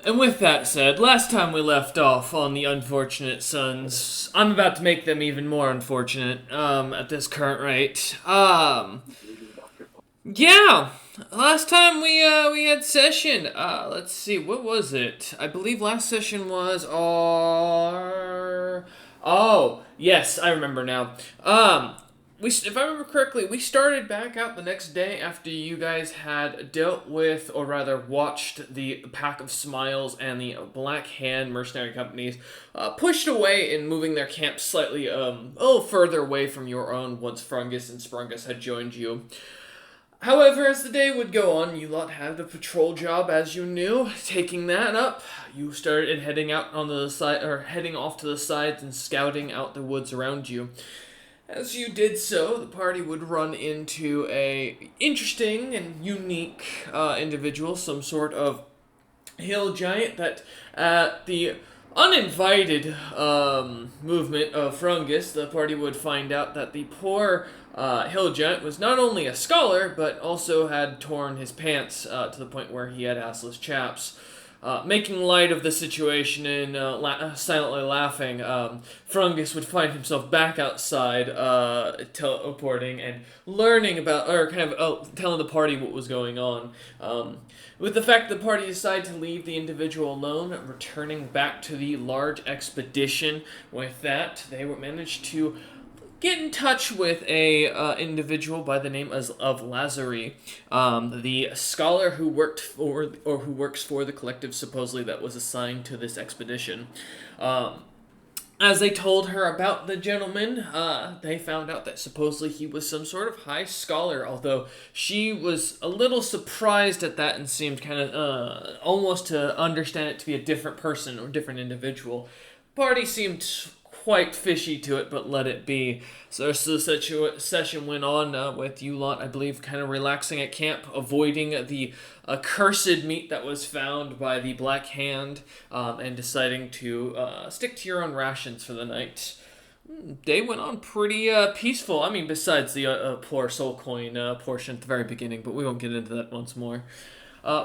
And with that said, last time we left off on the Unfortunate Sons, I'm about to make them even more unfortunate, at this current rate. Yeah, last time we had session, let's see, what was it? I believe last session was our... Oh, yes, I remember now. If I remember correctly, we started back out the next day after you guys had dealt with, or rather watched, the Pack of Smiles and the Black Hand mercenary companies pushed away and moving their camp slightly a little further away from your own once Frungus and Sprungus had joined you. However, as the day would go on, you lot had the patrol job as you knew. Taking that up, you started heading out on the side, or heading off to the sides and scouting out the woods around you. As you did so, the party would run into a interesting and unique individual, some sort of hill giant that at the uninvited movement of Frungus, the party would find out that the poor hill giant was not only a scholar, but also had torn his pants to the point where he had assless chaps. Making light of the situation and silently laughing, Frungus would find himself back outside, teleporting and learning about, or kind of telling the party what was going on. With the fact the party decided to leave the individual alone, returning back to the large expedition. With that, they were managed to get in touch with a individual by the name of Lazari, the scholar who worked for or who works for the collective supposedly that was assigned to this expedition. As they told her about the gentleman, they found out that supposedly he was some sort of high scholar, although she was a little surprised at that and seemed kind of almost to understand it to be a different person or different individual. Party seemed quite fishy to it, but let it be. So the session went on with you lot, I believe, kind of relaxing at camp, avoiding the accursed meat that was found by the Black Hand, and deciding to stick to your own rations for the night. Day went on pretty peaceful. I mean, besides the poor soul coin portion at the very beginning, but we won't get into that once more.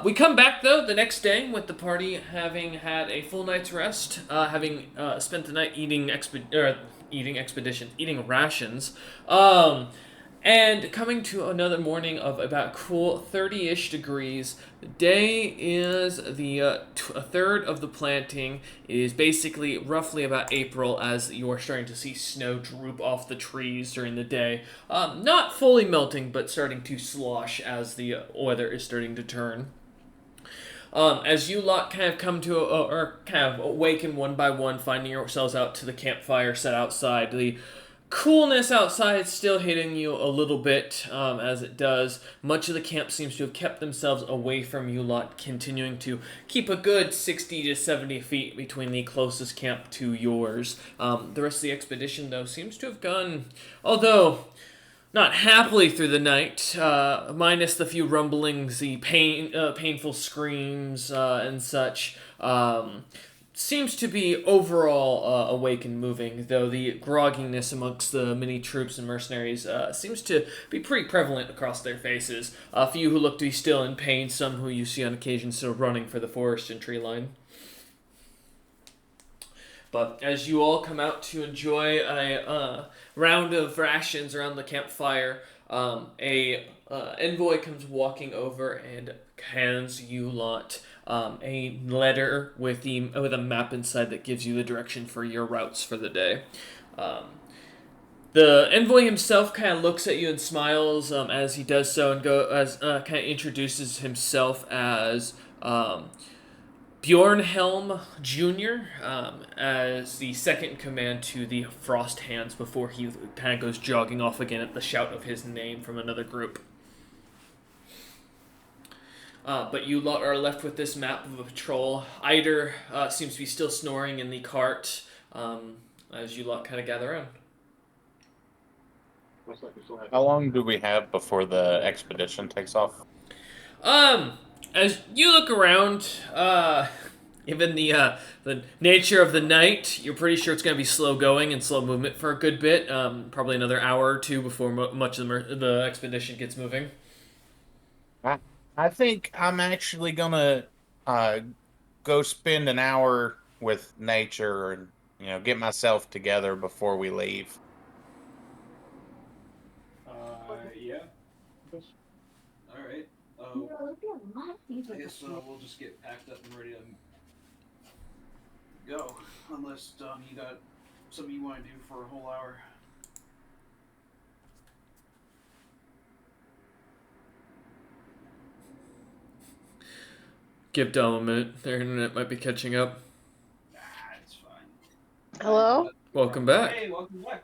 We come back though the next day with the party having had a full night's rest, having spent the night eating rations, and coming to another morning of about cool 30-ish degrees. The day is the a third of the planting. It is basically roughly about April as you are starting to see snow droop off the trees during the day. Not fully melting, but starting to slosh as the weather is starting to turn. As you lot kind of come to, or kind of awaken one by one, finding yourselves out to the campfire set outside, the coolness outside is still hitting you a little bit, as it does. Much of the camp seems to have kept themselves away from you lot, continuing to keep a good 60 to 70 feet between the closest camp to yours. The rest of the expedition, though, seems to have gone, although not happily through the night, minus the few rumblings, the painful screams, and such. Seems to be overall awake and moving, though the grogginess amongst the many troops and mercenaries seems to be pretty prevalent across their faces. A few who look to be still in pain, some who you see on occasion still running for the forest and tree line. But as you all come out to enjoy a round of rations around the campfire, a envoy comes walking over and hands you lot a letter with a map inside that gives you the direction for your routes for the day. The envoy himself kind of looks at you and smiles as he does so, and kind of introduces himself as Bjornhelm Jr. As the second in command to the Frost Hands before he kind of goes jogging off again at the shout of his name from another group. But you lot are left with this map of a patrol. Eider seems to be still snoring in the cart as you lot kind of gather around. How long do we have before the expedition takes off? As you look around, given the nature of the night, you're pretty sure it's going to be slow going and slow movement for a good bit. Probably another hour or two before much of the expedition gets moving. I, I think I'm actually gonna uh, go spend an hour with nature and get myself together before we leave. Yeah. All right. I guess we'll just get packed up and ready to go. Unless you got something you want to do for a whole hour. Give Dom a minute. Their internet might be catching up. Ah, it's fine. Hello? Welcome back. Hey, welcome back.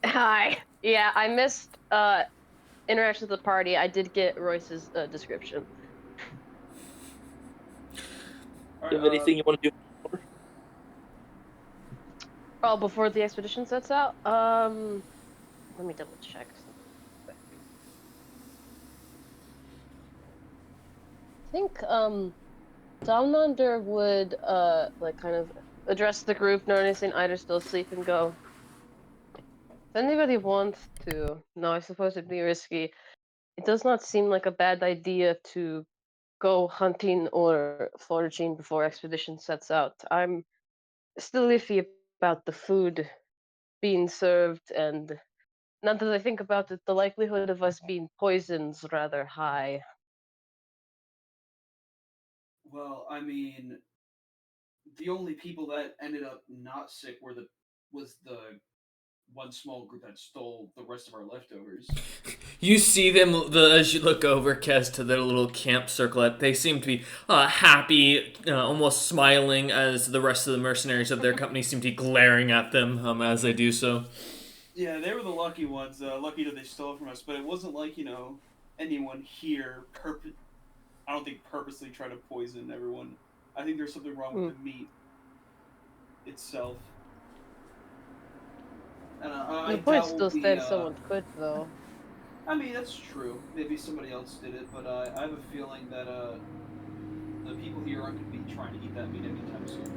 Hi. Yeah, I missed interaction with the party. I did get Royce's description. All Do right. you have anything you want to do? Oh, before the expedition sets out? Let me double check something quick. I think Domnander would like kind of address the group, noticing Ida's still asleep, and go, if anybody wants to, no, I suppose it'd be risky. It does not seem like a bad idea to go hunting or foraging before expedition sets out. I'm still iffy about the food being served, and now that I think about it, the likelihood of us being poisoned's rather high. Well, I mean, the only people that ended up not sick was the one small group that stole the rest of our leftovers. You see them as you look over, Kez, to their little camp circlet. They seem to be happy, almost smiling, as the rest of the mercenaries of their company seem to be glaring at them as they do so. Yeah, they were the lucky ones. Lucky that they stole it from us, but it wasn't like anyone here. I don't think purposely tried to poison everyone. I think there's something wrong with Mm. the meat itself, and I The point doubt we'll still be. stands someone could, though. I mean, that's true. Maybe somebody else did it, but I have a feeling that the people here aren't going to be trying to eat that meat anytime soon.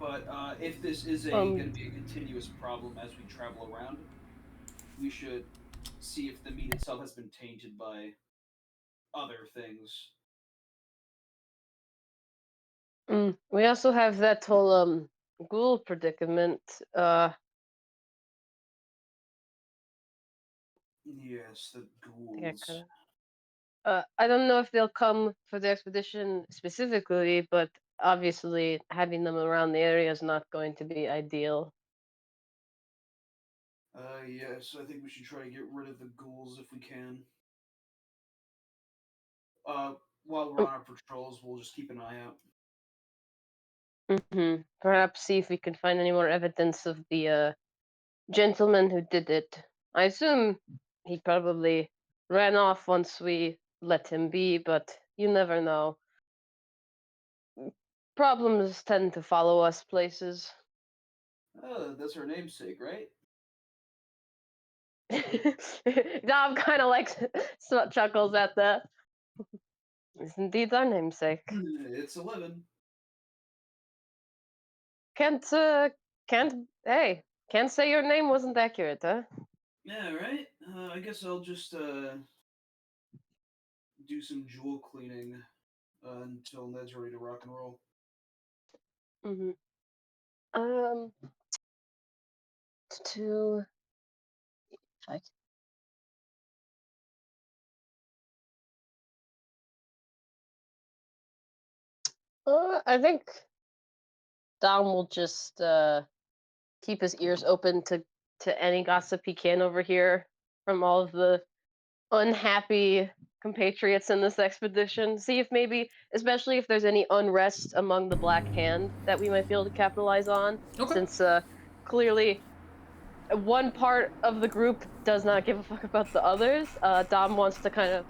But if this is going to be a continuous problem as we travel around, we should see if the meat itself has been tainted by other things. We also have that whole ghoul predicament. Yes, the I think I kind ghouls. of. I don't know if they'll come for the expedition specifically, but obviously having them around the area is not going to be ideal. Yes, I think we should try to get rid of the ghouls if we can. Uh, while we're on our patrols, we'll just keep an eye out. Perhaps see if we can find any more evidence of the gentleman who did it. I assume he probably ran off once we let him be, but you never know. Problems tend to follow us places. That's her namesake, right? Dom kind of like chuckles at that. It's indeed our namesake. It's 11. Can't, hey, can't say your name wasn't accurate, huh? Yeah, right? I guess I'll just do some jewel cleaning until Ned's ready to rock and roll. Mm-hmm. Um, to I, I think Dom will just keep his ears open to any gossip he can overhear from all of the unhappy compatriots in this expedition. See if maybe, especially if there's any unrest among the Black Hand that we might be able to capitalize on, Okay. since clearly one part of the group does not give a fuck about the others. Dom wants to kind of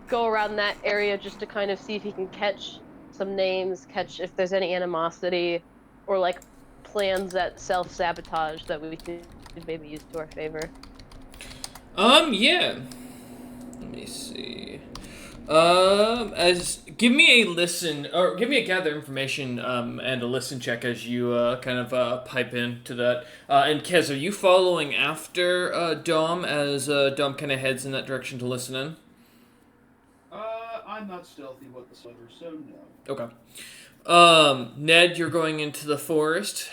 go around that area just to kind of see if he can catch some names, catch if there's any animosity or like plans that self sabotage that we could maybe use to our favor. Yeah. Let me see. As give me a listen or give me a gather information and a listen check as you kind of pipe into that. And Kez, are you following after Dom as Dom kind of heads in that direction to listen in? I'm not stealthy whatsoever, so no. Okay. Ned, you're going into the forest.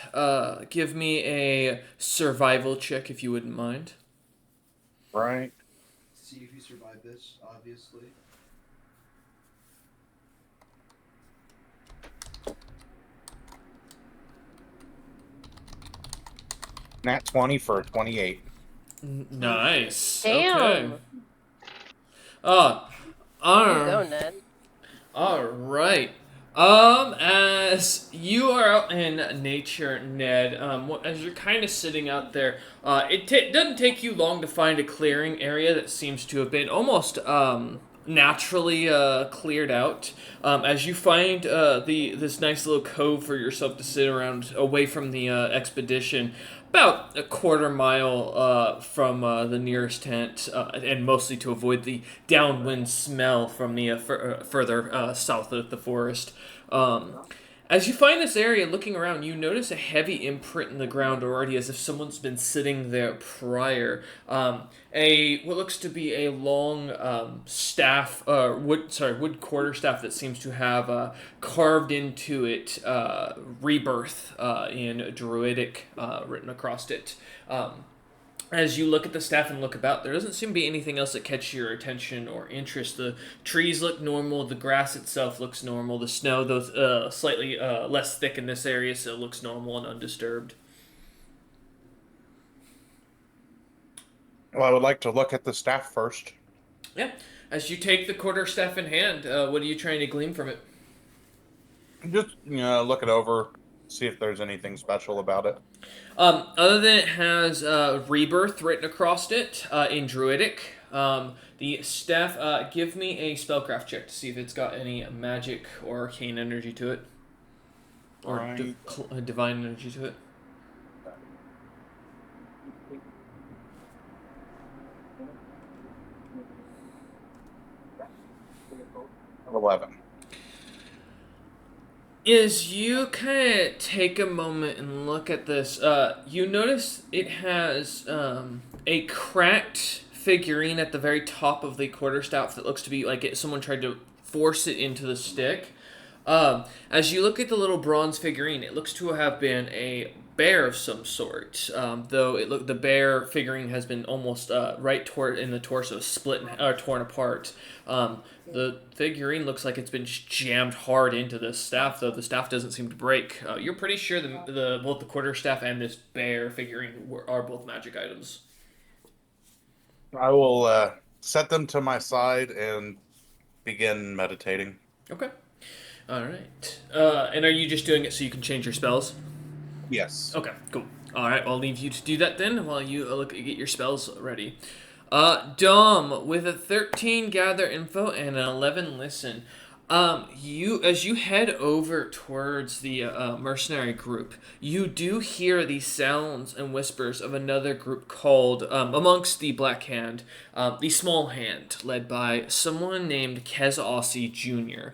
Give me a survival check if you wouldn't mind. Right. See if you survive this, obviously. Nat 20 for a 28. Nice. Okay. Damn. Uh, Way to go, uh, Ned. all right. As you are out in nature, Ned, as you're kind of sitting out there, it doesn't take you long to find a clearing area that seems to have been almost, naturally, cleared out. As you find, this nice little cove for yourself to sit around away from the, expedition, about a quarter mile from the nearest tent, and mostly to avoid the downwind smell from the further south of the forest. Um, as you find this area, looking around, you notice a heavy imprint in the ground already, as if someone's been sitting there prior. A what looks to be a long staff, wood quarter staff that seems to have carved into it rebirth in druidic written across it. As you look at the staff and look about, there doesn't seem to be anything else that catches your attention or interest. The trees look normal, the grass itself looks normal, the snow, though slightly less thick in this area, so it looks normal and undisturbed. Well, I would like to look at the staff first. Yeah. As you take the quarter staff in hand, what are you trying to glean from it? Just, look it over, see if there's anything special about it. Other than it has rebirth written across it in druidic, the staff, give me a spellcraft check to see if it's got any magic or arcane energy to it. Or Right. divine energy to it. 11. Is you kind of take a moment and look at this, you notice it has a cracked figurine at the very top of the quarterstaff that looks to be like someone tried to force it into the stick. As you look at the little bronze figurine, it looks to have been a bear of some sort. Though the bear figurine has been almost right toward in the torso, split or torn apart. The figurine looks like it's been jammed hard into the staff, though the staff doesn't seem to break. You're pretty sure the both the quarterstaff and this bear figurine are both magic items. I will set them to my side and begin meditating. Okay. All right. And are you just doing it so you can change your spells? Yes. Okay, cool. All right, I'll leave you to do that then while you get your spells ready. Dom, with a 13 gather info and an 11 listen. As you head over towards the mercenary group, you do hear the sounds and whispers of another group called, amongst the Black Hand, the Small Hand, led by someone named Kez Aussie Jr.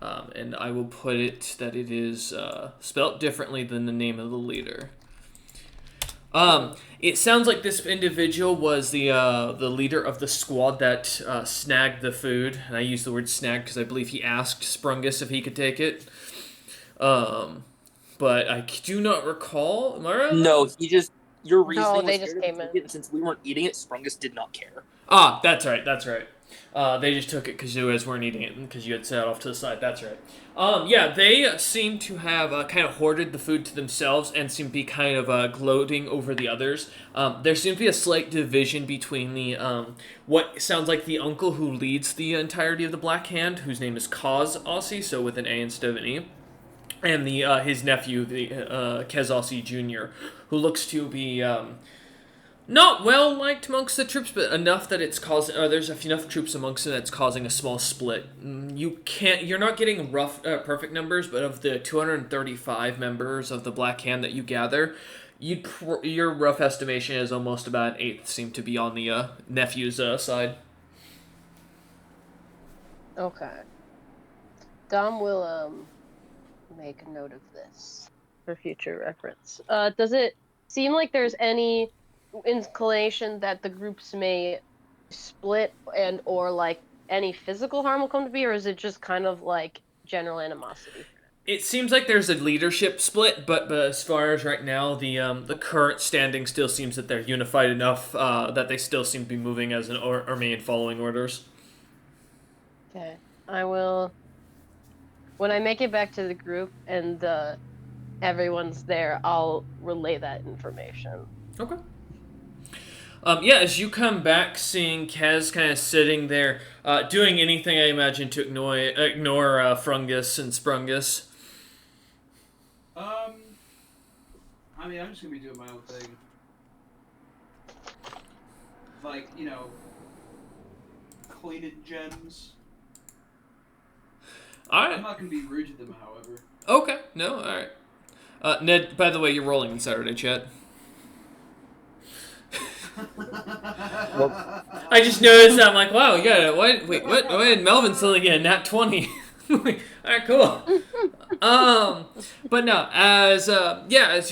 And I will put it that it is spelt differently than the name of the leader. It sounds like this individual was the leader of the squad that snagged the food. And I use the word snag because I believe he asked Sprungus if he could take it. But I do not recall. Am I right? No, he just your reasoning No, was they fair just to came take in. it, and since we weren't eating it, Sprungus did not care. Ah, that's right. That's right. They just took it because you guys weren't eating it because you had set it off to the side. That's right. Yeah, they seem to have kind of hoarded the food to themselves and seem to be kind of gloating over the others. There seems to be a slight division between the what sounds like the uncle who leads the entirety of the Black Hand, whose name is Kaz Aussie, so with an A instead of an E, and the his nephew, the Kez Aussie Jr., who looks to be not well liked amongst the troops, but enough that it's causing. There's enough troops amongst them that's causing a small split. You're not getting perfect numbers, but of the 235 members of the Black Hand that you gather, your rough estimation is almost about an eighth seem to be on the nephew's side. Okay. Dom will make a note of this for future reference. Does it seem like there's any inclination that the groups may split and or like any physical harm will come to be, or is it just kind of like general animosity? It seems like there's a leadership split, but as far as right now, the current standing still seems that they're unified enough that they still seem to be moving as an army and following orders. Okay, I will. When I make it back to the group and everyone's there, I'll relay that information. Okay. Yeah, as you come back, seeing Kaz kind of sitting there, doing anything, I imagine, to ignore Frungus and Sprungus. I mean, I'm just gonna be doing my own thing. Like, cleaning gems. Alright. I'm not gonna be rude to them, however. Okay, no, alright. Ned, by the way, you're rolling in Saturday chat. I just noticed that. I'm like, wow, you got it. Wait, what? Why did Melvin suddenly get a nat 20? Alright, cool. But no, as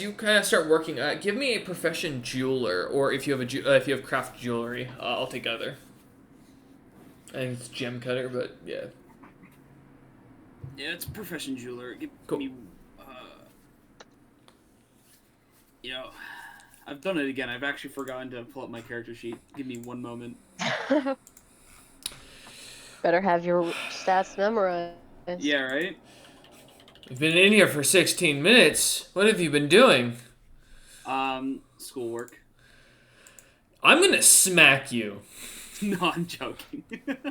you kind of start working, give me a profession jeweler, or if you have if you have craft jewelry, I'll take either. I think it's gem cutter, but yeah. Yeah, it's profession jeweler. Give Cool. me, I've done it again. I've actually forgotten to pull up my character sheet. Give me one moment. Better have your stats memorized. Yeah, right? We've been in here for 16 minutes. What have you been doing? Schoolwork. I'm gonna smack you. No, I'm joking.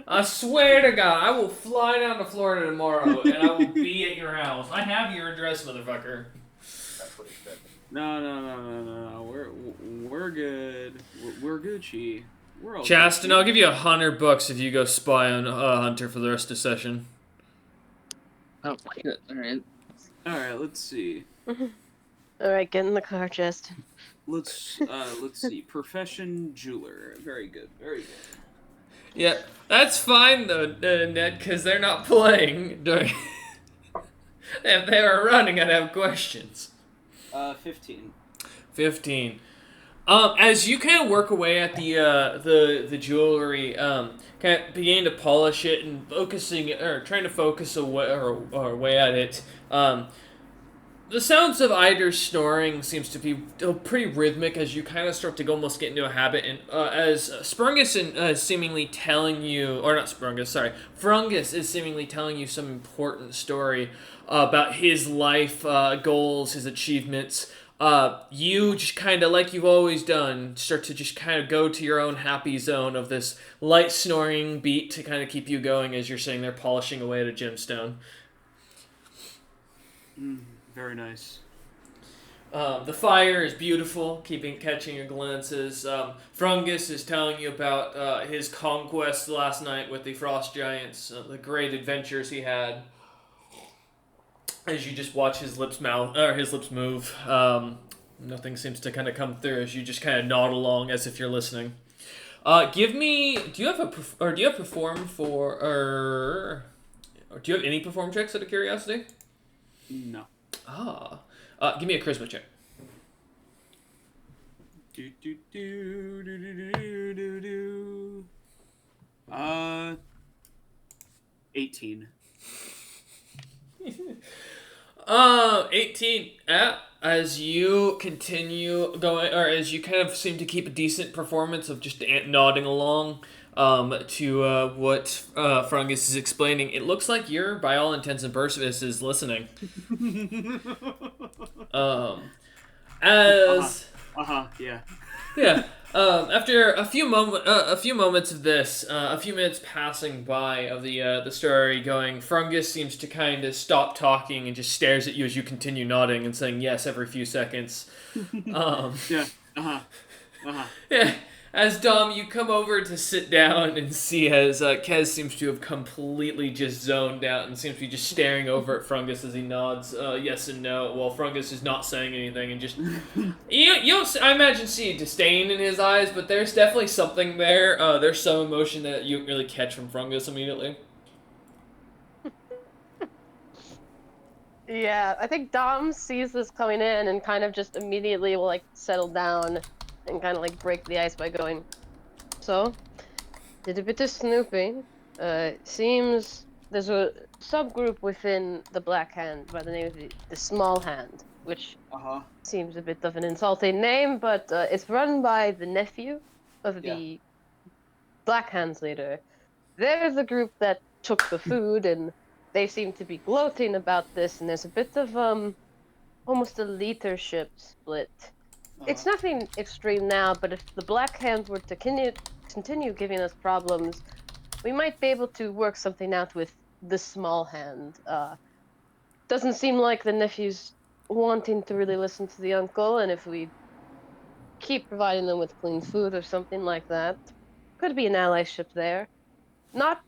I swear to God, I will fly down to Florida tomorrow and I will be at your house. I have your address, motherfucker. That's what he said. No. We're good. We're Gucci. We're all Chaston, Gucci. I'll give you $100 if you go spy on Hunter for the rest of the session. Oh, good. All right. All right. Let's see. All right, get in the car, Justin. Let's see. Profession jeweler. Very good. Very good. Yeah, that's fine though, Ned, because they're not playing during. If they were running, I'd have questions. 15. 15. As you kind of work away at the jewelry, kind of beginning to polish it and trying to focus away at it, the sounds of Eider's snoring seems to be pretty rhythmic as you kind of start to almost get into a habit, and as Sprungus is seemingly telling you, or not Sprungus, sorry, Frungus is seemingly telling you some important story about his life goals, his achievements. You just kind of, like you've always done, start to just kind of go to your own happy zone of this light snoring beat to kind of keep you going as you're sitting there polishing away at a gemstone. Very nice. The fire is beautiful, catching your glances. Frungus is telling you about his conquest last night with the frost giants, the great adventures he had. As you just watch his lips move, nothing seems to kind of come through as you just kind of nod along as if you're listening. Give me. Do you have perform for or do you have any perform checks out of curiosity? No. Give me a charisma check. 18. 18. As you continue going, or as you kind of seem to keep a decent performance of just nodding along to what Frungus is explaining, it looks like you're, by all intents and purposes, listening. Yeah. Yeah. After a few moments of this, a few minutes passing by of the story going, Frungus seems to kind of stop talking and just stares at you as you continue nodding and saying yes every few seconds. Yeah. Yeah. As Dom, you come over to sit down and see as Kez seems to have completely just zoned out and seems to be just staring over at Frungus as he nods yes and no, while Frungus is not saying anything and just... you don't, I imagine, see disdain in his eyes, but there's definitely something there. There's some emotion that you don't really catch from Frungus immediately. Yeah, I think Dom sees this coming in and kind of just immediately will settle down and kind of break the ice by going, "So, did a bit of snooping. Seems there's a subgroup within the Black Hand by the name of the Small Hand, which Uh-huh. seems a bit of an insulting name, but it's run by the nephew of Yeah. the Black Hand's leader. They're the group that took the food, and they seem to be gloating about this, and there's a bit of almost a leadership split. Uh-huh. It's nothing extreme now, but if the Black Hand were to continue giving us problems, we might be able to work something out with the Small Hand. Doesn't seem like the nephew's wanting to really listen to the uncle, and if we keep providing them with clean food or something like that, could be an allyship there. Not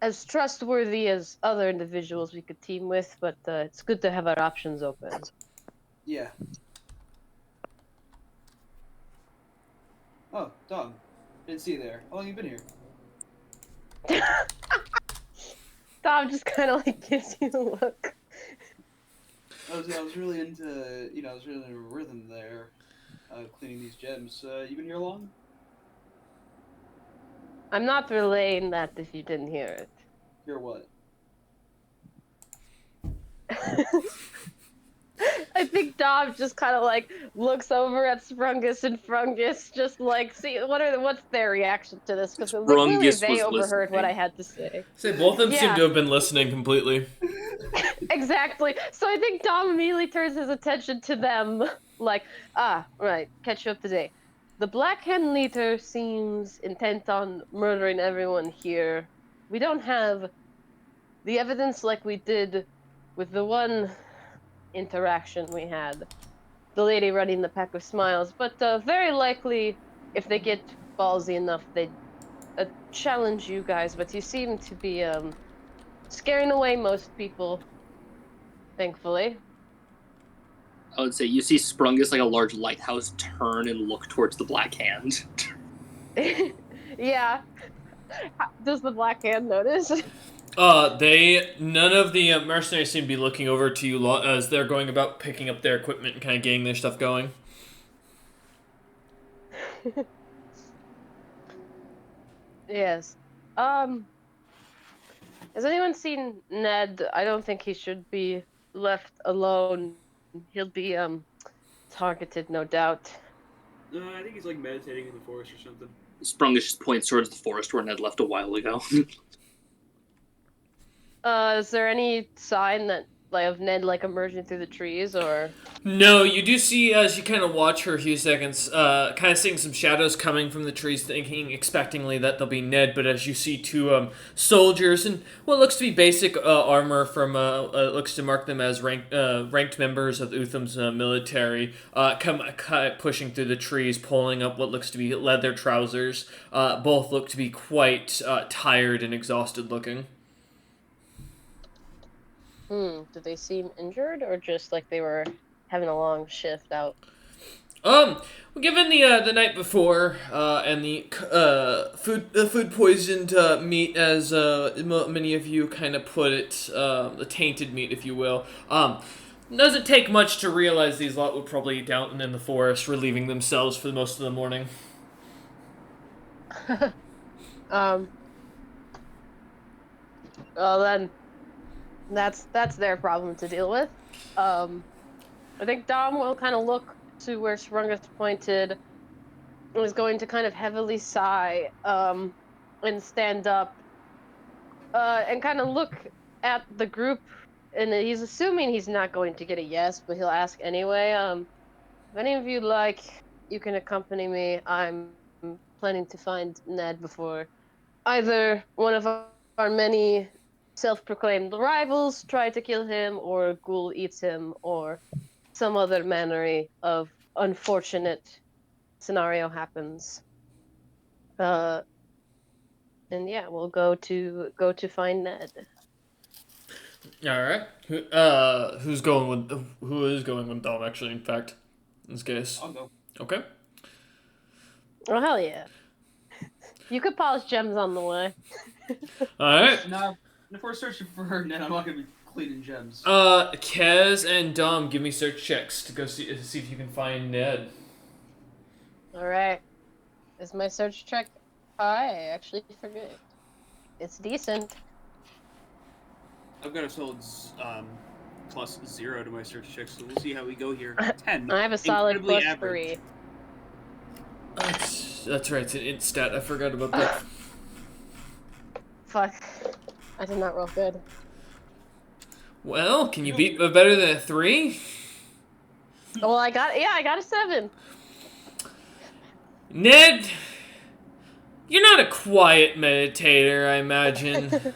as trustworthy as other individuals we could team with, but it's good to have our options open. Yeah. Oh, Dom. Didn't see you there. How long you been here? Tom just kind of like gives you a look. I was really into, I was really in a rhythm there, cleaning these gems. You been here long? I'm not relaying that if you didn't hear Hear what? it. I think Dom just kind of like looks over at Sprungus and Frungus, just like, see what's their reaction to this? Because like clearly Sprungus they was overheard what listening. I had to say. Say both of them seem Yeah. to have been listening completely. Exactly. So I think Dom immediately turns his attention to them, like, right, catch you up to date. The Black Hand leader seems intent on murdering everyone here. We don't have the evidence like we did with the one interaction we had. The lady running the Pack of Smiles, but very likely, if they get ballsy enough, they'd challenge you guys. But you seem to be scaring away most people, thankfully. I would say you see Sprungus like a large lighthouse turn and look towards the Black Hand. Yeah. Does the Black Hand notice? None of the mercenaries seem to be looking over to you as they're going about picking up their equipment and kind of getting their stuff going. Yes. Um, has anyone seen Ned? I don't think he should be left alone. He'll be targeted, no doubt. I think he's like meditating in the forest or something. Sprungus just points towards the forest where Ned left a while ago. Is there any sign that like of Ned like emerging through the trees or? No, you do see as you kind of watch for a few seconds, kind of seeing some shadows coming from the trees, thinking expectingly that they'll be Ned. But as you see two soldiers in what looks to be basic armor from looks to mark them as ranked members of Utham's military, come pushing through the trees, pulling up what looks to be leather trousers. Both look to be quite tired and exhausted looking. Do they seem injured or just like they were having a long shift out? Given the night before and the food poisoned meat, as many of you kind of put it, the tainted meat, if you will, doesn't take much to realize these lot were probably down in the forest, relieving themselves for most of the morning. um. Well then, that's their problem to deal with. I think Dom will kind of look to where Sprungus pointed and is going to kind of heavily sigh, and stand up, and kind of look at the group, and he's assuming he's not going to get a yes, but he'll ask anyway. If any of you like, you can accompany me. I'm planning to find Ned before either one of our many self-proclaimed rivals try to kill him, or Ghoul eats him, or some other manner of unfortunate scenario happens. Uh, and yeah, we'll go to find Ned. All right. Who is going with Dom? Actually, in fact, in this case. I'll go. Okay. Oh hell yeah! You could polish gems on the way. All right. Nah, if we're searching for her, Ned, I'm not gonna be cleaning gems. Kez and Dom, give me search checks to go see if you can find Ned. All right. Is my search check high? I actually forget. It's decent. I've got a solid +0 to my search check, so we'll see how we go here. 10. I have a solid Incredibly average. +3. That's right, it's an int stat. I forgot about that. Fuck. I did not roll good. Well, can you beat better than a 3? Well, I got a 7. Ned, you're not a quiet meditator, I imagine.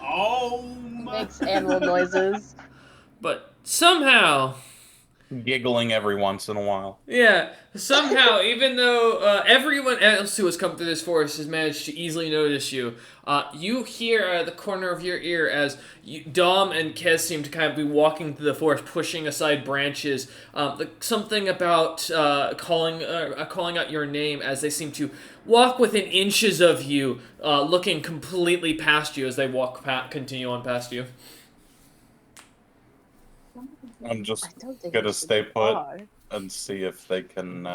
Oh He my. makes animal noises. But somehow, Giggling every once in a while. yeah, somehow, even though everyone else who has come through this forest has managed to easily notice you, you hear out of the corner of your ear as Dom and Kez seem to kind of be walking through the forest, pushing aside branches. Something about calling out your name as they seem to walk within inches of you, looking completely past you as they continue on past you. I'm just I don't think gonna it's stay put far. and see if they can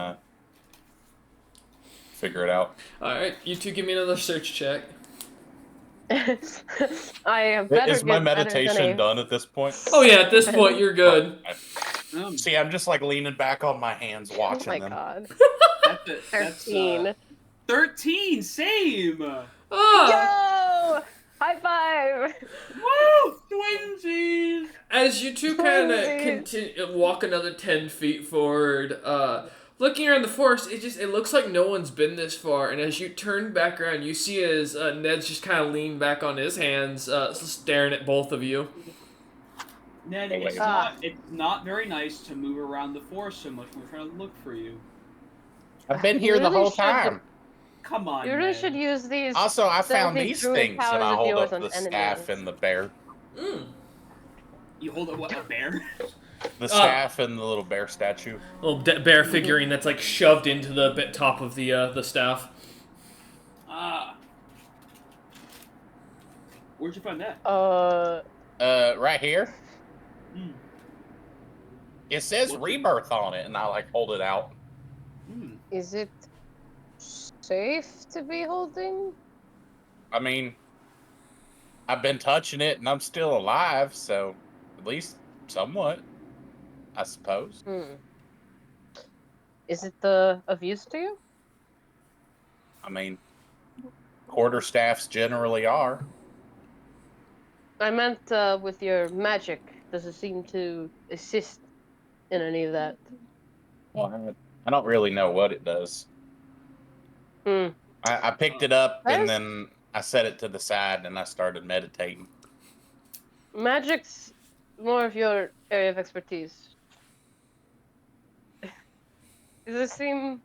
figure it out. Alright, you two give me another search check. I am better. Is my get better than meditation a- done at this point? Oh yeah, at this point you're good. See, I'm just like leaning back on my hands, Oh watching my them. god. That's 13. 13. Same. Ah! Yo! High five! Woo! Twinsies. As you two kind of Twinsies. continue walk another 10 feet forward, looking around the forest, it looks like no one's been this far. And as you turn back around, you see as Ned's just kind of leaned back on his hands, staring at both of you. Ned, Oh, wait. it's not very nice to move around the forest so much when we're trying to look for you. I've been You here the really whole should- time. Come on, You really Ned. should use these. Also, I found stealthy these druid things, and powers I of hold yours up on the staff enemies. and the bear. You hold up what, a bear? The staff and the little bear statue. Little bear figurine that's like shoved into the top of the staff. Ah. Where'd you find that? Right here. Hmm. It says What's it? rebirth on it, and I like hold it out. Hmm. Is it safe to be holding? I mean, I've been touching it, and I'm still alive, so at least somewhat, I suppose. Is it of use to you? I mean, quarterstaffs generally are. I meant with your magic. Does it seem to assist in any of that? Well, I don't really know what it does. I picked it up, and then I set it to the side, and I started meditating. Magic's more of your area of expertise. Does it seem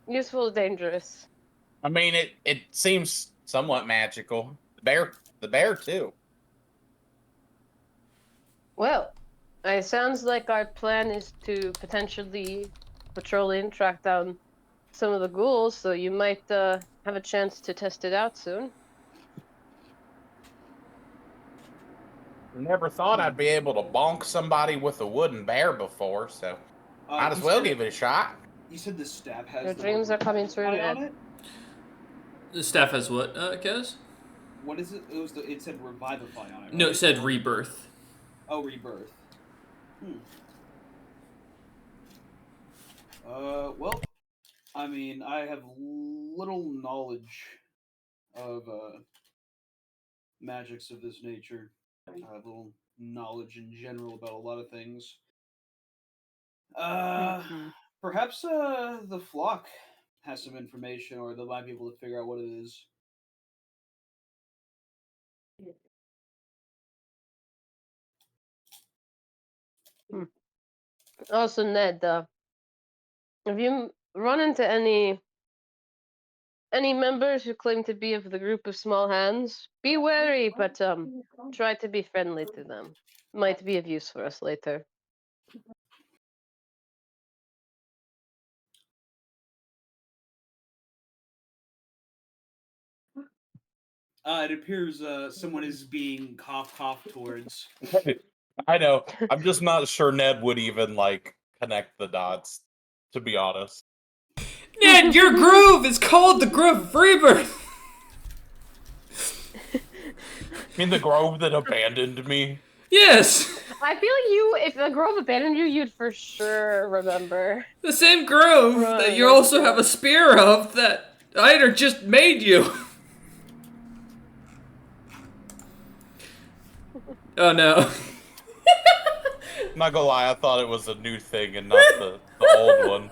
useful or dangerous? I mean, it seems somewhat magical. The bear too. Well, it sounds like our plan is to potentially patrol in, track down some of the ghouls, so you might have a chance to test it out soon. Never thought I'd be able to bonk somebody with a wooden bear before, so might as well give it a shot. You said the staff has. Your the dreams word are coming true, rebirth on Ned. it? The staff has what, Kez? What is it? It said revivify on it. Right? No, it said rebirth. Oh, rebirth. Well, I mean, I have little knowledge of magics of this nature. I have little knowledge in general about a lot of things. Perhaps the flock has some information, or they might be able to figure out what it is. Also, Ned, have you run into any members who claim to be of the group of small hands? Be wary, but try to be friendly to them. Might be of use for us later. It appears someone is being coughed towards. I know. I'm just not sure Ned would even like connect the dots, to be honest. Ned, your groove is called the Groove of Rebirth! mean the grove that abandoned me? Yes! I feel like you, if the grove abandoned you, you'd for sure remember. The same grove Right, that you that's also true. have a spear of that Eider just made you. Oh no. I'm not gonna lie, I thought it was a new thing and not the old one.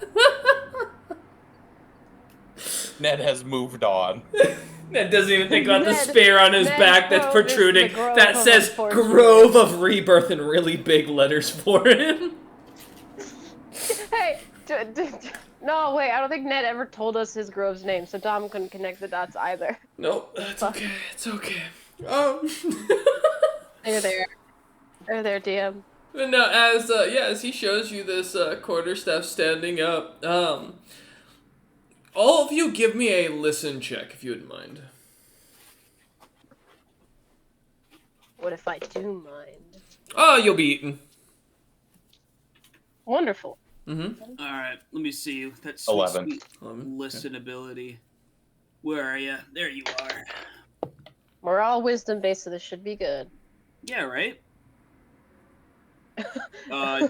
Ned has moved on. Ned doesn't even think about the Ned- spear on his Ned's back that's grove is the protruding grove that of says unfortunate. Grove of Rebirth in really big letters for him. Hey, no, wait, I don't think Ned ever told us his grove's name, so Dom couldn't connect the dots either. Nope, it's okay, it's okay. They're there, DM. But no, as he shows you this quarterstaff standing up, all of you give me a listen check if you wouldn't mind. What if I do mind? Oh, you'll be eaten. Wonderful. Mm-hmm. All right, let me see. That's sweet, 11. sweet listen ability. Where are you? There you are. We're all wisdom based, so this should be good. Yeah, right.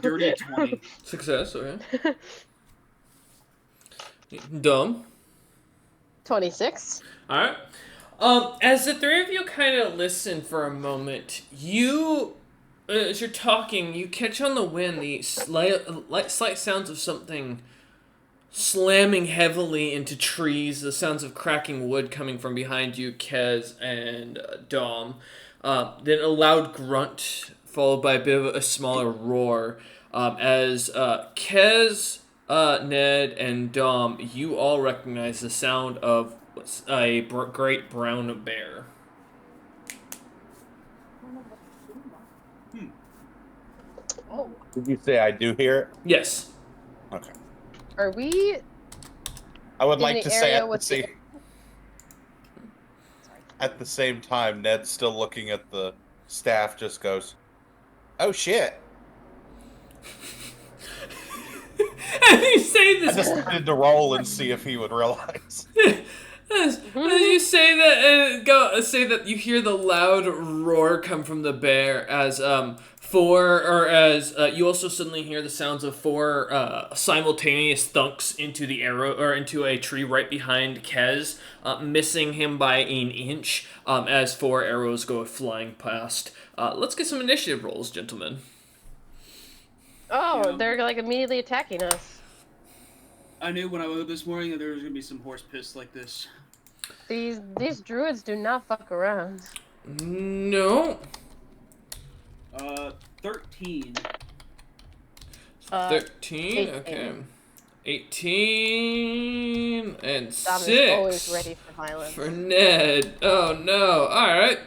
Dirty 20. Success, okay. Dumb. 26. Alright. As the three of you kind of listen for a moment, as you're talking, you catch on the wind the slight sounds of something slamming heavily into trees, the sounds of cracking wood coming from behind you, Kez and Dom. Then a loud grunt, followed by a bit of a smaller roar, as Kez, Ned, and Dom, you all recognize the sound of a great brown bear. Oh. Did you say I do hear it? Yes. Okay. Are we I would in like the to say area with the... at the same time, Ned's still looking at the staff, just goes, "Oh shit." As you say I this, just wanted to roll and see if he would realize. as you say that, say that you hear the loud roar come from the bear as you also suddenly hear the sounds of four simultaneous thunks into the arrow or into a tree right behind Kez, missing him by an inch as four arrows go flying past. Let's get some initiative rolls, gentlemen. Oh, Yeah. they're like immediately attacking us. I knew when I woke up this morning that there was gonna be some horse piss like this. These druids do not fuck around. No. 13. 13, okay. 18 and Dom 6 is always ready for violence. for Ned. Oh no. Alright.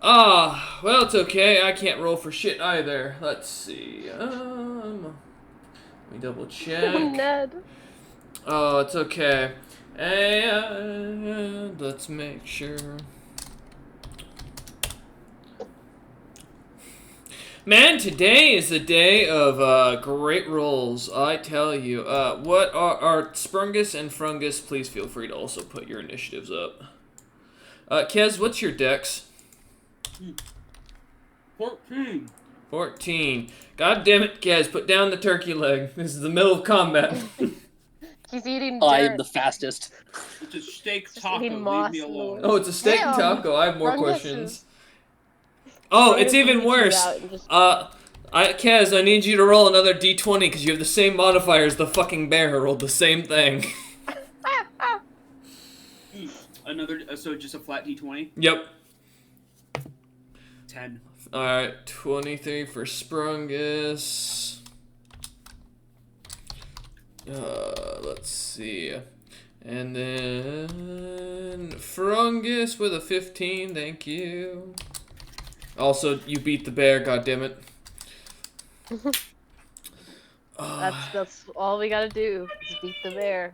Well, it's okay. I can't roll for shit either. Let's see. Let me double check. Ned. Oh, it's okay. And let's make sure. Man, today is a day of great rolls, I tell you. What are Sprungus and Frungus? Please feel free to also put your initiatives up. Kez, what's your dex? 14. 14. God damn it, Kez, put down the turkey leg. This is the middle of combat. He's eating dirt. I'm the fastest. It's a steak Just taco. eating Leave moss me and alone. Oh, it's a steak and Damn. taco. I have more Frungus questions. is- Oh, Frungus it's will even reach you worse. out and just- Kez, I need you to roll another d20 because you have the same modifier as the fucking bear who rolled the same thing. Another, so just a flat d20? Yep. 10. Alright, 23 for Sprungus. Let's see. And then Frungus with a 15, thank you. Also, you beat the bear, goddammit. That's all we gotta do is beat the bear.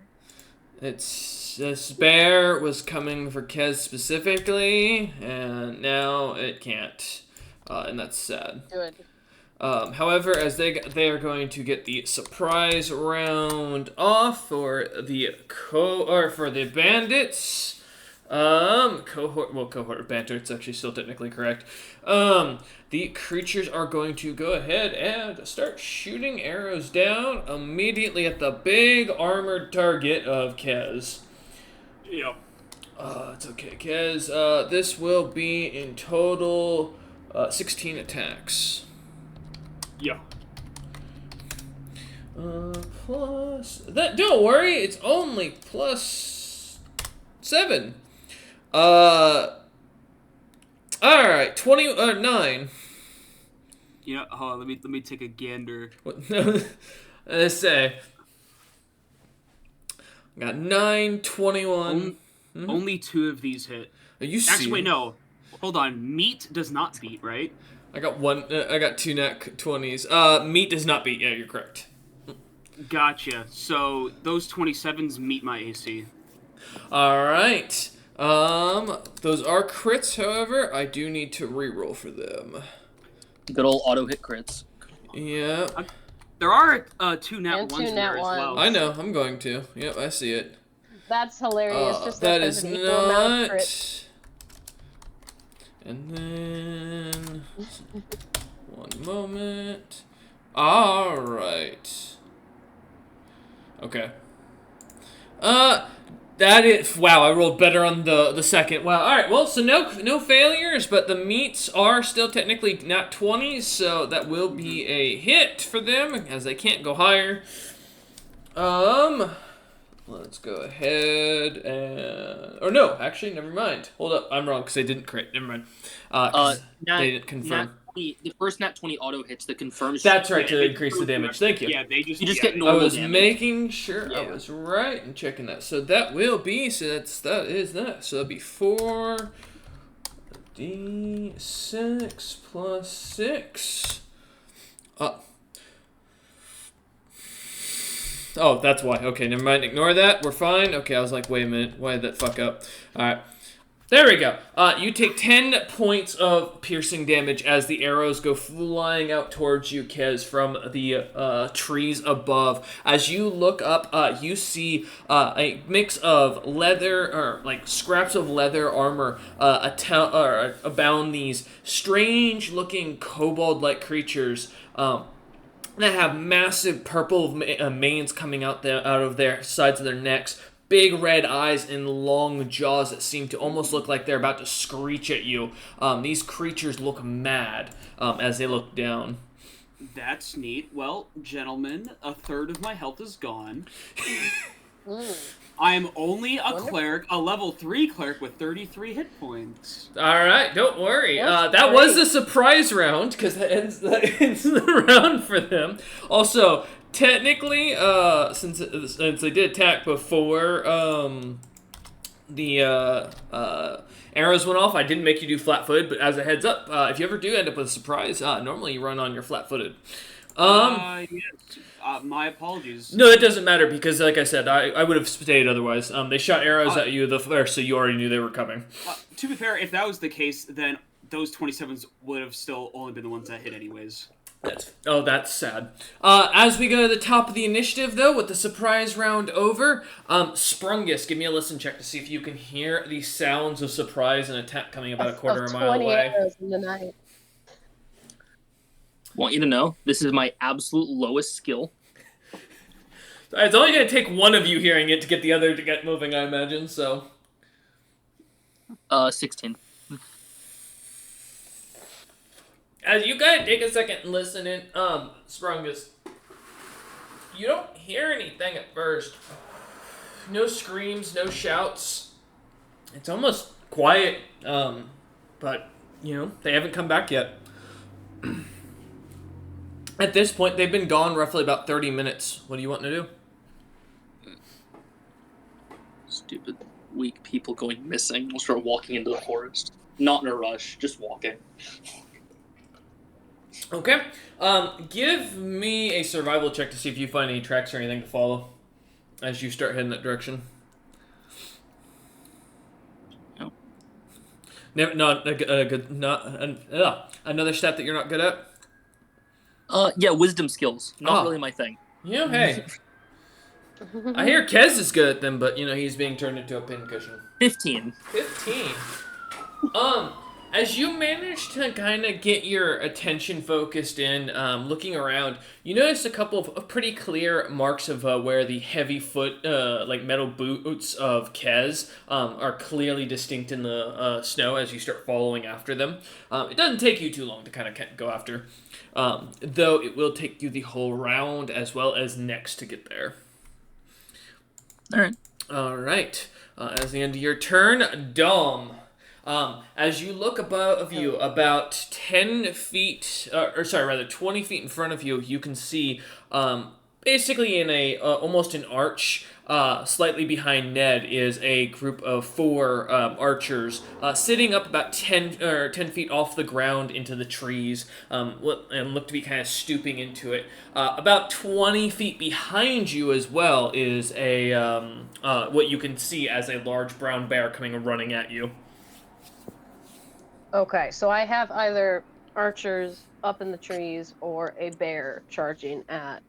This bear was coming for Kez specifically, and now it can't. And that's sad. Good. However, as they are going to get the surprise round off for the bandits, Cohort banter, it's actually still technically correct. The creatures are going to go ahead and start shooting arrows down immediately at the big armored target of Kez. Yep. It's okay, Kez. This will be in total 16 attacks. Yeah. Plus that. Don't worry, it's only plus 7. All right, 29. Yeah. Hold on. Let me take a gander. What? Let's say. Got 9, 21. Only 2 of these hit. Are you Actually, wait, serious? no. Hold on. Meat does not beat, right? I got 1. I got 2 nat 20s. Meat does not beat. Yeah, you're correct. Gotcha. So those 27s meet my AC. All right. Those are crits. However, I do need to reroll for them. Good old auto hit crits. Yeah. There are 2 nat And 1s 2 in nat there as well. I know. I'm going to. Yep, I see it. That's hilarious. Just That there's is an equal amount of crits. not. And then 1 moment. All right. Okay. That is wow. I rolled better on the second. Wow. All right. Well, so no failures, but the meats are still technically not 20s, so that will be a hit for them as they can't go higher. Let's go ahead and... Or no, actually, never mind. Hold up, I'm wrong, because they didn't crit. Never mind. 'Cause they didn't confirm. The first nat 20 auto hits the confirms. That's right, to increase the damage. Thank you. Yeah, they just You just yeah, get they- normal I was damage. making sure I Yeah. was right and checking that. So that will be... So that is that. So that'll be 4... D6 plus 6. Oh, that's why. Okay, never mind. Ignore that. We're fine. Okay, I was like, wait a minute. Why did that fuck up? All right. There we go. You take 10 points of piercing damage as the arrows go flying out towards you, Kez, from the trees above. As you look up, you see a mix of leather, or like scraps of leather armor, abound these strange-looking kobold-like creatures. That have massive purple manes coming out of their sides of their necks, big red eyes and long jaws that seem to almost look like they're about to screech at you. These creatures look mad as they look down. That's neat. Well, gentlemen, a third of my health is gone. I'm only a cleric, a level 3 cleric with 33 hit points. All right, don't worry. That's That was great. a surprise round because that ends the round for them. Also, technically, since they did attack before the arrows went off, I didn't make you do flat-footed. But as a heads up, if you ever do end up with a surprise, normally you run on your flat-footed. Yes. My apologies. No, that doesn't matter because, like I said, I would have stayed otherwise. They shot arrows at you so you already knew they were coming. To be fair, if that was the case, then those 27s would have still only been the ones that hit anyways. That's sad. As we go to the top of the initiative, though, with the surprise round over, Sprungus, give me a listen check to see if you can hear the sounds of surprise and attack coming about a quarter of a mile 20 away. arrows in the night. Want you to know, this is my absolute lowest skill. It's only going to take one of you hearing it to get the other to get moving, I imagine, so... 16. As you gotta take a second and listen in, Sprungus, you don't hear anything at first. No screams, no shouts. It's almost quiet, but, they haven't come back yet. At this point, they've been gone roughly about 30 minutes. What do you want to do? Stupid, weak people going missing. We'll start walking into the forest. Not in a rush, just walking. Okay. Give me a survival check to see if you find any tracks or anything to follow as you start heading that direction. No. Not a good. Another stat that you're not good at. Yeah, wisdom skills. Not Oh. really my thing. Yeah. Hey. I hear Kez is good at them, but he's being turned into a pincushion. 15. 15. As you manage to kind of get your attention focused in, looking around, you notice a couple of pretty clear marks of where the heavy foot, like metal boots of Kez, are clearly distinct in the snow as you start following after them. It doesn't take you too long to kind of go after, though it will take you the whole round as well as next to get there. All right. All right. As the end of your turn, Dom. As you look above you, about 10 feet, 20 feet in front of you, you can see, basically in a, almost an arch, slightly behind Ned, is a group of 4 archers sitting up about 10 feet off the ground into the trees, and look to be kind of stooping into it. About 20 feet behind you as well is a what you can see as a large brown bear coming running at you. Okay, so I have either archers up in the trees or a bear charging at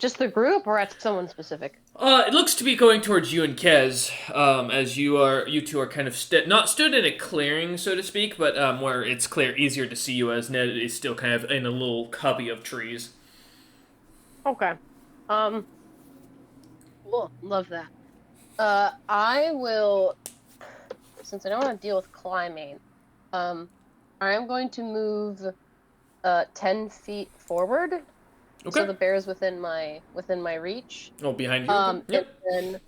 just the group or at someone specific. It looks to be going towards you and Kez, as you two are kind of not stood in a clearing, so to speak, but where it's easier to see you, as Ned is still kind of in a little cubby of trees. Okay. Well, love that. I will, since I don't want to deal with climbing, I'm going to move 10 feet forward. Okay. So the bear is within my reach. Oh, behind you? Yep. And then,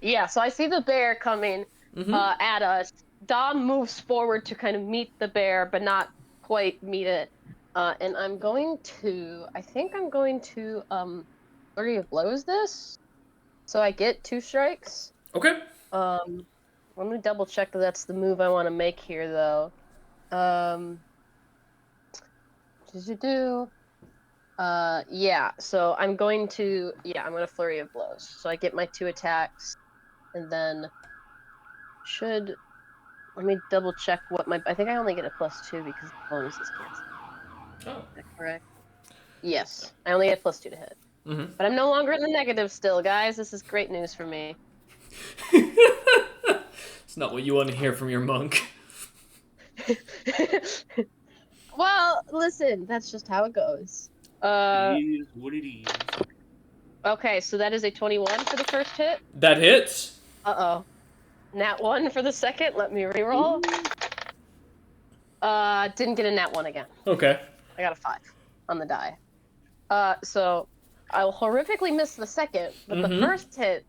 yeah. So I see the bear coming at us. Dom moves forward to kind of meet the bear, but not quite meet it. And I think I'm going to 30 of blows this. So I get 2 strikes. Okay. Let me double check that that's the move I want to make here, though. Yeah, so I'm going to flurry of blows. So I get my 2 attacks, and then let me double check I think I only get a +2 because the bonus is canceled. Oh. Is that correct? Yes, I only get +2 to hit. Mm-hmm. But I'm no longer in the negative still, guys. This is great news for me. It's not what you want to hear from your monk. Well, listen, that's just how it goes. It is what it is. Okay, so that is a 21 for the first hit. That hits. Uh-oh. Nat 1 for the second. Let me reroll. Didn't get a nat 1 again. Okay. I got a 5 on the die. So I'll horrifically miss the second, but the first hit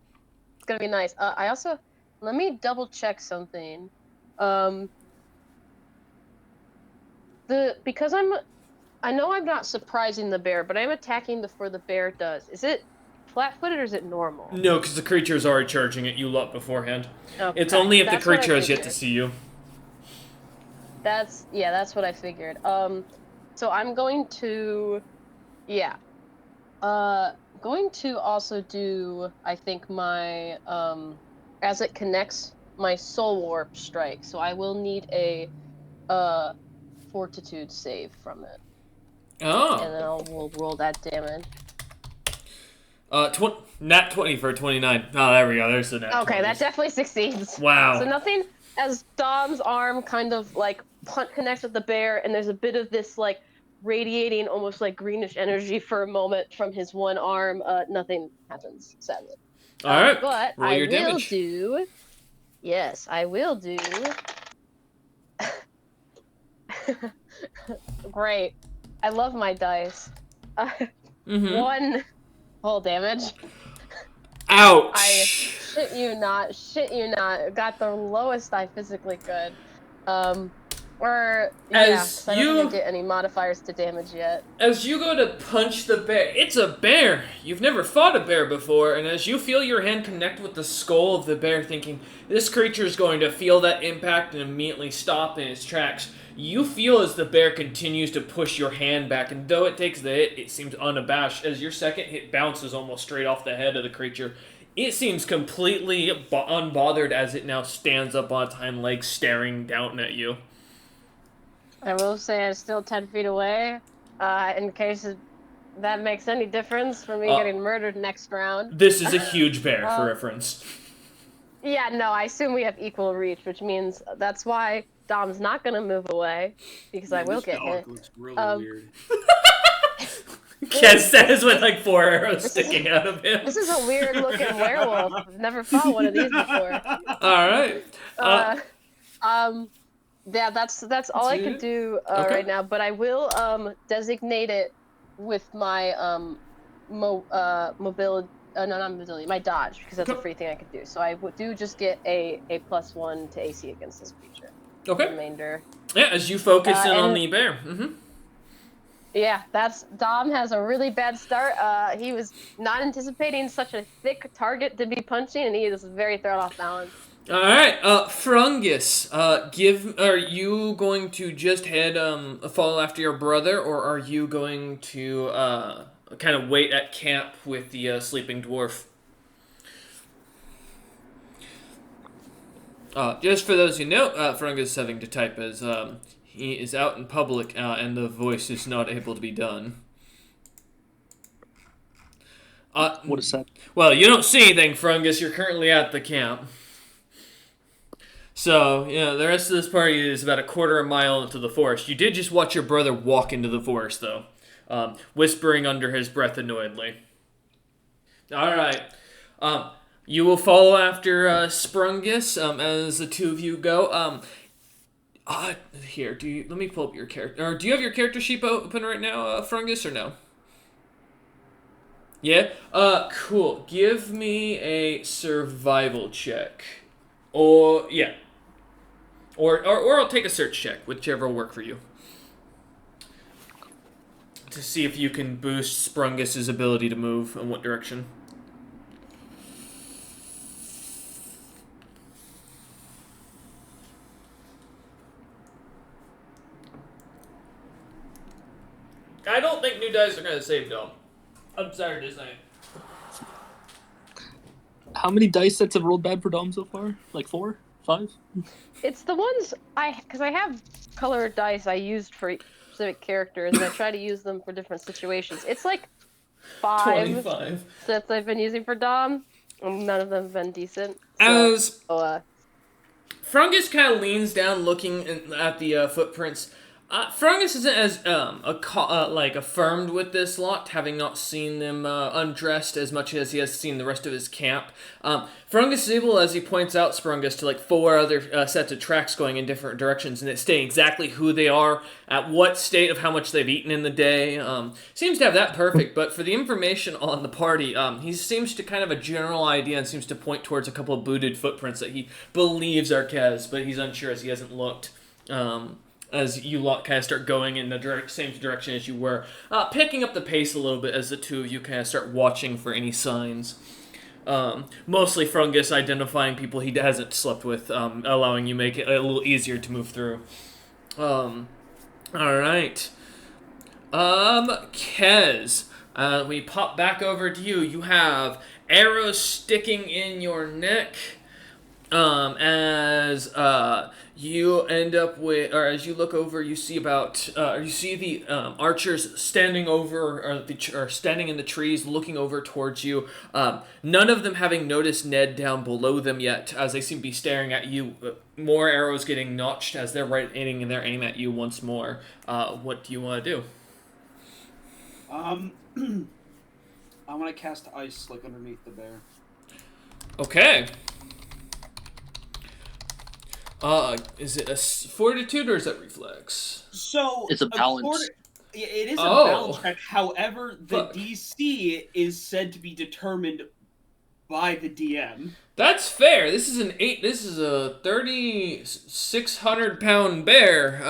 is gonna be nice. Let me double check something. Because I know I'm not surprising the bear, but I'm attacking before the bear does. Is it flat-footed or is it normal? No, because the creature is already charging at you lot beforehand. Okay. It's only if the That's what I creature has yet to figured. see you. That's what I figured. So I'm going to, going to also do, I think, my, as it connects, my soul warp strike. So I will need a, fortitude save from it. Oh. And then we'll roll that damage. Nat 20 for 29. Oh, there we go. There's the nat 20. Okay, that definitely succeeds. Wow. So nothing, as Dom's arm kind of like connects with the bear, and there's a bit of this like radiating, almost like greenish energy for a moment from his one arm. Nothing happens, sadly. All right. But Roll your damage. Yes, I will do. Great. I love my dice. 1 whole damage. Ouch. I shit you not. Got the lowest I physically could. As I don't even get any modifiers to damage yet. As you go to punch the bear, it's a bear. You've never fought a bear before, and as you feel your hand connect with the skull of the bear, thinking this creature is going to feel that impact and immediately stop in its tracks, you feel as the bear continues to push your hand back, and though it takes the hit, it seems unabashed. As your second hit bounces almost straight off the head of the creature, it seems completely unbothered as it now stands up on its hind legs, staring down at you. I will say I'm still 10 feet away, in case that makes any difference for me getting murdered next round. This is a huge bear, for reference. Yeah, no, I assume we have equal reach, which means that's why Dom's not gonna move away, because I will this get dog hit. looks really weird. Kes says with like 4 arrows sticking out of him. This is a weird looking werewolf. I've never fought one of these before. Alright. Yeah, that's all I could do Okay. right now, but I will designate it with my mobility. No, not mobility. My dodge, because that's a free thing I could do. So I do just get a +1 to AC against this creature. Okay. Remainder. Yeah, as you focus in on and- the bear. Mm-hmm. Yeah, Dom has a really bad start. He was not anticipating such a thick target to be punching, and he is very thrown off balance. All right, Frungus, are you going to just follow after your brother, or are you going to kind of wait at camp with the sleeping dwarf? Just for those who know, Frungus is having to type as he is out in public and the voice is not able to be done. What is that? Well, you don't see anything, Frungus. You're currently at the camp. So, the rest of this party is about a quarter of a mile into the forest. You did just watch your brother walk into the forest, though, whispering under his breath annoyedly. All right. You will follow after Sprungus as the two of you go. Here, let me pull up your character. Or do you have your character sheet open right now, Frungus, or no? Yeah? Cool. Give me a survival check. Or, yeah. Or I'll take a search check, whichever will work for you. To see if you can boost Sprungus's ability to move in what direction. I don't think new dice are going to save Dom. I'm sorry to say. How many dice sets have rolled bad for Dom so far? Like 4? 5? It's the ones because I have colored dice I used for specific characters, and I try to use them for different situations. It's like 5 25. sets I've been using for Dom, and none of them have been decent. So, As Frungus kind of leans down, looking at the footprints. Frungus isn't as affirmed with this lot, having not seen them undressed as much as he has seen the rest of his camp. Frungus is able, as he points out, Sprungus, to 4 other sets of tracks going in different directions, and it's stating exactly who they are, at what state of how much they've eaten in the day. Seems to have that perfect, but for the information on the party, he seems to kind of a general idea and seems to point towards a couple of booted footprints that he believes are Kez, but he's unsure as he hasn't looked. As you lot kind of start going in the same direction as you were, picking up the pace a little bit as the two of you kind of start watching for any signs. Mostly Frungus identifying people he hasn't slept with, allowing you make it a little easier to move through. Alright. Kez, we pop back over to you. You have arrows sticking in your neck. As you end up with, or as you look over, you see the archers standing over, or standing in the trees, looking over towards you. None of them having noticed Ned down below them yet, as they seem to be staring at you. More arrows getting notched as they're aiming at you once more. What do you want to do? I want to cast ice underneath the bear. Okay. Is it a fortitude or is that reflex? So It's a balance. It is a Oh. balance check. However, the Fuck. DC is said to be determined by the DM. That's fair. This is a 3,600-pound bear.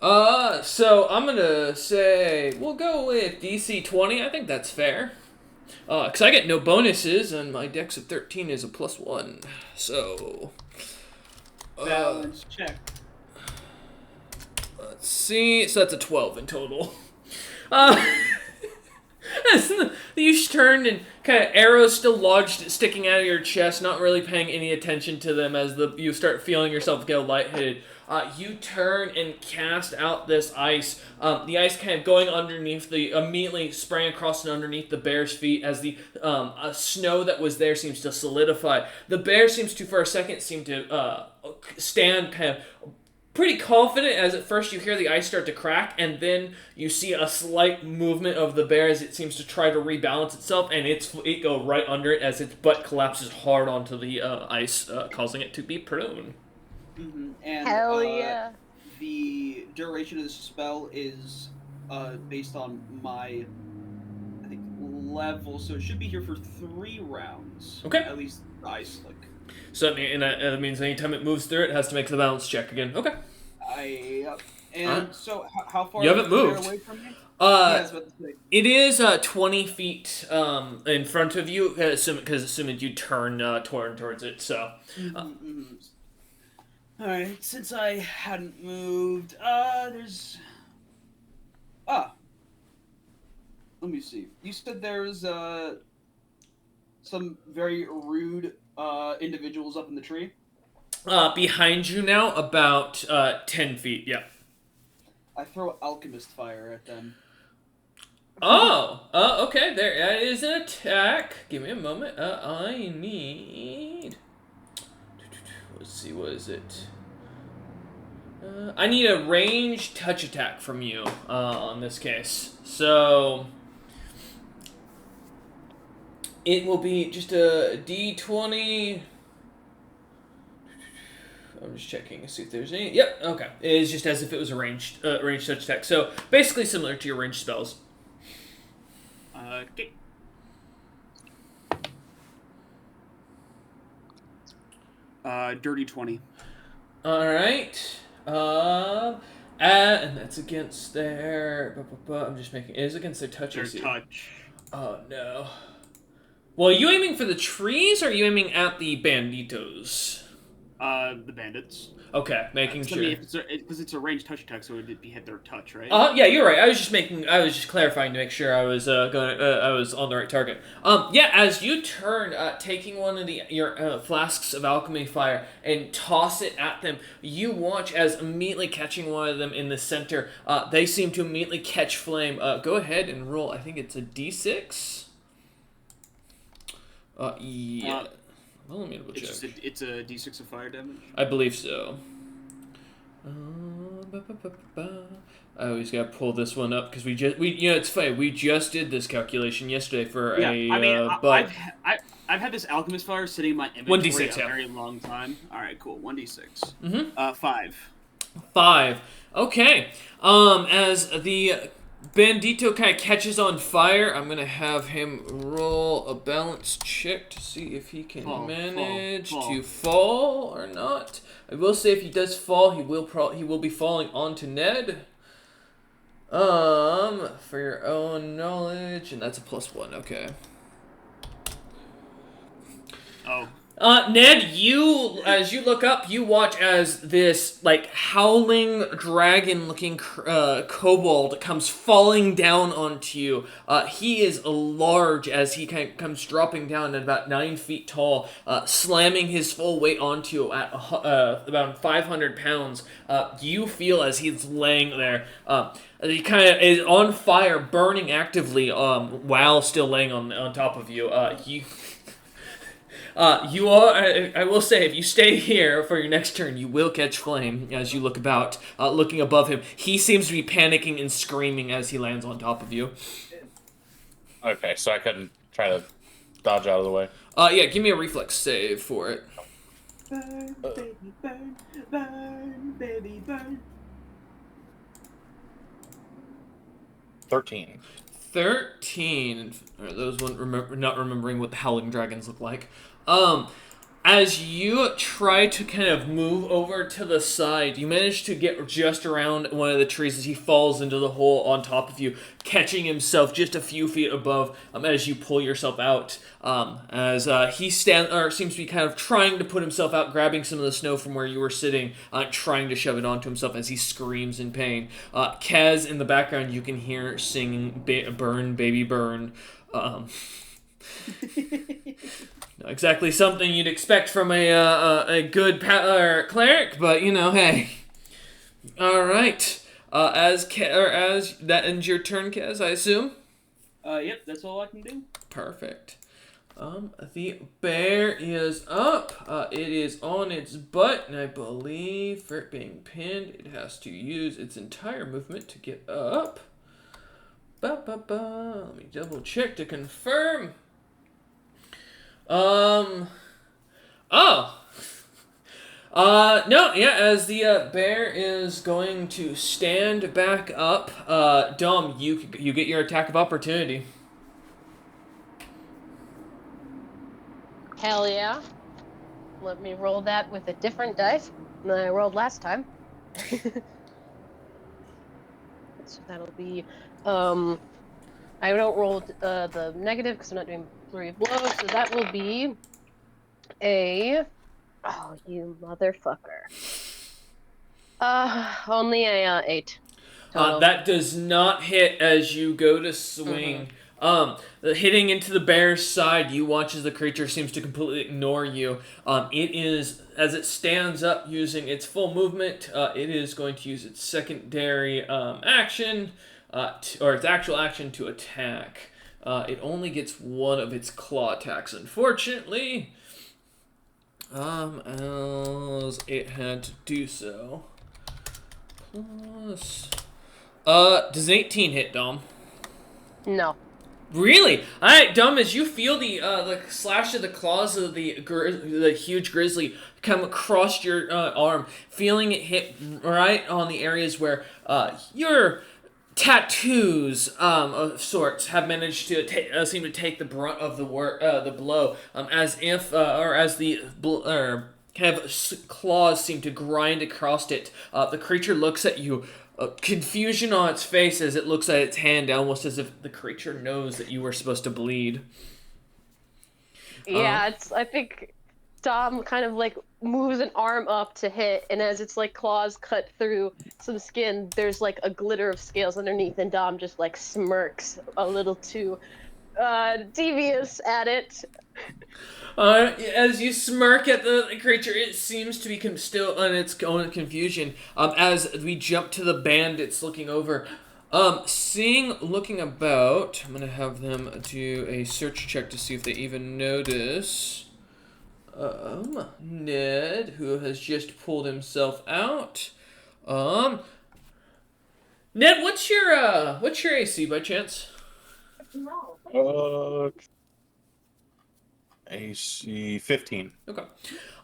So I'm gonna say we'll go with DC 20. I think that's fair. Because I get no bonuses, and my dex of 13 is a +1. So, Balance check. let's see. So that's a 12 in total. You turned and kind of arrows still lodged, sticking out of your chest, not really paying any attention to them as you start feeling yourself get lightheaded. You turn and cast out this ice. The ice kind of going underneath immediately spraying across and underneath the bear's feet as the snow that was there seems to solidify. The bear seems to, for a second, stand kind of pretty confident as at first you hear the ice start to crack, and then you see a slight movement of the bear as it seems to try to rebalance itself, and it go right under it as its butt collapses hard onto the ice, causing it to be prone. Mm-hmm. And Hell yeah. the duration of the spell is based on my, I think, level, so it should be here for 3 rounds. Okay. At least ice, like. So that means anytime it moves through it has to make the balance check again. Okay. So how far You haven't is the bear moved. away from me? It is 20 feet in front of you, assuming you turn towards it. So. All right. Since I hadn't moved, there's. Let me see. You said there's some very rude individuals up in the tree. Behind you now, about 10 feet. Yeah. I throw alchemist fire at them. Okay. There is an attack. Give me a moment. I need. Let's see. What is it? I need a ranged touch attack from you on this case. So it will be just a D20. I'm just checking to see if there's any. Yep. Okay. It is just as if it was a ranged touch attack. So basically similar to your ranged spells. Okay. Dirty 20. All right. And that's against their. I'm just making. It is against their touch. Their touch. Oh no. Well, are you aiming for the trees, or are you aiming at the banditos? The bandits. Okay, making sure. I mean, because it's a ranged touch attack, so it'd be hit their touch, right? Yeah, you're right. I was just clarifying to make sure I was I was on the right target. Yeah, as you turn, taking one of your flasks of alchemy fire and toss it at them, you watch as immediately catching one of them in the center. They seem to immediately catch flame. Go ahead and roll. I think it's a D6. Yeah. Well, let me double check. It's a D6 of fire damage. I believe so. I always gotta pull this one up because it's funny. We just did this calculation yesterday for I've had this alchemist fire sitting in my inventory 1d6, a very long time. All right, cool. 1d6. Mm-hmm. 5. 5. Okay. As the Bandito kind of catches on fire, I'm gonna have him roll a balance check to see if he can manage to fall or not. I will say if he does fall, he will be falling onto Ned. For your own knowledge, and that's a +1. Okay. Oh. Ned, as you look up, you watch as this, howling dragon-looking kobold comes falling down onto you. He is large as he kind of comes dropping down at about 9 feet tall, slamming his full weight onto you at about 500 pounds. You feel as he's laying there, he kind of is on fire, burning actively, while still laying on top of you. You are. I will say, if you stay here for your next turn, you will catch flame as you look about, looking above him. He seems to be panicking and screaming as he lands on top of you. Okay, so I couldn't try to dodge out of the way. Yeah, give me a reflex save for it. Burn, baby, burn, burn, baby, burn. 13. 13. Or those not remembering what the howling dragons look like. As you try to kind of move over to the side, you manage to get just around one of the trees as he falls into the hole on top of you, catching himself just a few feet above as you pull yourself out. As he seems to be kind of trying to put himself out, grabbing some of the snow from where you were sitting, trying to shove it onto himself as he screams in pain. Kaz, in the background, you can hear singing "Burn, Baby, Burn." Not exactly something you'd expect from a good cleric, but you know, hey. All right. As that ends your turn, Kaz, I assume. Yep, that's all I can do. Perfect. The bear is up. It is on its butt, and I believe for it being pinned, it has to use its entire movement to get up. Let me double check to confirm. Oh. No, yeah, as the bear is going to stand back up, Dom, you get your attack of opportunity. Hell yeah. Let me roll that with a different dice than I rolled last time. So that'll be, I don't roll the negative because I'm not doing 3 blows, so that will be oh, you motherfucker. Only a 8 total. That does not hit as you go to swing. Hitting into the bear's side, you watch as the creature seems to completely ignore you. It is, as it stands up using its full movement, it is going to use its secondary action, or its actual action to attack. It only gets one of its claw attacks, unfortunately. As it had to do so. Plus... does 18 hit, Dom? No. Really? Alright, Dom, as you feel the slash of the claws of the huge grizzly come across your arm, feeling it hit right on the areas where your tattoos of sorts have managed to seem to take the brunt of the blow, as if or as the kind of claws seem to grind across it. The creature looks at you. Confusion on its face as it looks at its hand, almost as if the creature knows that you were supposed to bleed. Yeah, I think Dom kind of like moves an arm up to hit, and as its like claws cut through some skin, there's like a glitter of scales underneath, and Dom just like smirks a little too devious at it. As you smirk at the creature, it seems to be still in its own confusion. As we jump to the bandits looking over, looking about, I'm gonna have them do a search check to see if they even notice. Ned, who has just pulled himself out. Ned, what's your AC by chance? AC 15. Okay.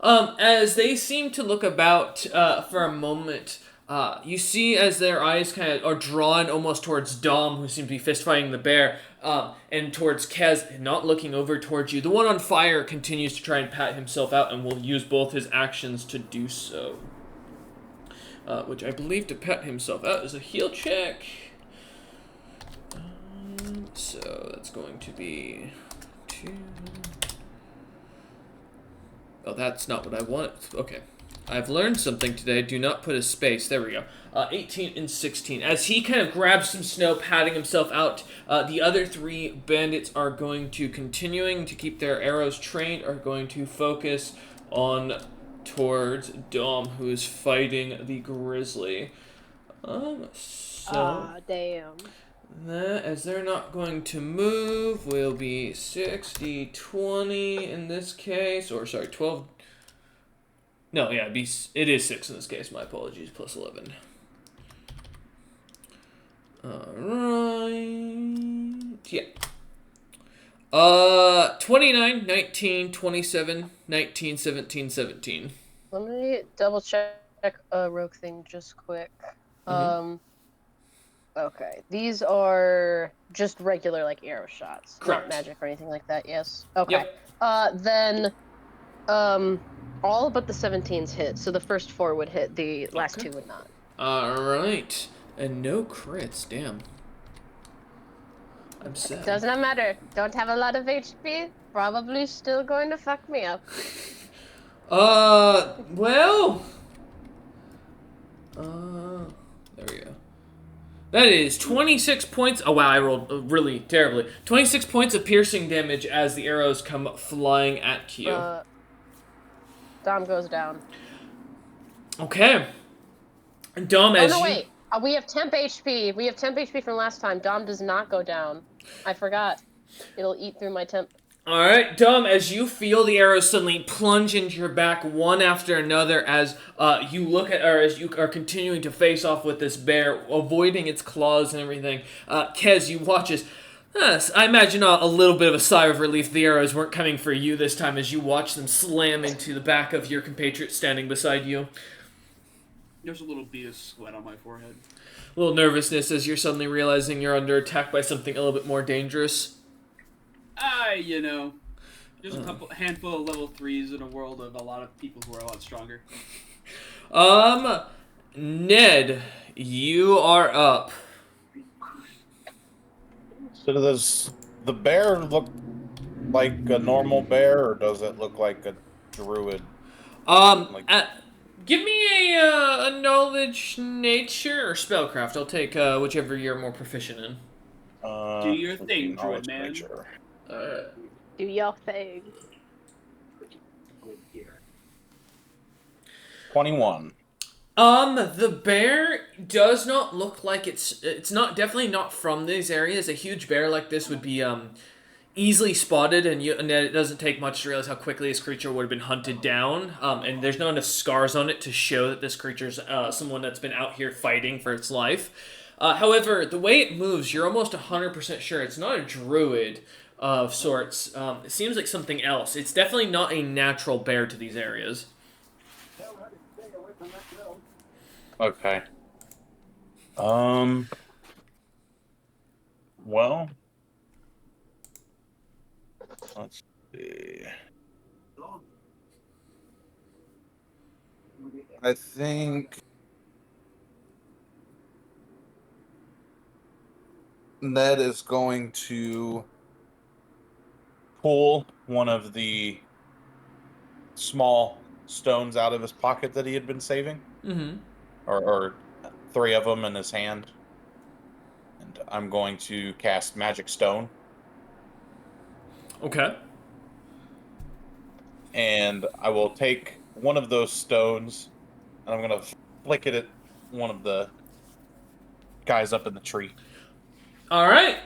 As they seem to look about for a moment, you see as their eyes kind of are drawn almost towards Dom, who seems to be fist-fighting the bear, and towards Kez, not looking over towards you. The one on fire continues to try and pat himself out and will use both his actions to do so. Which I believe to pat himself out is a heal check. So that's going to be 2... Oh, that's not what I want. Okay. I've learned something today. Do not put a space. There we go. 18 and 16. As he kind of grabs some snow, patting himself out, the other 3 bandits are going to, continuing to keep their arrows trained, are going to focus on towards Dom, who is fighting the grizzly. Damn. That, as they're not going to move, will be 60, 20 in this case, or sorry, 12. No, yeah, it is 6 in this case. My apologies, plus 11. Alright. Yeah. 29, 19, 27, 19, 17, 17. Let me double check a rogue thing just quick. Okay, these are just regular like arrow shots, Correct. not magic or anything like that. Yes. Okay. Yep. Then, all but the 17s hit, so the first 4 would hit. The last 2 would not. All right, and no crits. Damn. I'm sad. Does not matter. Don't have a lot of HP. Probably still going to fuck me up. Well. There we go. That is 26 points. Oh, wow, I rolled really terribly. 26 points of piercing damage as the arrows come flying at you. Dom goes down. Okay. Dom, Oh, as no, you... wait. We have temp HP. We have temp HP from last time. Dom does not go down. I forgot. It'll eat through my temp. Alright, Dom, as you feel the arrows suddenly plunge into your back one after another as you look at, or as you are continuing to face off with this bear, avoiding its claws and everything, Kez, you watch as, I imagine a little bit of a sigh of relief the arrows weren't coming for you this time as you watch them slam into the back of your compatriot standing beside you. There's a little bead of sweat on my forehead. A little nervousness as you're suddenly realizing you're under attack by something a little bit more dangerous. There's a handful of level 3s in a world of a lot of people who are a lot stronger. Ned, you are up. So does the bear look like a normal bear, or does it look like a druid? Give me a knowledge, nature, or spellcraft. I'll take whichever you're more proficient in. Do your thing, druid man. Nature. Do your thing. 21. The bear does not look like it's not definitely not from these areas. A huge bear like this would be easily spotted, and it doesn't take much to realize how quickly this creature would have been hunted down. And there's not enough scars on it to show that this creature's someone that's been out here fighting for its life. However, the way it moves, you're almost 100% sure it's not a druid of sorts. It seems like something else. It's definitely not a natural bear to these areas. Okay. Well, let's see. I think Ned is going to pull one of the small stones out of his pocket that he had been saving. Mm-hmm. Or 3 of them in his hand. And I'm going to cast Magic Stone. Okay. And I will take one of those stones, and I'm going to flick it at one of the guys up in the tree. Alright.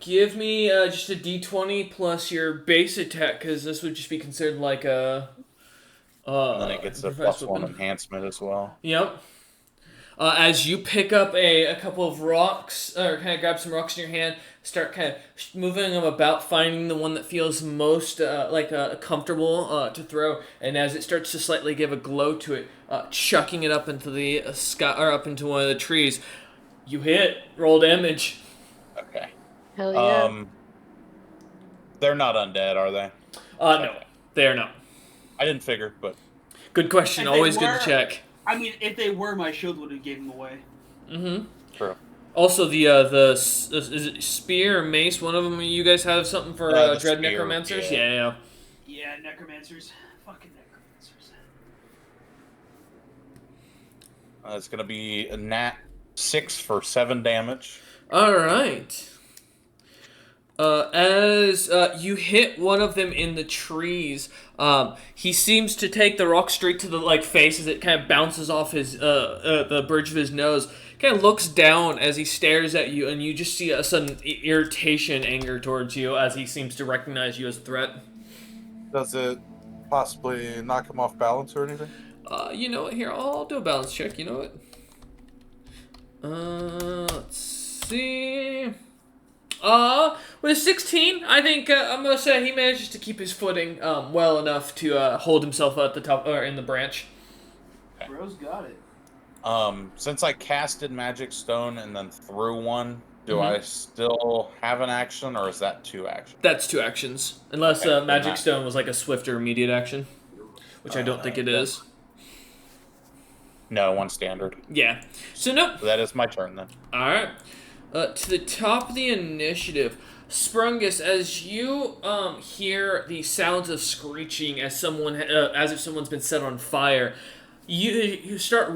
Give me just a d20 plus your base attack, because this would just be considered like a... and then it gets a +1 enhancement as well. Yep. As you pick up a couple of rocks, or kind of grab some rocks in your hand, start kind of moving them about, finding the one that feels most comfortable to throw, and as it starts to slightly give a glow to it, chucking it up into the sky, or up into one of the trees. You hit. Roll damage. Okay. Hell yeah. They're not undead, are they? No, they are not. I didn't figure, but good question. If they Always good were- to check. I mean, if they were, my shield would have gave them away. Mm-hmm. true. Also, is it spear or mace? One of them. You guys have something for The dread spear, necromancers? yeah. Yeah. Yeah, necromancers. Fucking necromancers. It's going to be a nat 6 for 7 damage. All right. As you hit one of them in the trees, he seems to take the rock straight to the face as it kind of bounces off his the bridge of his nose. Kind of looks down as he stares at you, and you just see a sudden irritation, anger towards you as he seems to recognize you as a threat. Does it possibly knock him off balance or anything? You know what? Here, I'll do a balance check. You know what? Let's see. With a 16, I think I'm gonna say he manages to keep his footing well enough to hold himself at the top or in the branch. Bro's got it. Since I casted Magic Stone and then threw one, do I still have an action, or is that 2 actions? That's 2 actions, unless Okay, Magic Stone was like a swift or immediate action, which I don't think it is. No, 1 standard. Yeah. So nope. That is my turn then. All right. To the top of the initiative, Sprungus, as you hear the sounds of screeching as if someone's been set on fire, You start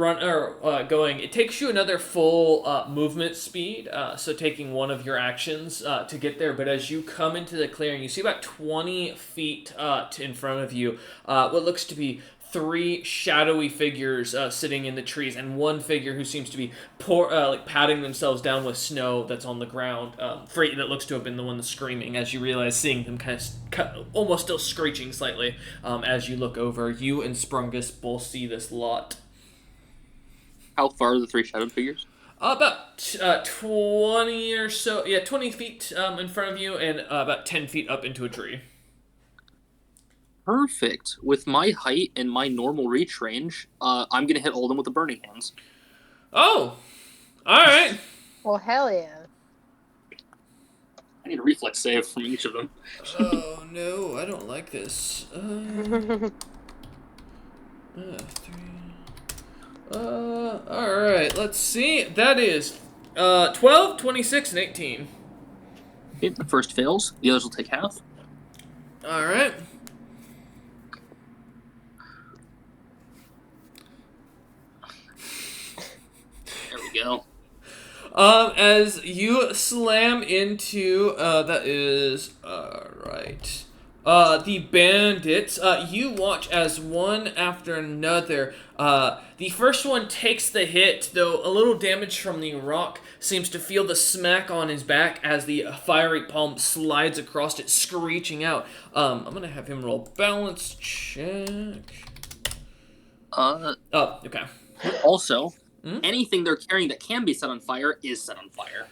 going. It takes you another full movement speed, so taking one of your actions to get there. But as you come into the clearing, you see about 20 feet in front of you what looks to be three shadowy figures sitting in the trees, and one figure who seems to be patting themselves down with snow that's on the ground. That looks to have been the one that's screaming. As you realize, seeing them kind of almost still screeching slightly, as you look over, you and Sprungus both see this lot. How far are the three shadowed figures? About 20 or so. Yeah, 20 feet in front of you, and about 10 feet up into a tree. Perfect. With my height and my normal reach range, I'm gonna hit all of them with the burning hands. Oh, all right. Well, hell yeah. I need a reflex save from each of them. Oh no, I don't like this. 3. All right. Let's see. That is 12, 26, and 18. Okay, the first fails. The others will take half. All right. There we go. As you slam into, that is, right. The bandits, you watch as one after another, the first one takes the hit, though a little damage from the rock seems to feel the smack on his back as the fiery palm slides across it, screeching out. I'm gonna have him roll balance check. Oh, okay. Also, anything they're carrying that can be set on fire is set on fire.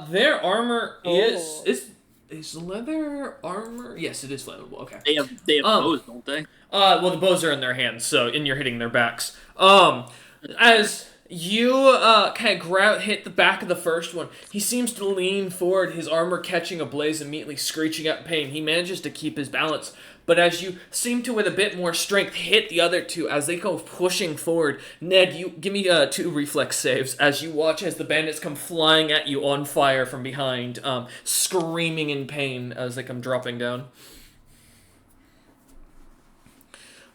Their armor is leather armor? Yes, it is flammable. Okay. They have bows, don't they? Well, the bows are in their hands, and you're hitting their backs. As you kind of hit the back of the first one, he seems to lean forward, his armor catching ablaze, immediately screeching out in pain. He manages to keep his balance, but as you seem to, with a bit more strength, hit the other two as they go pushing forward. Ned, you give me 2 reflex saves as you watch as the bandits come flying at you on fire from behind, screaming in pain as they come dropping down.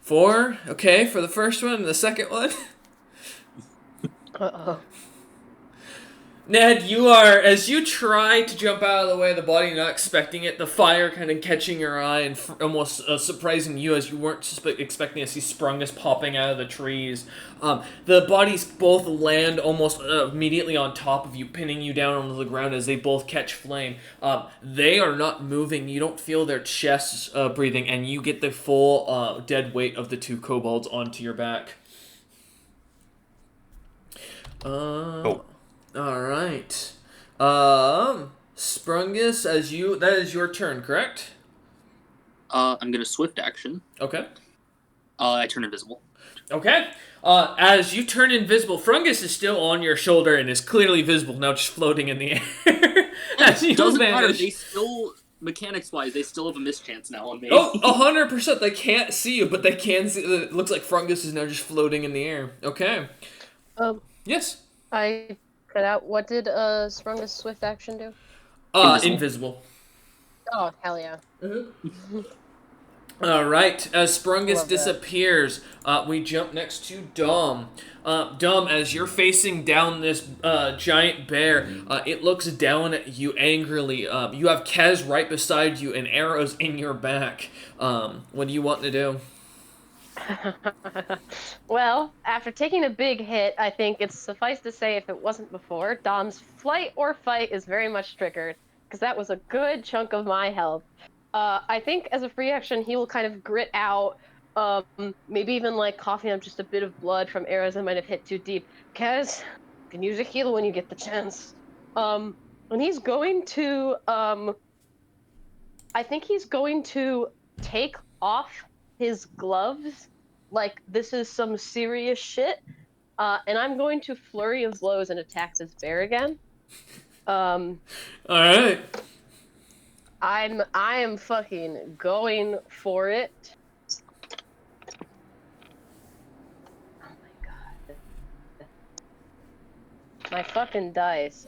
4, okay, for the first one, and the second one. Uh-oh. Ned, you are, as you try to jump out of the way of the body, not expecting it, the fire kind of catching your eye and almost surprising you as you weren't expecting to see Sprungus popping out of the trees. The bodies both land almost immediately on top of you, pinning you down onto the ground as they both catch flame. They are not moving. You don't feel their chests breathing, and you get the full dead weight of the 2 kobolds onto your back. All right. Sprungus, that is your turn, correct? I'm gonna swift action. Okay. I turn invisible. Okay. As you turn invisible, Frungus is still on your shoulder and is clearly visible, now just floating in the air. As you Doesn't matter, vanish. they still, mechanics-wise, they still have a mischance now on me. Oh, 100%. They can't see you, but they can see. It looks like Frungus is now just floating in the air. Okay. Yes. I cut out. What did Sprungus swift action do? Invisible. Oh, hell yeah. Alright, as Sprungus Love that. disappears, we jump next to Dom. Dom, as you're facing down this giant bear, it looks down at you angrily. You have Kez right beside you and arrows in your back. What do you want to do? Well, after taking a big hit, I think it's suffice to say, if it wasn't before, Dom's flight or fight is very much triggered, because that was a good chunk of my health. I think as a free action, he will kind of grit out, maybe even like coughing up just a bit of blood from arrows that might have hit too deep. Kaz, you can use a heal when you get the chance. And he's going to, I think he's going to take off his gloves like this is some serious shit, and I'm going to flurry of blows and attack this bear again. All right. I am fucking going for it. Oh my god. My fucking dice.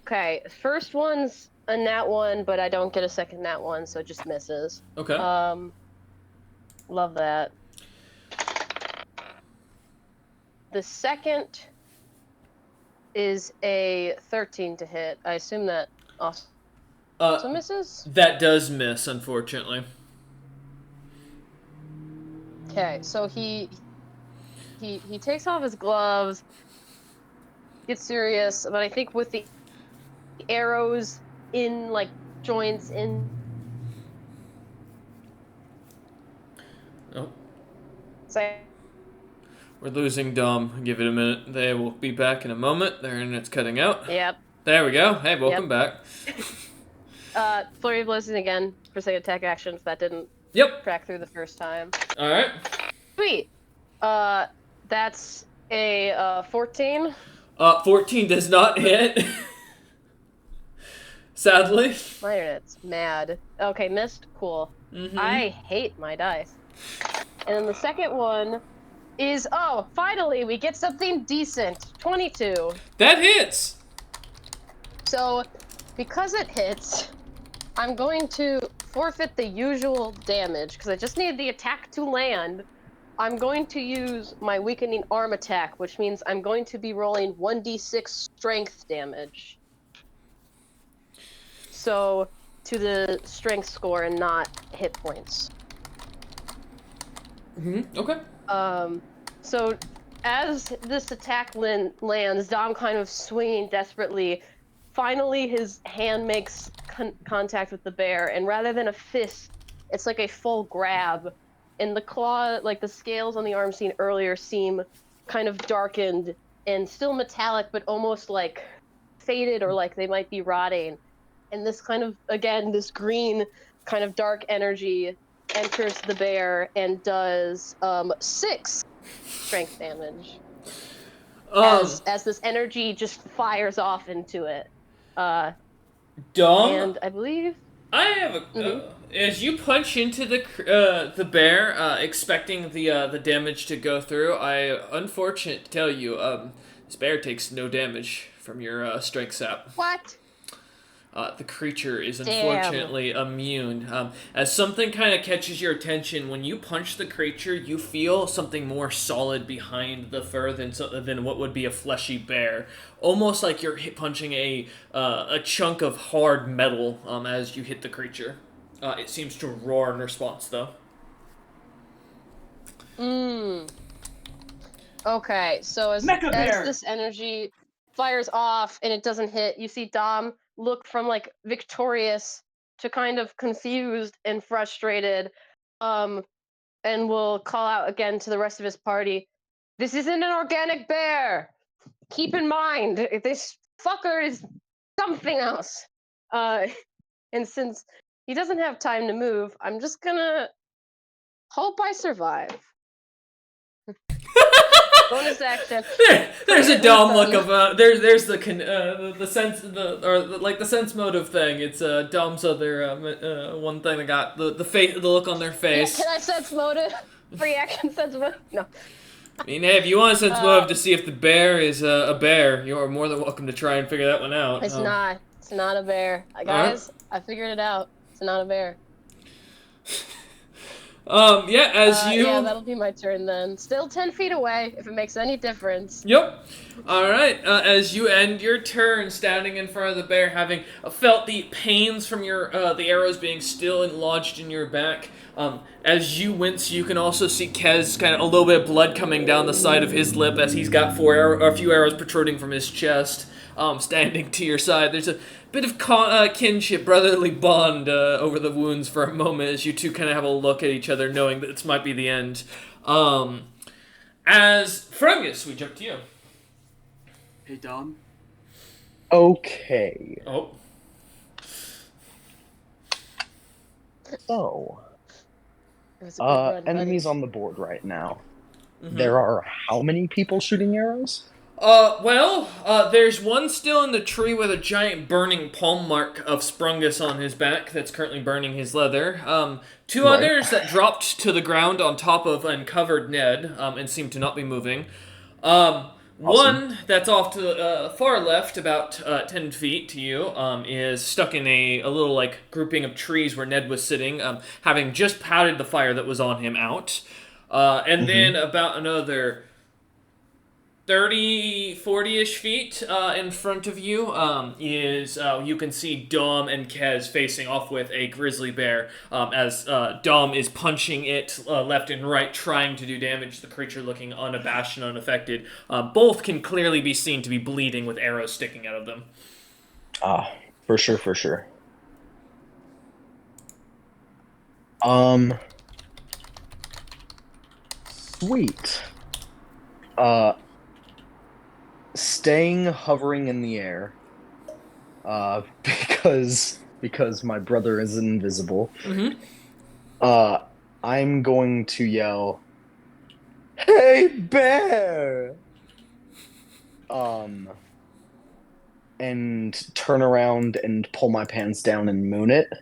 Okay, first one's a nat 1, but I don't get a second nat 1, so it just misses. Okay. Love that. The second is a 13 to hit. I assume that also misses? That does miss, unfortunately. Okay, so he takes off his gloves, gets serious, but I think with the arrows in like joints in Oh, say we're losing Dom. Give it a minute. They will be back in a moment. Their internet's cutting out. Yep. There we go. Hey, welcome back. Flurry of Blessing again for say attack actions that didn't Yep. track through the first time. Alright. Sweet. That's a 14. 14 does not hit. Sadly. My internet's mad. Okay, missed. Cool. Mm-hmm. I hate my dice. And then the second one is finally we get something decent. 22. That hits. So because it hits, I'm going to forfeit the usual damage because I just need the attack to land. I'm going to use my weakening arm attack, which means I'm going to be rolling 1d6 strength damage. So to the strength score and not hit points. Mm-hmm. Okay. So as this attack lands, Dom kind of swinging desperately. Finally, his hand makes contact with the bear, and rather than a fist, it's like a full grab. And the claw, like the scales on the arm seen earlier, seem kind of darkened and still metallic, but almost like faded or like they might be rotting. And this kind of, again, this green kind of dark energy enters the bear and does 6 strength damage. As this energy just fires off into it. Dom, and I believe I have a. As you punch into the bear, expecting the damage to go through, unfortunate to tell you, this bear takes no damage from your strength sap. What? The creature is Damn. unfortunately immune. As something kind of catches your attention, when you punch the creature, you feel something more solid behind the fur than what would be a fleshy bear. Almost like you're punching a chunk of hard metal as you hit the creature. It seems to roar in response, though. Okay, so as this energy fires off and it doesn't hit, you see Dom look from like victorious to kind of confused and frustrated, and will call out again to the rest of his party, "This isn't an organic bear! Keep in mind, this fucker is something else." And since he doesn't have time to move, I'm just gonna hope I survive. Bonus action. There's a dumb look of there's the sense the sense motive thing. It's Dom's other one thing that got the look on their face. Yeah, can I sense motive? Free action sense motive? No. I mean, hey, if you want a sense motive to see if the bear is a bear, you are more than welcome to try and figure that one out. It's not. It's not a bear, guys. I figured it out. It's not a bear. Yeah, that'll be my turn then. Still 10 feet away, if it makes any difference. Yep. Alright, as you end your turn standing in front of the bear, having felt the pains from your the arrows being still lodged in your back, as you wince, you can also see Kez kind of a little bit of blood coming down the side of his lip as he's got a few arrows protruding from his chest, standing to your side. There's a bit of kinship, brotherly bond over the wounds for a moment as you two kind of have a look at each other, knowing that this might be the end. As Frungus, we jump to you. Hey, Dom. Okay. Oh. So, It was a good run, enemies buddy. on the board right now. Mm-hmm. There are how many people shooting arrows? There's one still in the tree with a giant burning palm mark of Sprungus on his back that's currently burning his leather. Two Right. others that dropped to the ground on top of and covered Ned, and seem to not be moving. One that's off to the far left, about 10 feet to you, is stuck in a little, like, grouping of trees where Ned was sitting, having just patted the fire that was on him out. And then about another 30, 40-ish feet in front of you is you can see Dom and Kez facing off with a grizzly bear as Dom is punching it left and right, trying to do damage. The creature looking unabashed and unaffected. Both can clearly be seen to be bleeding with arrows sticking out of them. For sure. Sweet. Staying hovering in the air, because my brother is invisible. Mm-hmm. I'm going to yell, "Hey, bear!" And turn around and pull my pants down and moon it.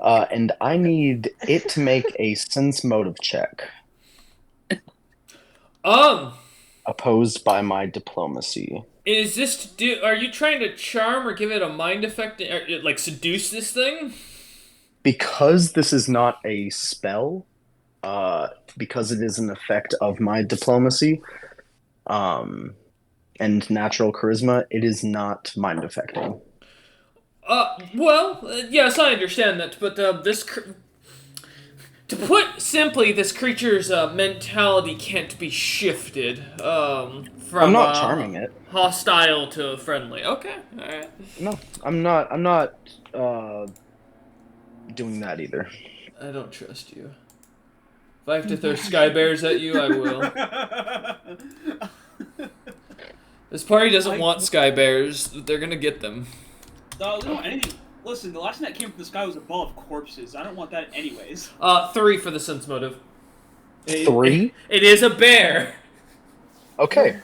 And I need it to make a sense motive check, opposed by my diplomacy. Is this to do? Are you trying to charm or give it a mind effect, like seduce this thing? Because this is not a spell, because it is an effect of my diplomacy, and natural charisma, it is not mind affecting. Yes, I understand that, but to put simply, this creature's mentality can't be shifted from I'm not charming it. hostile to friendly. Okay, all right. No, I'm not. I'm not doing that either. I don't trust you. If I have to throw sky bears at you, I will. This party doesn't want sky bears. They're gonna get them. No, we don't want anything. Listen, the last thing that came from the sky was a ball of corpses. I don't want that anyways. 3 for the sense motive. 3? It is a bear. Okay,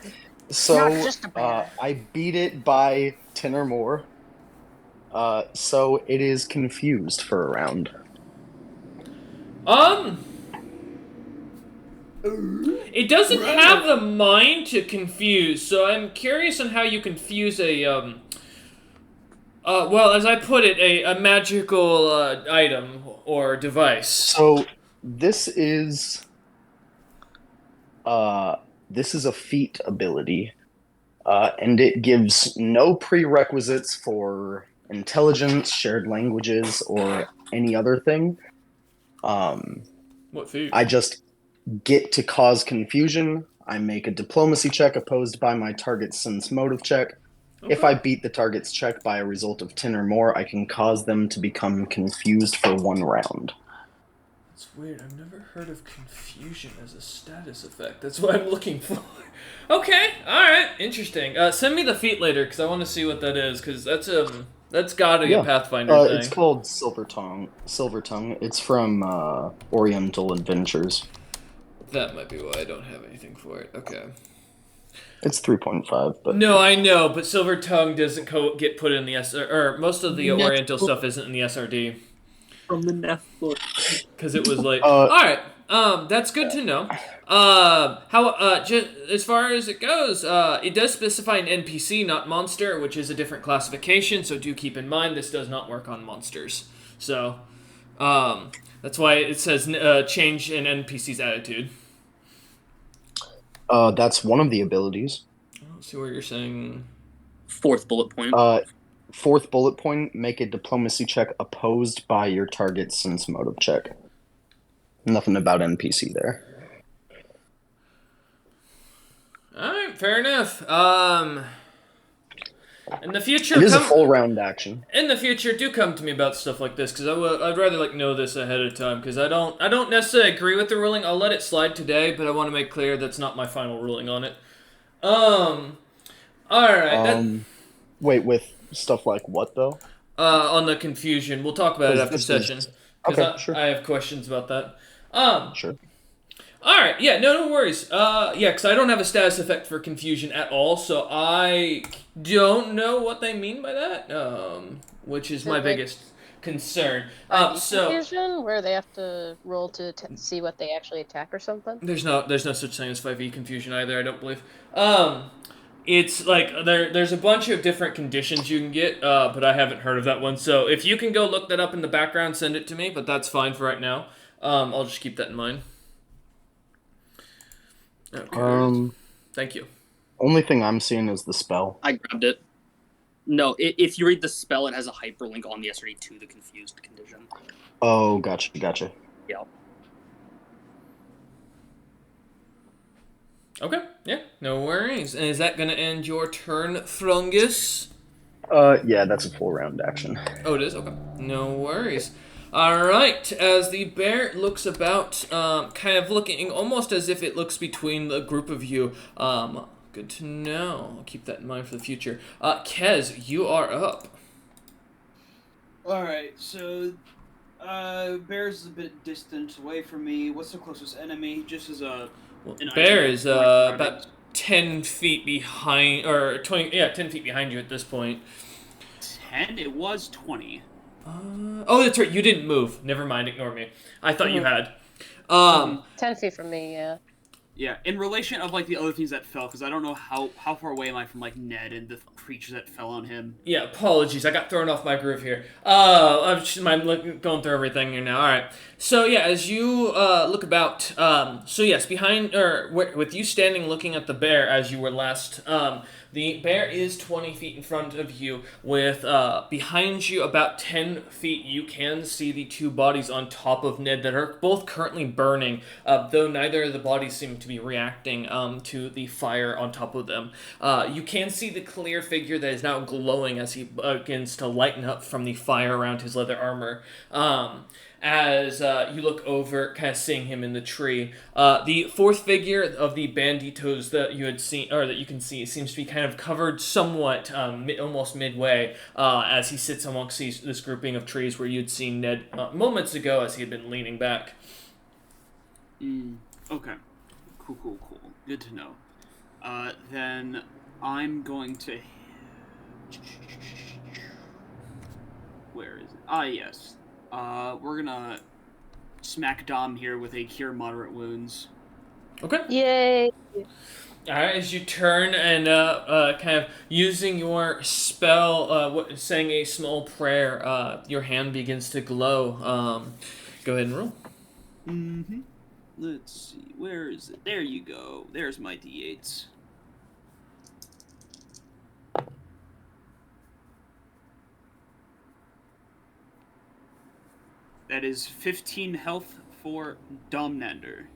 so Not just a bear. I beat it by 10 or more. So it is confused for a round. It doesn't have the mind to confuse, so I'm curious on how you confuse a, well, as I put it, a magical, item or device. So this is a feat ability, and it gives no prerequisites for intelligence, shared languages, or any other thing. What feat? I just get to cause confusion. I make a diplomacy check opposed by my target's sense motive check. Okay. If I beat the target's check by a result of 10 or more, I can cause them to become confused for 1 round. That's weird. I've never heard of confusion as a status effect. That's what I'm looking for. Okay, alright, interesting. Send me the feat later, because I want to see what that is, because that's gotta be a Pathfinder thing. It's called Silver Tongue. It's from Oriental Adventures. That might be why I don't have anything for it. Okay. It's 3.5, but No, I know, but Silver Tongue doesn't get put in the or most of the Oriental stuff isn't in the SRD. From the Neff book. Because it was like, alright, that's good to know. As far as it goes, it does specify an NPC, not monster, which is a different classification, so do keep in mind this does not work on monsters. So, that's why it says change an NPC's attitude. that's one of the abilities. I don't see where you're saying. 4th bullet point. 4th bullet point, make a diplomacy check opposed by your target's sense motive check. Nothing about NPC there. Alright, fair enough. In the future, It is a full round action. In the future, do come to me about stuff like this, because I'd rather know this ahead of time, because I don't necessarily agree with the ruling. I'll let it slide today, but I want to make clear that's not my final ruling on it. Alright. Wait, with stuff like what, though? On the confusion. We'll talk about it after session. Okay, sure. I have questions about that. Sure. Alright, yeah, no worries. Because I don't have a status effect for confusion at all, so I don't know what they mean by that, which is my biggest concern. Confusion, where they have to roll to see what they actually attack or something? There's no such thing as 5e confusion either, I don't believe. It's like, there's a bunch of different conditions you can get, but I haven't heard of that one, so if you can go look that up in the background, send it to me, but that's fine for right now. I'll just keep that in mind. Okay. Thank you. Only thing I'm seeing is the spell. I grabbed it. No, if you read the spell, it has a hyperlink on the SRD to the confused condition. Oh, gotcha. Yeah. Okay, yeah, no worries. And is that going to end your turn, Thrungus? Yeah, that's a full round action. Oh, it is? Okay. No worries. Alright, as the bear looks about, kind of looking almost as if it looks between the group of you. Good to know. I'll keep that in mind for the future. Kez, you are up. Alright, so Bear's a bit distant away from me. What's the closest enemy? Just as a Well, an bear idea is of my about surroundings. 10 feet behind, or 20, yeah, 10 feet behind you at this point. 10? It was 20. Oh, that's right, you didn't move. Never mind, ignore me. I thought you had. 10 feet from me, yeah. Yeah, in relation of like the other things that fell, because I don't know how far away am I from like Ned and the creatures that fell on him. Yeah, apologies. I got thrown off my groove here. I'm going through everything here now. All right. So yeah, as you look about, so yes, behind or with you standing looking at the bear as you were last, the bear is 20 feet in front of you. With behind you about 10 feet, you can see the two bodies on top of Ned that are both currently burning. Though neither of the bodies seem to be reacting to the fire on top of them. You can see the clear figure that is now glowing as he begins to lighten up from the fire around his leather armor. As you look over, kind of seeing him in the tree. The fourth figure of the banditos that you had seen, or that you can see, seems to be kind of covered somewhat, almost midway, as he sits amongst this grouping of trees where you'd seen Ned moments ago as he had been leaning back. Okay. Cool. Good to know. Then I'm going to... Where is it? Ah, yes. We're gonna smack Dom here with a Cure Moderate Wounds. Okay. Yay! Alright, as you turn and kind of using your spell, saying a small prayer, your hand begins to glow. Go ahead and roll. Mm-hmm. Let's see. Where is it? There you go. There's my D8s. That is 15 health for Domnander.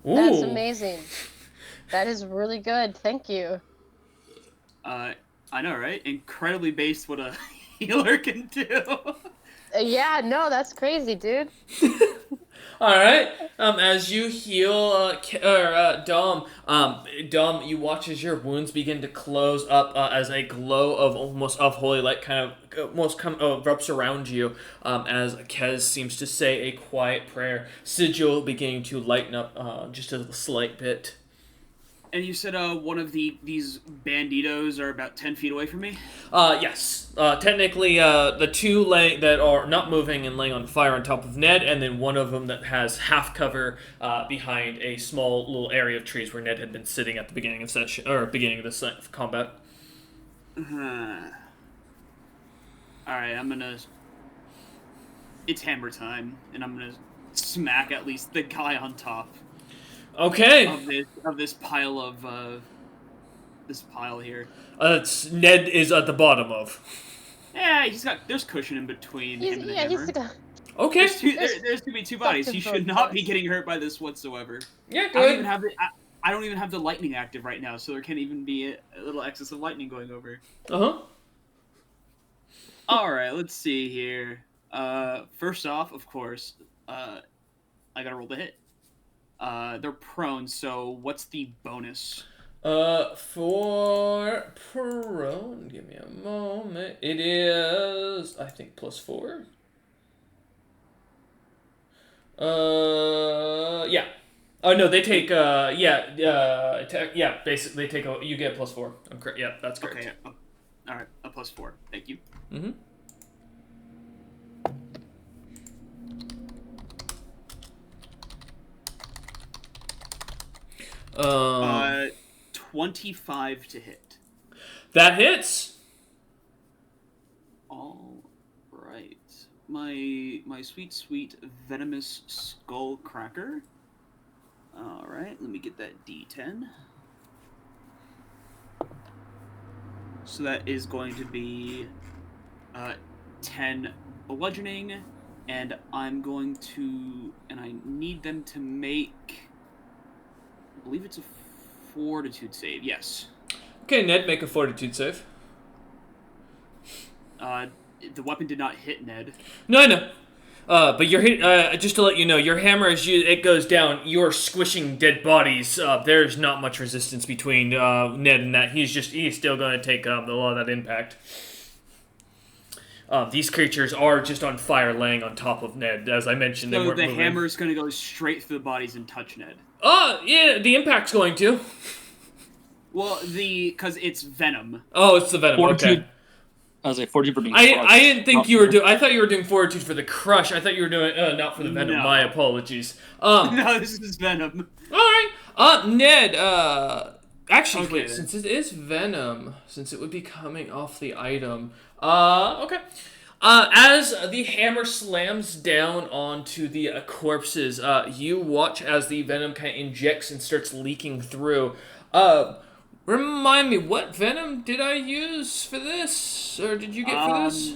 Ooh. That's amazing. That is really good. Thank you. I know, right? Incredibly based what a healer can do. Yeah, no, that's crazy, dude. Alright, as you heal, Dom, you watch as your wounds begin to close up, as a glow of almost of holy light kind of almost erupts around you, as Kez seems to say a quiet prayer, sigil beginning to lighten up, just a slight bit. And you said one of these banditos are about 10 feet away from me? Yes. Technically, the two that are not moving and laying on fire on top of Ned, and then one of them that has half cover behind a small little area of trees where Ned had been sitting at the beginning of session or beginning of this combat. Alright, I'm gonna... It's hammer time, and I'm gonna smack at least the guy on top. Okay. Of this pile of this pile here. Ned is at the bottom of. Yeah, there's cushion in between him and the hammer. Okay. There's to be two bodies. He should not be getting hurt by this whatsoever. Yeah, I go don't ahead. I don't even have the lightning active right now, so there can't even be a little excess of lightning going over. Alright, let's see here. First off, of course, I gotta roll the hit. They're prone, so what's the bonus? For prone, give me a moment. It is, I think, +4. Yeah. Oh no, they take. Basically, they take. You get +4. I'm correct. Yeah, that's correct. Okay. All right, a +4. Thank you. Mm-hmm. 25 to hit. That hits. All right. My sweet venomous skull cracker. All right, let me get that D10. So that is going to be 10 bludgeoning, and I'm going to, and I need them to make, I believe it's a fortitude save. Yes. Okay, Ned, make a fortitude save. The weapon did not hit Ned. No, I know. But you're hit. Just to let you know, your hammer as it goes down, you're squishing dead bodies. There's not much resistance between Ned and that. He's still going to take a lot of that impact. These creatures are just on fire, laying on top of Ned. As I mentioned, they So weren't the moving. hammer is going to go straight through the bodies and touch Ned. Yeah, the impact's going to. Well, because it's venom. Oh, it's the venom. Fortitude. Okay. I was like, fortitude for being I didn't think you were doing. doing. I thought you were doing fortitude for the crush. I thought you were doing not for the venom. No. My apologies. No, this is venom. All right. Ned. Actually, Okay, wait. then. Since it is venom, since it would be coming off the item. Okay. As the hammer slams down onto the corpses, you watch as the venom kind of injects and starts leaking through. Remind me, what venom did I use for this, or did you get for this?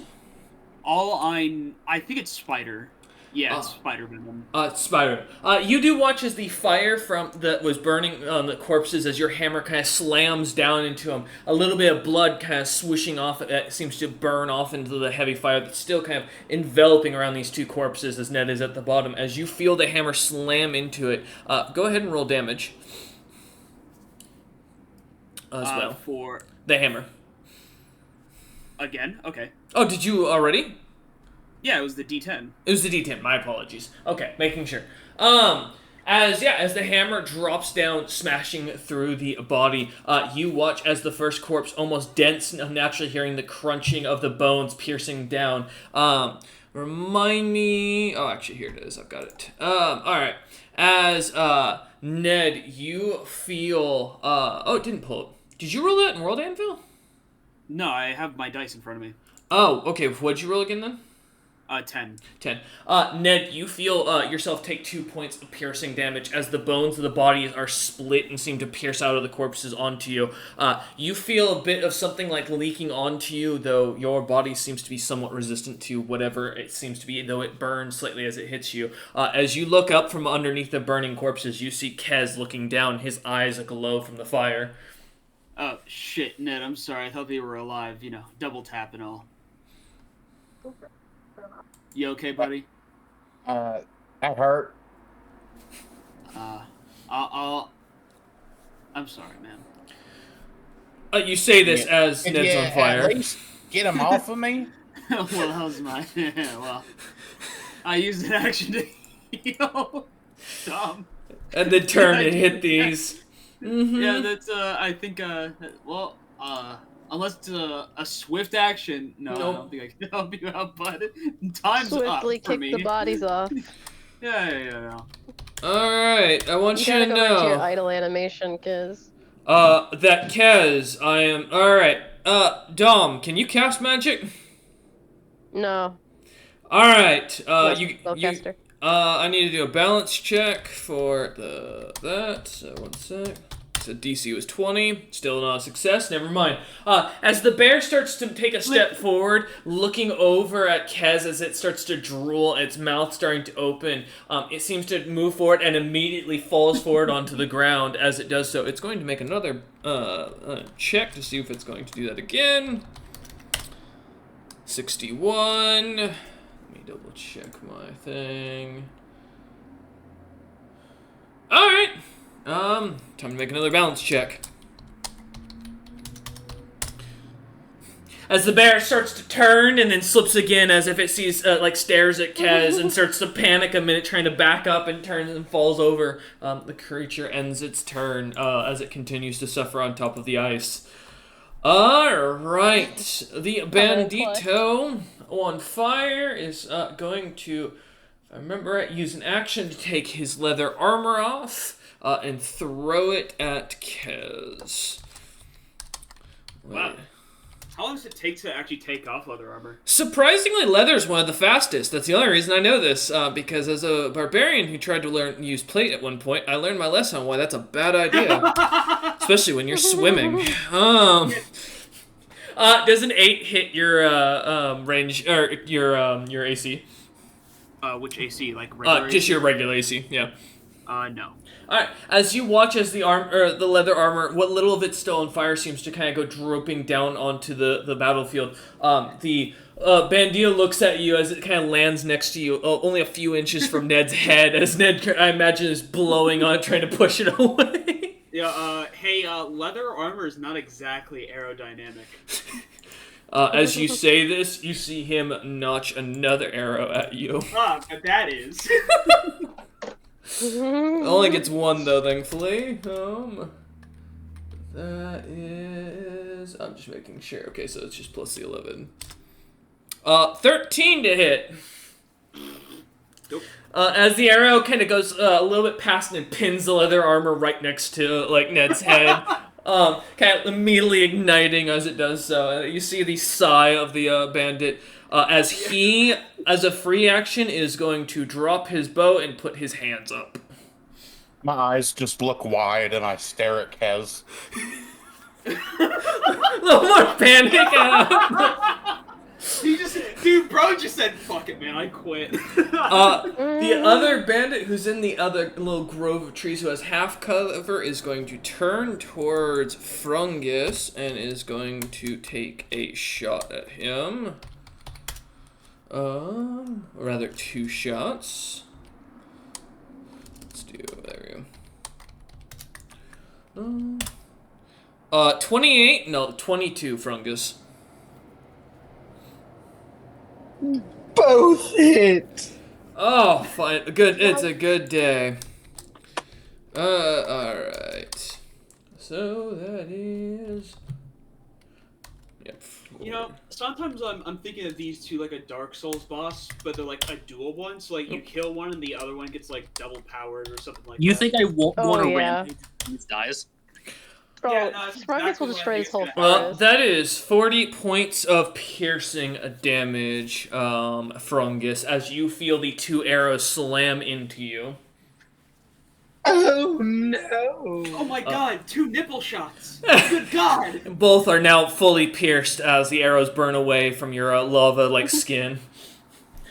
I think it's spider. Yeah, it's Oh. spider venom. Spider. You do watch as the fire that was burning on the corpses as your hammer kind of slams down into them. A little bit of blood kind of swishing off. It seems to burn off into the heavy fire that's still kind of enveloping around these two corpses as Ned is at the bottom. As you feel the hammer slam into it, go ahead and roll damage. As well. For The hammer. again, okay. Oh, did you already? Yeah, it was the D10. It was the D10. My apologies. Okay, making sure. As the hammer drops down, smashing through the body, you watch as the first corpse almost dents, naturally hearing the crunching of the bones piercing down. Remind me. Oh, actually, here it is. I've got it. All right. As Ned, you feel. Oh, it didn't pull it. Did you roll that in World Anvil? No, I have my dice in front of me. Oh, okay. What'd you roll again then? 10. 10. Ned, you feel yourself take 2 points of piercing damage as the bones of the body are split and seem to pierce out of the corpses onto you. You feel a bit of something like leaking onto you, though your body seems to be somewhat resistant to whatever it seems to be, though it burns slightly as it hits you. As you look up from underneath the burning corpses, you see Kez looking down, his eyes aglow from the fire. Oh, shit, Ned, I'm sorry. I thought they were alive. Double tap and all. You okay, buddy? That hurt. I'm sorry, man. You say this as Could Ned's you on fire. At least get him off of me. Well, that was my... well, I used an action to heal. Dumb. And then turn and hit these. Mm-hmm. Yeah, that's, I think, unless it's a swift action, no, I Nope. don't think I can help you out, but time's Swiftly up for kick me. the bodies off. Yeah. Alright, I want You you gotta to go back to your know. idle animation, Kiz. That Kez, I am. Alright, Dom, can you cast magic? No. Alright, Spellcaster. I need to do a balance check for that, so 1 sec. So DC was 20, still not a success, never mind. As the bear starts to take a step forward, looking over at Kez as it starts to drool, its mouth starting to open, it seems to move forward and immediately falls forward onto the ground as it does so. It's going to make another check to see if it's going to do that again. 61. Let me double check my thing. Alright. Time to make another balance check. As the bear starts to turn and then slips again as if it sees, stares at Kez and starts to panic a minute trying to back up and turns and falls over. The creature ends its turn as it continues to suffer on top of the ice. Alright, the bandito on fire is going to, if I remember right, use an action to take his leather armor off and throw it at Kez. Wow. How long does it take to actually take off leather armor? Surprisingly, leather's one of the fastest. That's the only reason I know this, because as a barbarian who tried to use plate at one point, I learned my lesson on why that's a bad idea. Especially when you're swimming. Does an 8 hit your range or your AC? Which AC? Like regular Just AC? your regular AC. Yeah. No. All right. As you watch as the the leather armor, what little of it's still on fire seems to kind of go drooping down onto the battlefield. The Bandido looks at you as it kind of lands next to you, only a few inches from Ned's head, as Ned, I imagine, is blowing on it, trying to push it away. Yeah, hey, leather armor is not exactly aerodynamic. As you say this, you see him notch another arrow at you. But that is. Only gets one though, thankfully. That is. I'm just making sure. Okay, so it's just plus the 11. 13 to hit. Nope. As the arrow kind of goes a little bit past and pins the leather armor right next to like Ned's head, kind of immediately igniting as it does so. You see the sigh of the bandit as he, as a free action, is going to drop his bow and put his hands up. My eyes just look wide and I stare at Kez. A little more panic. Bro just said, fuck it, man, I quit. The other bandit who's in the other little grove of trees who has half cover is going to turn towards Frungus and is going to take a shot at him. Or rather, 2 shots. Let's do, there we go. 28, no, 22 Frungus. Both hit. Oh, fine. Good. It's a good day. Alright. So that is. Yep. You know, sometimes I'm thinking of these two like a Dark Souls boss, but they're like a dual one. So like you kill one and the other one gets like double powered or something like that. You think I won't Oh, want to yeah. rampage if these dies? Bro, Yeah, no, that's Sprockets exactly will what I destroy think this whole is gonna Well, forest. that is 40 points of piercing damage, Frungus, as you feel the 2 arrows slam into you. Oh no! Oh my god, 2 nipple shots! Good god! Both are now fully pierced as the arrows burn away from your lava-like skin.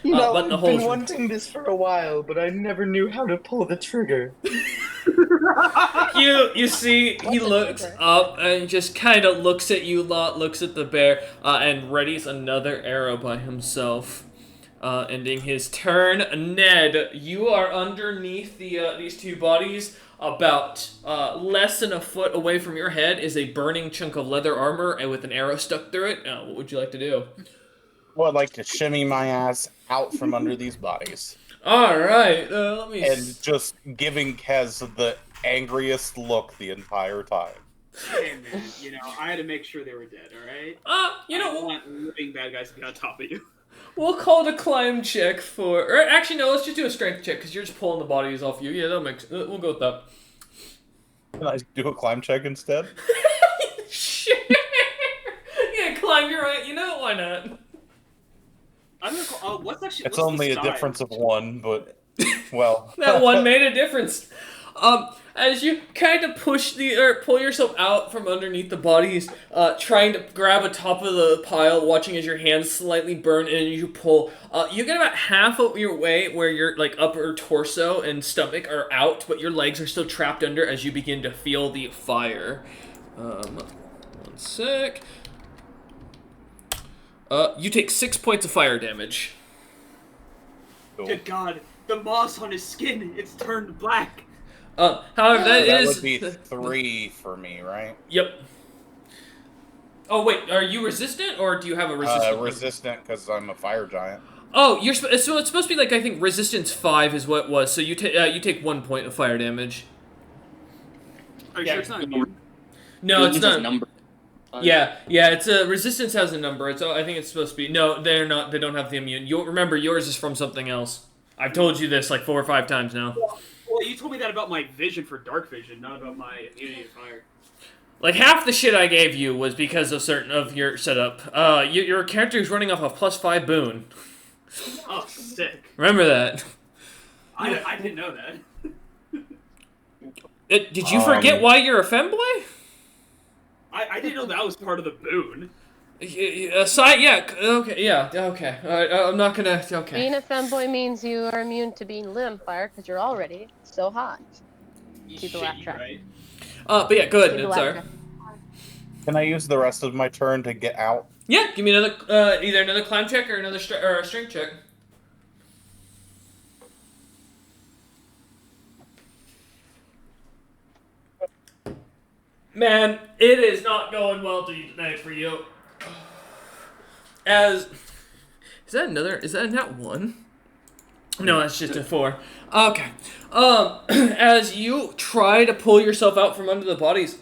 You know, but the I've been holes- wanting this for a while, but I never knew how to pull the trigger. You see, he What's a looks trigger? up and just kind of looks at you lot, looks at the bear, and readies another arrow by himself, ending his turn. Ned, you are underneath these 2 bodies. About less than a foot away from your head is a burning chunk of leather armor, and with an arrow stuck through it. What would you like to do? Well, I'd like to shimmy my ass out from under these bodies. All right, let me. And just giving Kez the angriest look the entire time. Hey man, you know, I had to make sure they were dead, alright? You I know, don't want living bad guys to be on top of you. we'll call it a climb check for. Or actually, no, let's just do a strength check because you're just pulling the bodies off you. Yeah, that makes. We'll go with that. Can I do a climb check instead? Sure. Yeah, climb your right. You know, why not? I'm gonna call, what's actually It's what's only the a size? difference of 1, but, well. That one made a difference. As you kind of pull yourself out from underneath the bodies, trying to grab a top of the pile, watching as your hands slightly burn, and you pull. You get about half of your way where your like upper torso and stomach are out, but your legs are still trapped under as you begin to feel the fire. 1 sec. You take 6 points of fire damage. Cool. Good god, the moss on his skin, it's turned black. However, that That is would be 3 for me, right? Yep. Oh wait, are you resistant or do you have a resistant? Resistant because I'm a fire giant. Oh, so it's supposed to be like I think resistance 5 is what it was. So you take 1 point of fire damage. Are you Yeah. sure it's not immune? No, it's It has not. a number. Yeah, it's a resistance has a number. It's I think it's supposed to be. No, they're not. They don't have the immune. You remember yours is from something else. I've told you this like 4 or 5 times now. Well, you told me that about my vision for dark vision, not about my immunity to fire. Like half the shit I gave you was because of certain of your setup. Your character is running off a +5 boon. Oh, sick. Remember that. I didn't know that. Did you forget why you're a femboy? I didn't know that was part of the boon. Aside, yeah, okay, yeah, okay. I'm not gonna. Okay. Being a femboy means you are immune to being lit on fire because you're already so hot. Cue the laugh Shit, you track. right. But yeah, go Cue ahead, the Ned. laugh Sorry. track. Can I use the rest of my turn to get out? Yeah, give me another, either another climb check or another or a strength check. Man, it is not going well tonight for you. As is that another? Is that not one? No, that's just a 4. Okay. As you try to pull yourself out from under the bodies,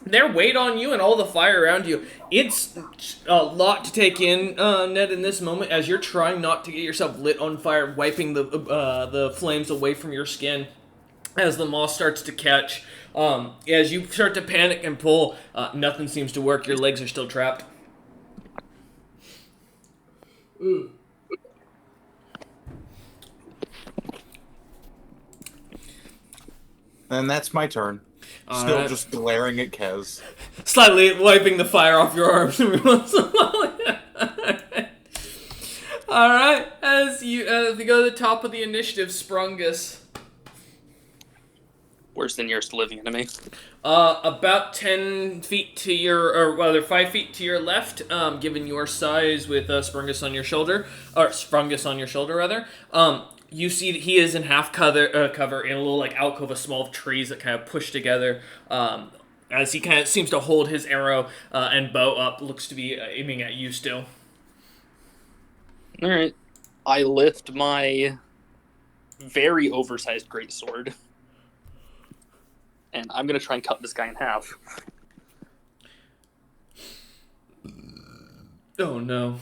their weight on you and all the fire around you, it's a lot to take in, Ned, in this moment, as you're trying not to get yourself lit on fire, wiping the flames away from your skin. As the moss starts to catch, as you start to panic and pull, nothing seems to work. Your legs are still trapped. Ooh. And that's my turn. Still just glaring at Kez. Slightly wiping the fire off your arms every once in a while. Alright, as we go to the top of the initiative, Sprungus. Where's the nearest living enemy? About 10 feet to your, or rather 5 feet to your left, given your size with Sprungus on your shoulder, or Sprungus on your shoulder, rather. You see that he is in half cover in a little, like, alcove of small trees that kind of push together, as he kind of seems to hold his arrow and bow up, looks to be aiming at you still. Alright. I lift my very oversized greatsword. And I'm going to try and cut this guy in half. Oh, no.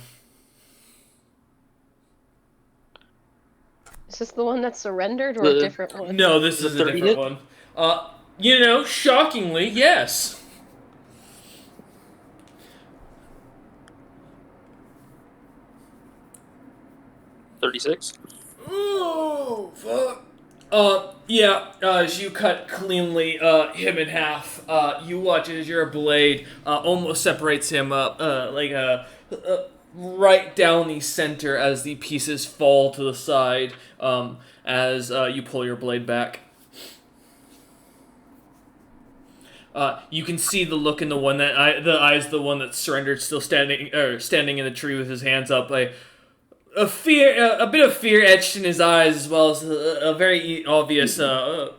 Is this the one that surrendered or a different one? No, this is a different one. Shockingly, yes. $36. Oh, fuck. As you cut cleanly, him in half, you watch as your blade, almost separates him up, right down the center as the pieces fall to the side, as, you pull your blade back. You can see the look in the one the eyes of the one that surrendered, still standing in the tree with his hands up, a bit of fear etched in his eyes, as well as a very obvious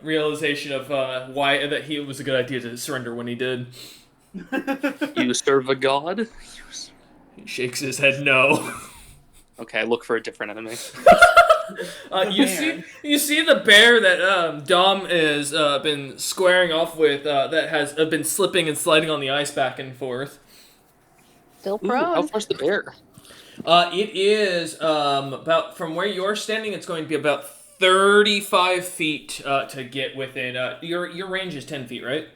realization of why that he was a good idea to surrender when he did. You serve a god? He shakes his head no. Okay, I look for a different enemy. You see the bear that Dom has been squaring off with, that has been slipping and sliding on the ice back and forth. Still Ooh, prone. how far's the bear? It is about, from where you're standing, it's going to be about 35 feet to get within. Your range is 10 feet, right?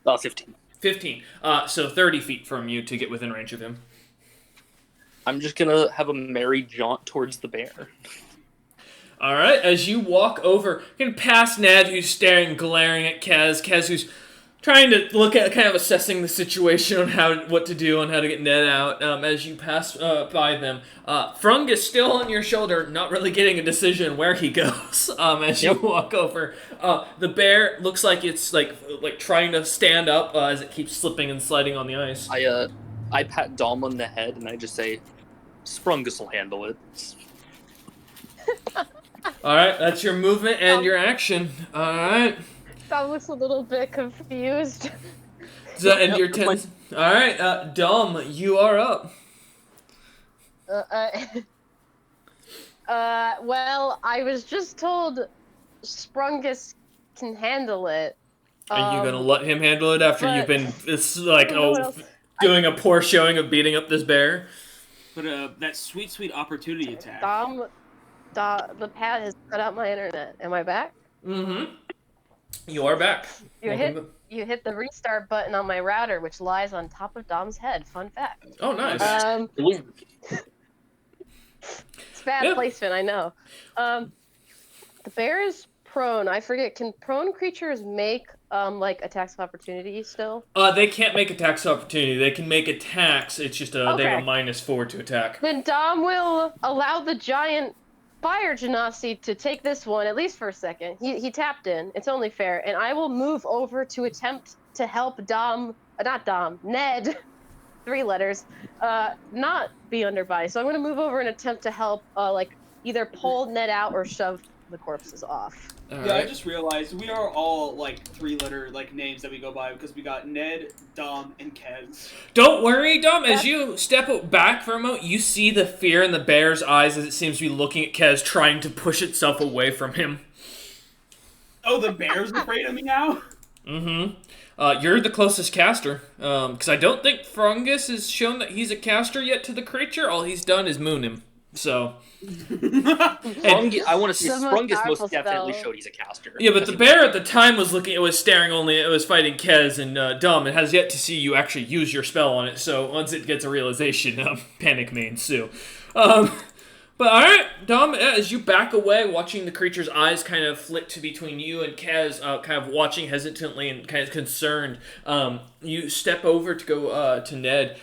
15. 15. So 30 feet from you to get within range of him. I'm just gonna have a merry jaunt towards the bear. All right, as you walk over, you can pass Ned, who's staring, glaring at Kez, who's trying to look at, kind of assessing the situation on what to do, on how to get Ned out. As you pass by them, Frungus still on your shoulder, not really getting a decision where he goes. As you walk over, the bear looks like it's like trying to stand up as it keeps slipping and sliding on the ice. I pat Dom on the head and I just say, Sprungus will handle it. All right, that's your movement and your action. All right. Dom looks a little bit confused. Does that end your 10? All right, Dom, you are up. Well, I was just told Sprungus can handle it. Are you gonna let him handle it after you've been doing a poor showing of beating up this bear? But that sweet opportunity attack. The pad has cut out my internet. Am I back? Mm-hmm. You are back. You hit the restart button on my router, which lies on top of Dom's head. Fun fact. Oh, nice. It's bad placement, I know. The bear is prone. I forget. Can prone creatures make like attacks of opportunity still? They can't make attacks of opportunity. They can make attacks. It's just they have a Okay. -4 to attack. Then Dom will allow the giant fire genasi to take this one, at least for a second. He tapped in. It's only fair. And I will move over to attempt to help Ned, 3 letters, not be under body. So I'm going to move over and attempt to help, like, either pull Ned out or shove the corpses off. All Yeah, I right. just realized we are all like 3-letter like names that we go by because we got Ned, Dom, and Kez. Don't worry, Dom. As you step back for a moment, you see the fear in the bear's eyes as it seems to be looking at Kez, trying to push itself away from him. Oh, the bear's afraid of me now? Mm-hmm. You're the closest caster, because I don't think Frungus has shown that he's a caster yet to the creature. All he's done is moon him. So, I want to say The most Sprungus powerful most definitely spell. showed he's a caster. yeah, but the bear at the time was looking. It was staring only. It was fighting Kez and Dom. It has yet to see you actually use your spell on it. So once it gets a realization, panic may ensue. But alright, Dom, as you back away, watching the creature's eyes kind of flit to between you and Kaz, kind of watching hesitantly and kind of concerned, you step over to go to Ned.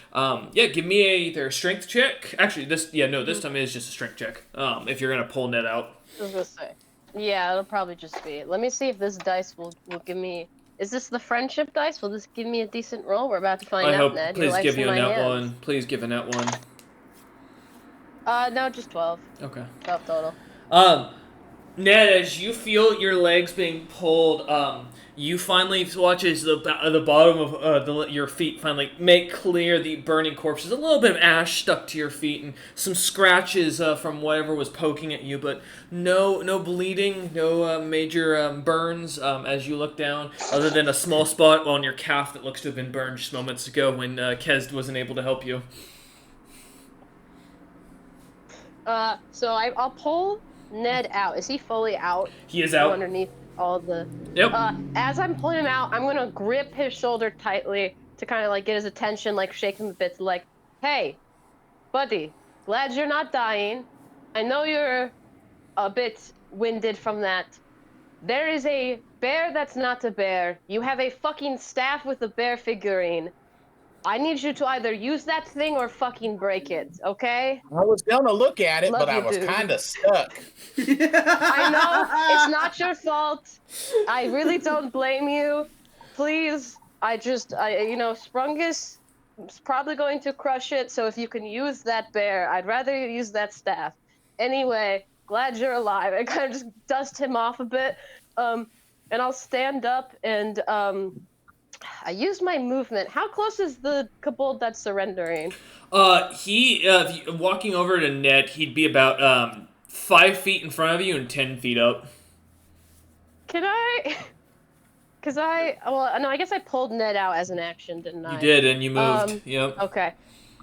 Give me either a strength check. Actually, this time it is just a strength check. If you're gonna pull Ned out. I was gonna say. Yeah, it'll probably just be. Let me see if this dice will give me. Is this the friendship dice? Will this give me a decent roll? We're about to find I out, hope. Ned. Your Please life's give in you a my nat hands. one. Please give a nat one. No, just 12. Okay. 12 total. Ned, as you feel your legs being pulled, you finally watch as the bottom of your feet finally make clear the burning corpses. A little bit of ash stuck to your feet and some scratches from whatever was poking at you, but no bleeding, no major burns as you look down, other than a small spot on your calf that looks to have been burned just moments ago when Kez wasn't able to help you. So I'll pull Ned out. Is he fully out? He is out. Underneath all the. Yep. As I'm pulling him out, I'm gonna grip his shoulder tightly to kind of like get his attention, like shake him a bit, like, "Hey, buddy, glad you're not dying. I know you're a bit winded from that. There is a bear that's not a bear. You have a fucking staff with a bear figurine. I need you to either use that thing or fucking break it, okay?" I was gonna look at it, Love but I you, was dude. kind of stuck. I know it's not your fault. I really don't blame you. Please, Sprungus is probably going to crush it, so if you can use that bear, I'd rather you use that staff. Anyway, glad you're alive. I kind of just dust him off a bit, and I'll stand up and I used my movement. How close is the kobold that's surrendering? Walking over to Ned, he'd be about 5 feet in front of you and 10 feet up. Can I? Because no, I guess I pulled Ned out as an action, didn't I? You did, and you moved. Yep. Okay.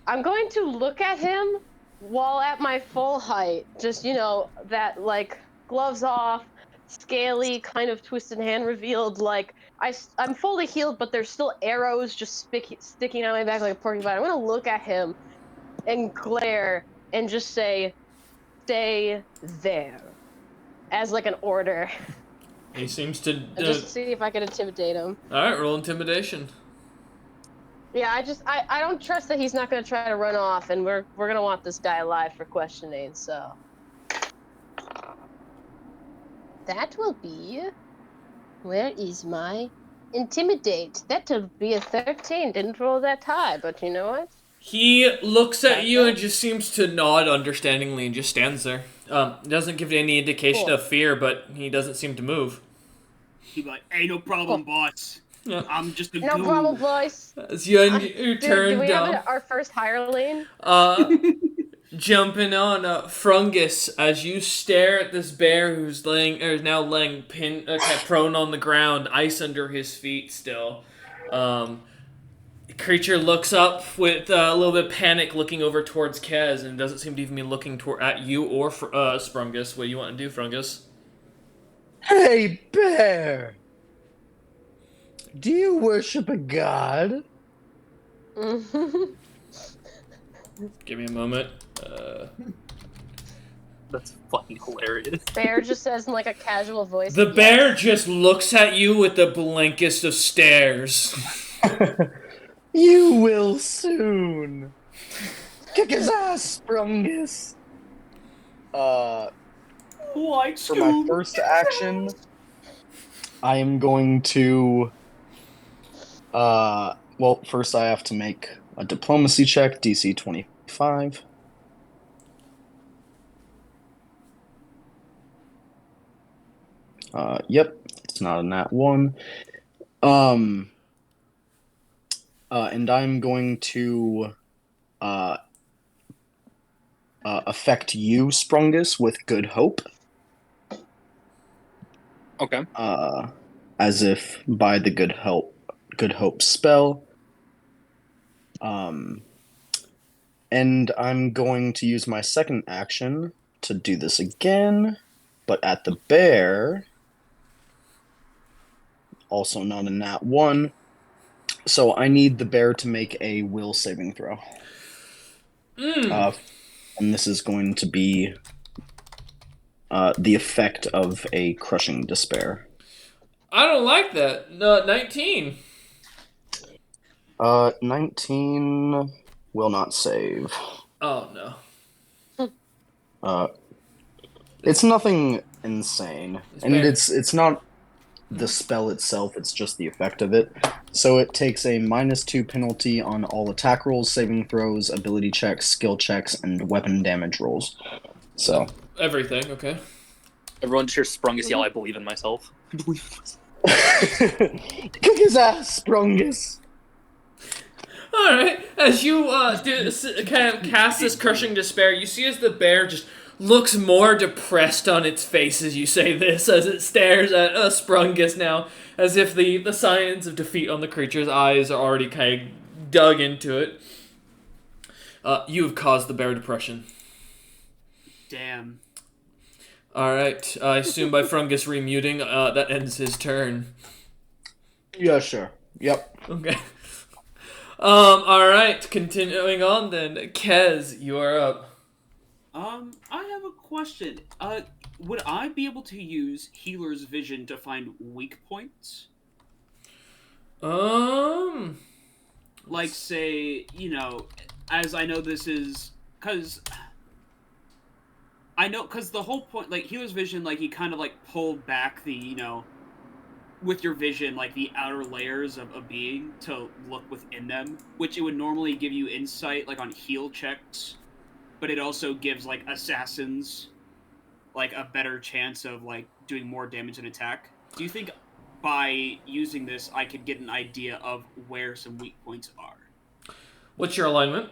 I'm going to look at him while at my full height. Just, that, like, gloves off, scaly, kind of twisted hand revealed, like, I'm fully healed, but there's still arrows just sticking out my back like a porcupine. I'm going to look at him and glare and just say, "Stay there," as, like, an order. He seems to... just to see if I can intimidate him. Alright, roll intimidation. Yeah, I don't trust that he's not going to try to run off, and we're going to want this guy alive for questioning, so... That will be... Where is my intimidate? That'll be a 13. Didn't roll that high, but you know what? He looks at you and just seems to nod understandingly and just stands there. Doesn't give any indication Cool. of fear, but he doesn't seem to move. He'd be like, "Hey, no problem, boss. Yeah. I'm just a No goon." problem, boys. As you Do turn we down, have our first hireling? jumping on Frungus as you stare at this bear who's now laying prone on the ground, ice under his feet still. The creature looks up with a little bit of panic, looking over towards Kez, and doesn't seem to even be looking at you or Sprungus. What do you want to do, Frungus? Hey, bear! Do you worship a god? Give me a moment. That's fucking hilarious. Bear just says in like a casual voice. The "Yes." bear just looks at you with the blankest of stares. You will soon. Kick his ass, Sprungus. Like For my Scoob. first action, I am going to. Well, first I have to make a diplomacy check, DC 25. Yep, it's not a nat one. And I'm going to affect you, Sprungus, with Good Hope. Okay. As if by the Good Hope spell. And I'm going to use my second action to do this again, but at the bear. Also not a nat one. So I need the bear to make a will saving throw. And this is going to be the effect of a crushing despair. I don't like that. No, 19. 19 will not save. Oh no. It's nothing insane, and bear. it's not the spell itself. It's just the effect of it. So it takes a -2 penalty on all attack rolls, saving throws, ability checks, skill checks, and weapon damage rolls. So Everything, okay. Everyone just hears Sprungus yell, "I believe in myself." I believe in myself. kick his ass, Sprungus. All right. As you kind of cast this crushing despair, you see as the bear just looks more depressed on its face as you say this, as it stares at Sprungus now, as if the signs of defeat on the creature's eyes are already kind of dug into it. You have caused the bear depression. Damn. All right. I assume by Frungus remuting, that ends his turn. Yeah, sure. Yep. Okay. All right. Continuing on then, Kez, you are up. I have a question. Would I be able to use Healer's Vision to find weak points? Like, say, as I know this is... Because the whole point, like, Healer's Vision, like, he kind of, like, pulled back the, with your vision, like, the outer layers of a being to look within them, which it would normally give you insight, like, on heal checks, but it also gives, like, assassins, like, a better chance of, like, doing more damage and attack. Do you think by using this, I could get an idea of where some weak points are? What's your alignment?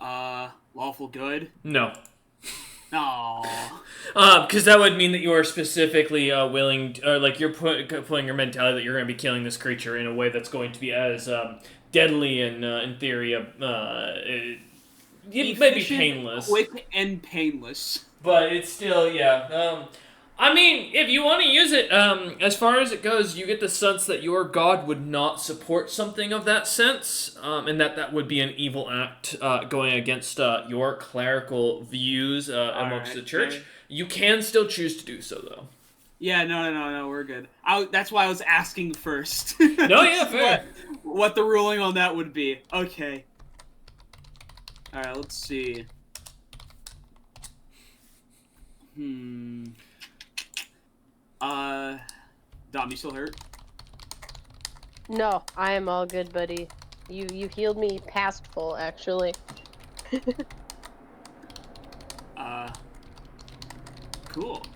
Lawful good? No. Aww. Because that would mean that you are specifically willing, or like you're putting your mentality that you're going to be killing this creature in a way that's going to be as deadly and, in theory, it may be painless. Quick and painless. But it's still, yeah. I mean, if you want to use it, as far as it goes, you get the sense that your god would not support something of that sense, and that would be an evil act going against your clerical views amongst the church. Okay. You can still choose to do so, though. Yeah, no, we're good. That's why I was asking first. No, yeah, fair. What the ruling on that would be. Okay. Alright, let's see. Dom, you still hurt? No, I am all good, buddy. You healed me past full, actually. Cool.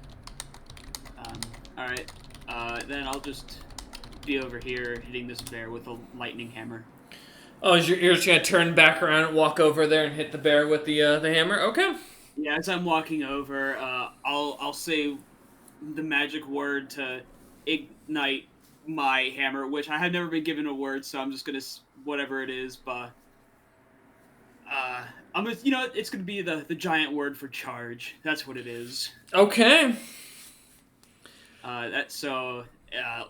Alright. Then I'll just be over here hitting this bear with a lightning hammer. Oh, you're just gonna turn back around and walk over there and hit the bear with the hammer? Okay. Yeah, as I'm walking over, I'll say the magic word to ignite my hammer, which I have never been given a word, so I'm just gonna whatever it is, but I'm gonna, it's gonna be the giant word for charge. That's what it is. Okay.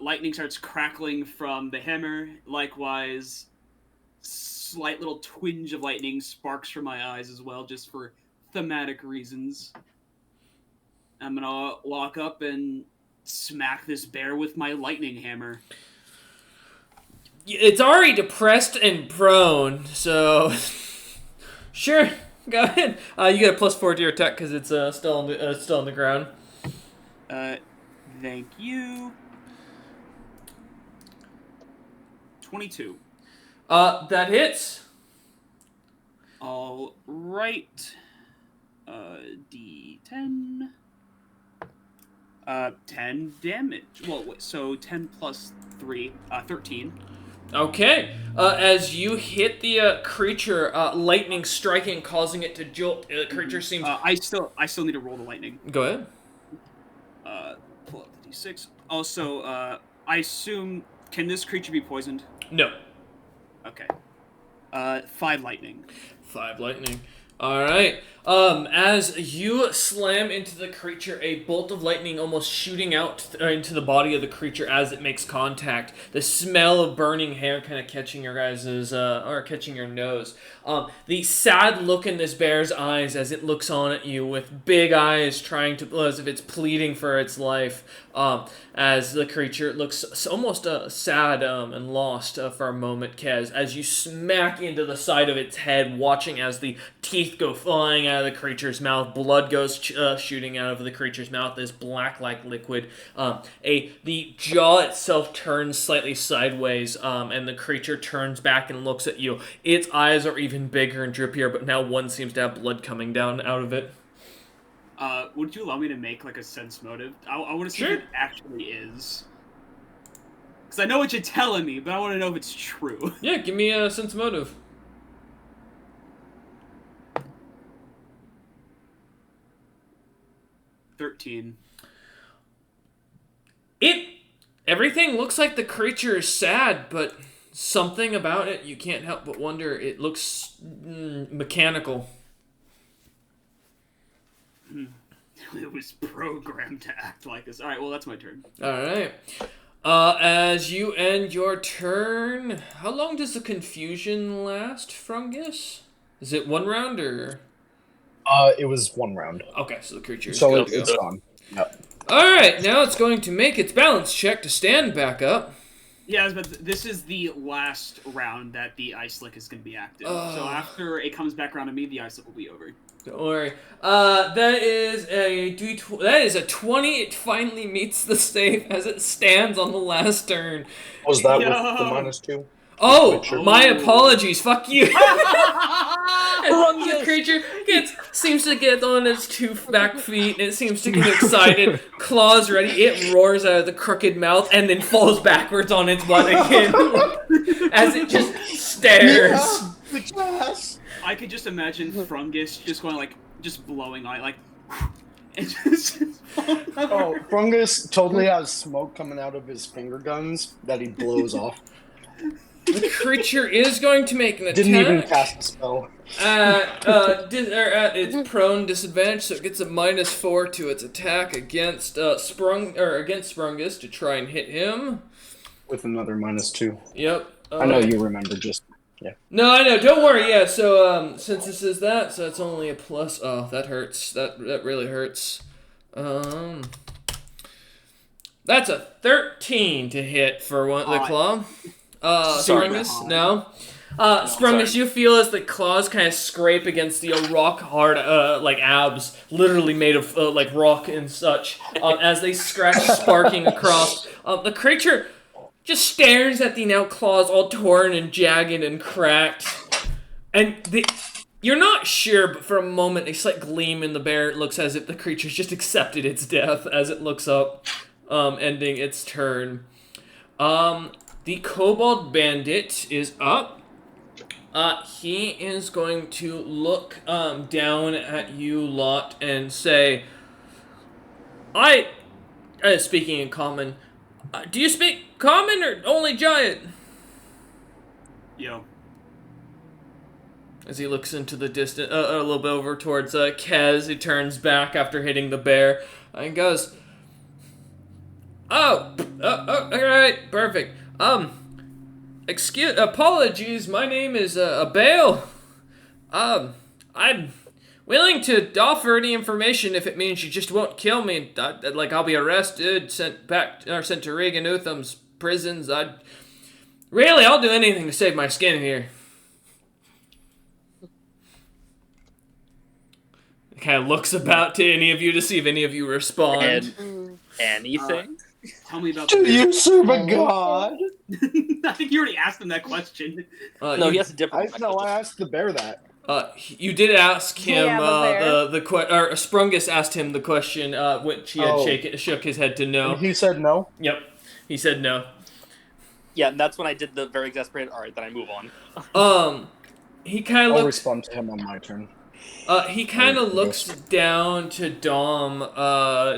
Lightning starts crackling from the hammer. Likewise, slight little twinge of lightning sparks from my eyes as well, just for thematic reasons. I'm gonna walk up and smack this bear with my lightning hammer. It's already depressed and prone, so sure, go ahead. You get a +4 to your attack because it's still on the ground. Thank you. 22. That hits. All right. D10. 10 damage. Well, wait, so 10 plus 3, 13. Okay. As you hit the creature, lightning striking, causing it to jolt. The creature seems. I still need to roll the lightning. Go ahead. Pull up the d6. Also, I assume, can this creature be poisoned? No. Okay. 5 lightning. 5 lightning. All right. As you slam into the creature, a bolt of lightning almost shooting out into the body of the creature as it makes contact. The smell of burning hair kind of catching your guys's, or catching your nose. The sad look in this bear's eyes as it looks on at you with big eyes, trying to, as if it's pleading for its life. As the creature looks almost sad and lost for a moment, Kez, as you smack into the side of its head, watching as the teeth go flying out of the creature's mouth, blood goes shooting out of the creature's mouth, this black-like liquid. The jaw itself turns slightly sideways, and the creature turns back and looks at you. Its eyes are even bigger and drippier, but now one seems to have blood coming down out of it. Would you allow me to make, like, a sense motive? I want to see Sure. if it actually is. Because I know what you're telling me, but I want to know if it's true. Yeah, give me a sense motive. 13. Everything looks like the creature is sad, but something about it, you can't help but wonder, it looks mechanical. It was programmed to act like this. Alright, well, that's my turn. Alright. As you end your turn, how long does the confusion last, Fungus? Is it 1 round, or...? It was 1 round. Okay, so the creature is So good to it's go. gone. Yep. Alright, now it's going to make its balance check to stand back up. Yeah, but this is the last round that the ice slick is going to be active. So after it comes back around to me, the ice slick will be over. Don't worry. That is a 20. It finally meets the save as it stands on the last turn. Was that Yo. with the -2? Oh, Sure. my apologies. Fuck you. The creature seems to get on its 2 back feet, and it seems to get excited. Claws ready. It roars out of the crooked mouth and then falls backwards on its butt again as it just stares. Yes. I could just imagine Fungus just going just blowing on it, and just Oh, Fungus totally has smoke coming out of his finger guns that he blows off. The creature is going to make an attack. Didn't even cast a spell. At its prone disadvantage, so it gets a -4 to its attack against Sprungus to try and hit him. With another -2. Yep. I know you remember just. Yeah. No, I know. Don't worry. Yeah. So since this is that, so it's only a plus. Oh, that hurts. That really hurts. That's a 13 to hit for the claw. Sprungus, no. Sprungus, you feel as the claws kind of scrape against the rock hard, abs, literally made of rock and such, as they scratch, sparking across. The creature just stares at the now claws all torn and jagged and cracked, and you're not sure, but for a moment, a slight gleam in the bear. It looks as if the creature's just accepted its death as it looks up, ending its turn. The Kobold Bandit is up. He is going to look down at you lot and say, speaking in common, do you speak common or only giant? Yo. As he looks into the distance, a little bit over towards Kez, he turns back after hitting the bear and goes, alright, perfect. Apologies, my name is Bale. willing to offer any information if it means you just won't kill me. Like I'll be arrested, sent back, or sent to Regan Utham's prisons. I'll do anything to save my skin here. Kind of looks about to any of you to see if any of you respond. And anything? Tell me about Do the you serve a god? I think you already asked him that question. No, he has a different I asked the bear that. You did ask him. Yeah, the bear. Or Sprungus asked him the question, which he had shook his head to no. And he said no. Yep, he said no. Yeah, and that's when I did the very exasperated. All right, then I move on. He kind of I'll looks. respond to him on my turn. He kind of looks down to Dom,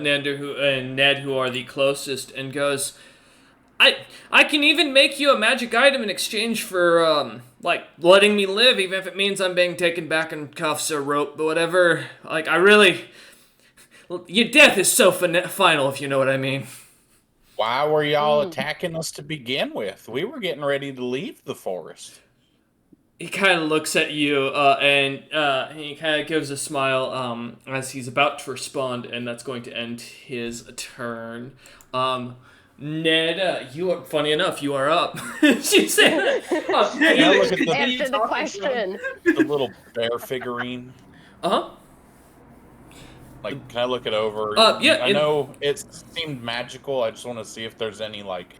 Ned, who are the closest, and goes, I can even make you a magic item in exchange for, letting me live, even if it means I'm being taken back in cuffs or rope, but whatever. Like, your death is so final, if you know what I mean. Why were y'all attacking us to begin with? We were getting ready to leave the forest. He kind of looks at you, and he kind of gives a smile as he's about to respond, and that's going to end his turn. Ned, funny enough, you are up. She said, Can I look at Answer the question. the little bear figurine? Uh-huh. Like, can I look it over? Yeah. I know it seemed magical. I just want to see if there's any, like,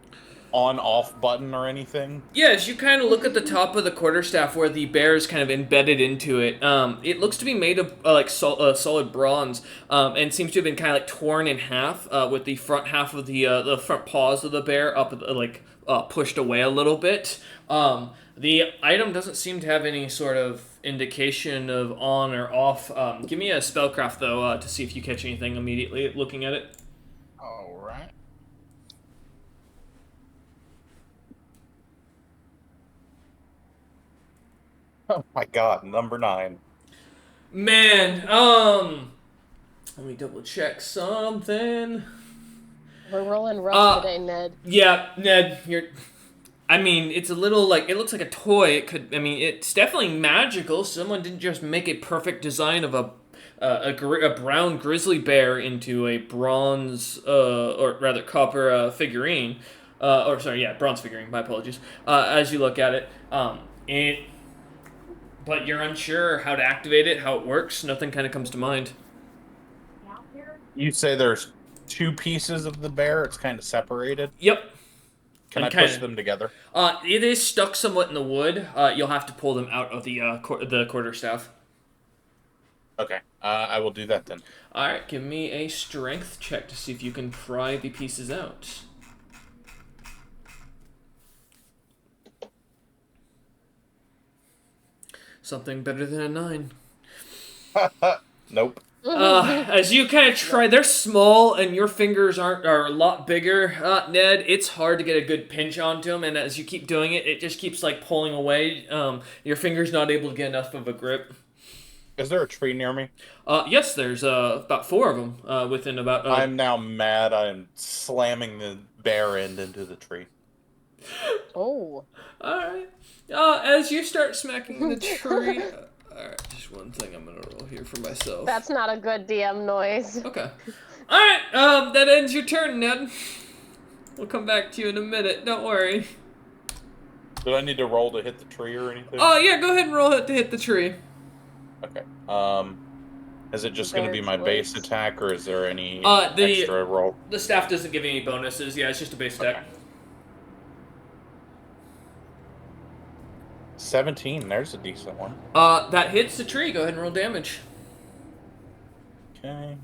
on-off button or anything. Yes, you kind of look at the top of the quarterstaff where the bear is kind of embedded into it. It looks to be made of solid bronze, and seems to have been kind of like torn in half, with the front half of the front paws of the bear up pushed away a little bit. The item doesn't seem to have any sort of indication of on or off. Give me a spellcraft though to see if you catch anything immediately looking at it. All right. Oh my god, number 9. Man, let me double check something. We're rolling rough today, Ned. Yeah, Ned, it's a little it looks like a toy. It's definitely magical. Someone didn't just make a perfect design of a brown grizzly bear into a bronze, or rather copper figurine. Bronze figurine. My apologies. As you look at it, but you're unsure how to activate it, how it works. Nothing kind of comes to mind. You say there's 2 pieces of the bear. It's kind of separated. Yep. Can I push them together? It is stuck somewhat in the wood. You'll have to pull them out of the quarterstaff. Okay, I will do that then. All right, give me a strength check to see if you can pry the pieces out. Something better than a 9. Nope. As you kind of try, they're small and your fingers are a lot bigger, Ned. It's hard to get a good pinch onto them, and as you keep doing it, it just keeps pulling away. Your finger's not able to get enough of a grip. Is there a tree near me? Yes, there's about 4 of them within about. I'm now mad. I'm slamming the bear end into the tree. Oh. All right. As you start smacking the tree. Alright, just one thing I'm gonna roll here for myself. That's not a good DM noise. Okay. Alright, that ends your turn, Ned. We'll come back to you in a minute, don't worry. Do I need to roll to hit the tree or anything? Oh, yeah, go ahead and roll it to hit the tree. Okay. Is it just going to be my base attack, or is there any the extra roll? The staff doesn't give you any bonuses. Yeah, it's just a base attack. Okay. 17, there's a decent one. That hits the tree. Go ahead and roll damage. Okay.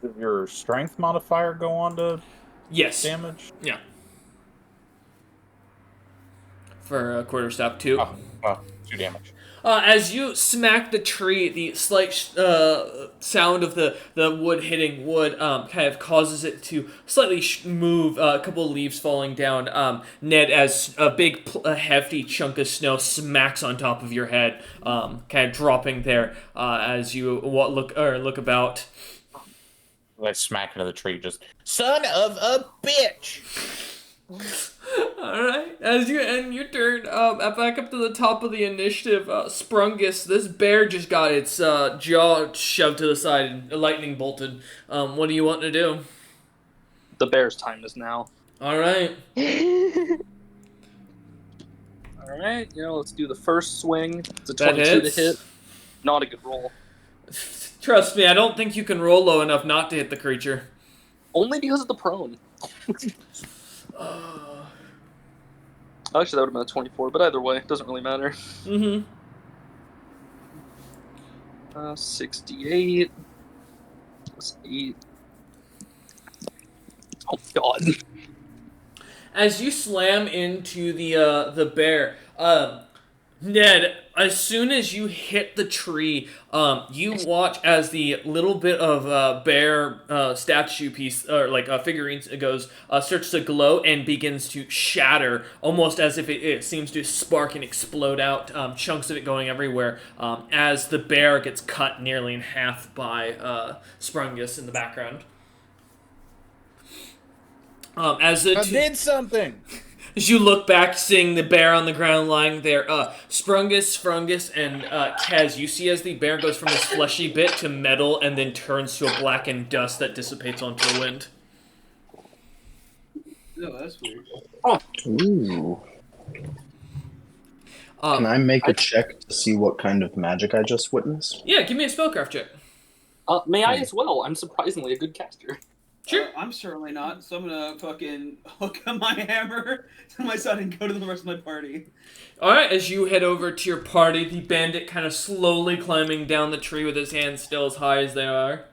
Does your strength modifier go on to Yes. damage? Yeah. For a quarterstaff, 2. Oh, 2 damage. As you smack the tree, the slight sound of the wood hitting wood kind of causes it to slightly move, a couple of leaves falling down. Ned, as a big, hefty chunk of snow smacks on top of your head, kind of dropping there as you look about. Like smack into the tree, just son of a bitch. All right. As you end your turn, back up to the top of the initiative, Sprungus. This bear just got its jaw shoved to the side and lightning bolted. What do you want to do? The bear's time is now. All right. All right, let's do the first swing. It's a That 22 hits. to hit. Not a good roll. Trust me, I don't think you can roll low enough not to hit the creature. Only because of the prone. Actually, that would have been a 24, but either way, it doesn't really matter. 68 plus 8. Oh god. As you slam into the bear, Ned, as soon as you hit the tree, you watch as the little bit of bear statue piece, or like figurines, it goes, starts to glow and begins to shatter, almost as if it seems to spark and explode out, chunks of it going everywhere, as the bear gets cut nearly in half by Sprungus in the background. As the I did something. As you look back, seeing the bear on the ground lying there, Sprungus, and Kez, you see as the bear goes from this fleshy bit to metal and then turns to a blackened dust that dissipates onto the wind. No, that's weird. Ooh. Can I make a check to see what kind of magic I just witnessed? Yeah, give me a spellcraft check. May I as well? I'm surprisingly a good caster. Sure. I'm certainly not, so I'm gonna fucking hook up my hammer to my side and go to the rest of my party. Alright, as you head over to your party, the bandit kind of slowly climbing down the tree with his hands still as high as they are.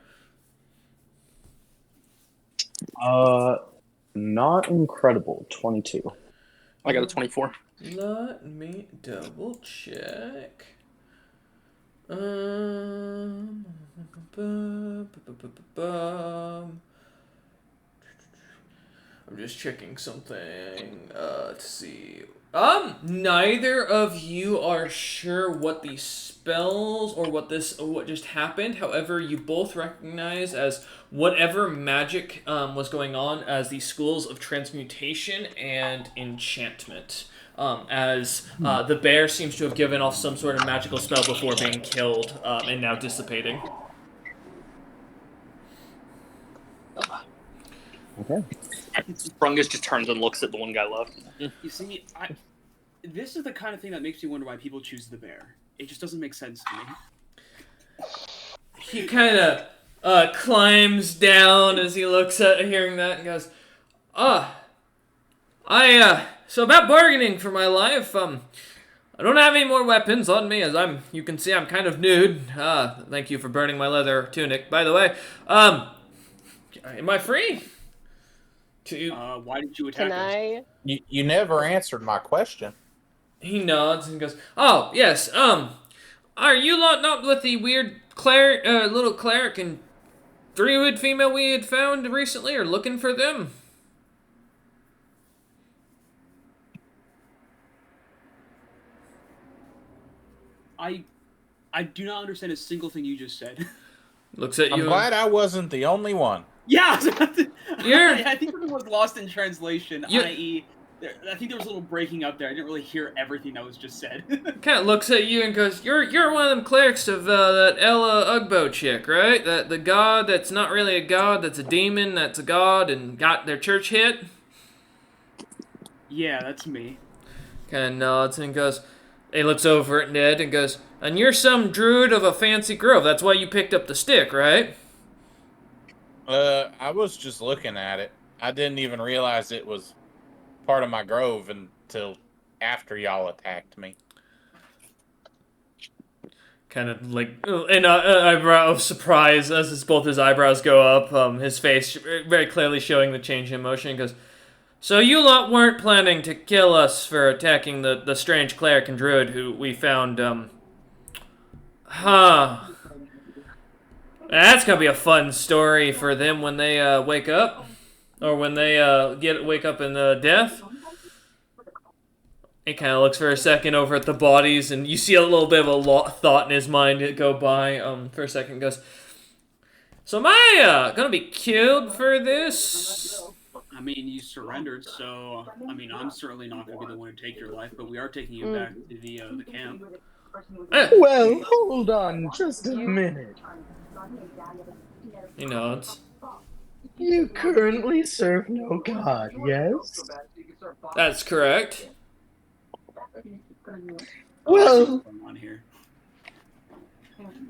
Not incredible. 22. I got a 24. Let me double check. I'm just checking something to see. Neither of you are sure what the spells or what just happened. However, you both recognize as whatever magic was going on as the schools of transmutation and enchantment. As the bear seems to have given off some sort of magical spell before being killed and now dissipating. Okay. Sprungus just turns and looks at the one guy left. You see, this is the kind of thing that makes me wonder why people choose the bear. It just doesn't make sense to me. He kind of climbs down as he looks at hearing that and goes, so about bargaining for my life, I don't have any more weapons on me, as you can see, I'm kind of nude. Thank you for burning my leather tunic, by the way. Am I free? Why did you attack Can us? I? You never answered my question. He nods and goes, oh, yes, are you lot not with the weird little cleric and druid female we had found recently, or looking for them? I do not understand a single thing you just said. Looks at you. I'm glad I wasn't the only one. Yeah, You're- I think something was lost in translation, You- i.e., I think there was a little breaking up there. I didn't really hear everything that was just said. Kind of looks at you and goes, "You're one of them clerics of that Ella Ugbo chick, right? That the god that's not really a god, that's a demon, that's a god, and got their church hit." Yeah, that's me. Kind of nods and goes. He looks over at Ned and goes, "And you're some druid of a fancy grove. That's why you picked up the stick, right?" I was just looking at it. I didn't even realize it was part of my grove until after y'all attacked me. Kind of like an eyebrow of surprise as both his eyebrows go up. His face very clearly showing the change in motion. He goes, "So you lot weren't planning to kill us for attacking the strange cleric and druid who we found, Huh. That's gonna be a fun story for them when they wake up. Or when they wake up in death." He kind of looks for a second over at the bodies, and you see a little bit of a thought in his mind go by for a second. Goes, So am I gonna be killed for this? I mean, you surrendered, so I mean, I'm certainly not going to be the one to take your life, but we are taking you Mm. back to the camp. Well, hold on just a You- minute. He nods. You currently serve no god, yes? That's correct. Oh, I see Well, what's going on here.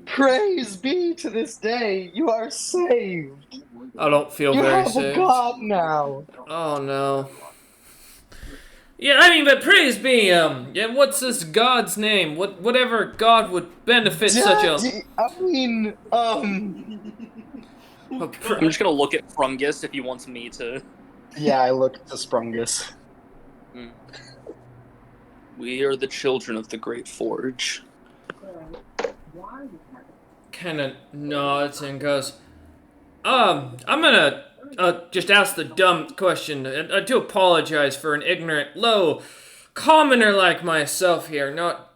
praise be to this day, you are saved. I don't feel You very have a saved. god now. Oh no. Yeah, I mean, but praise be, yeah, what's this god's name? Whatever god would benefit such a... I mean, a God. I'm just gonna look at Frungus if he wants me to. yeah, I looked to Sprungus. We are the children of the Great Forge. kind of nods and goes, I'm gonna just ask the dumb question. I do apologize for an ignorant, low commoner like myself here, not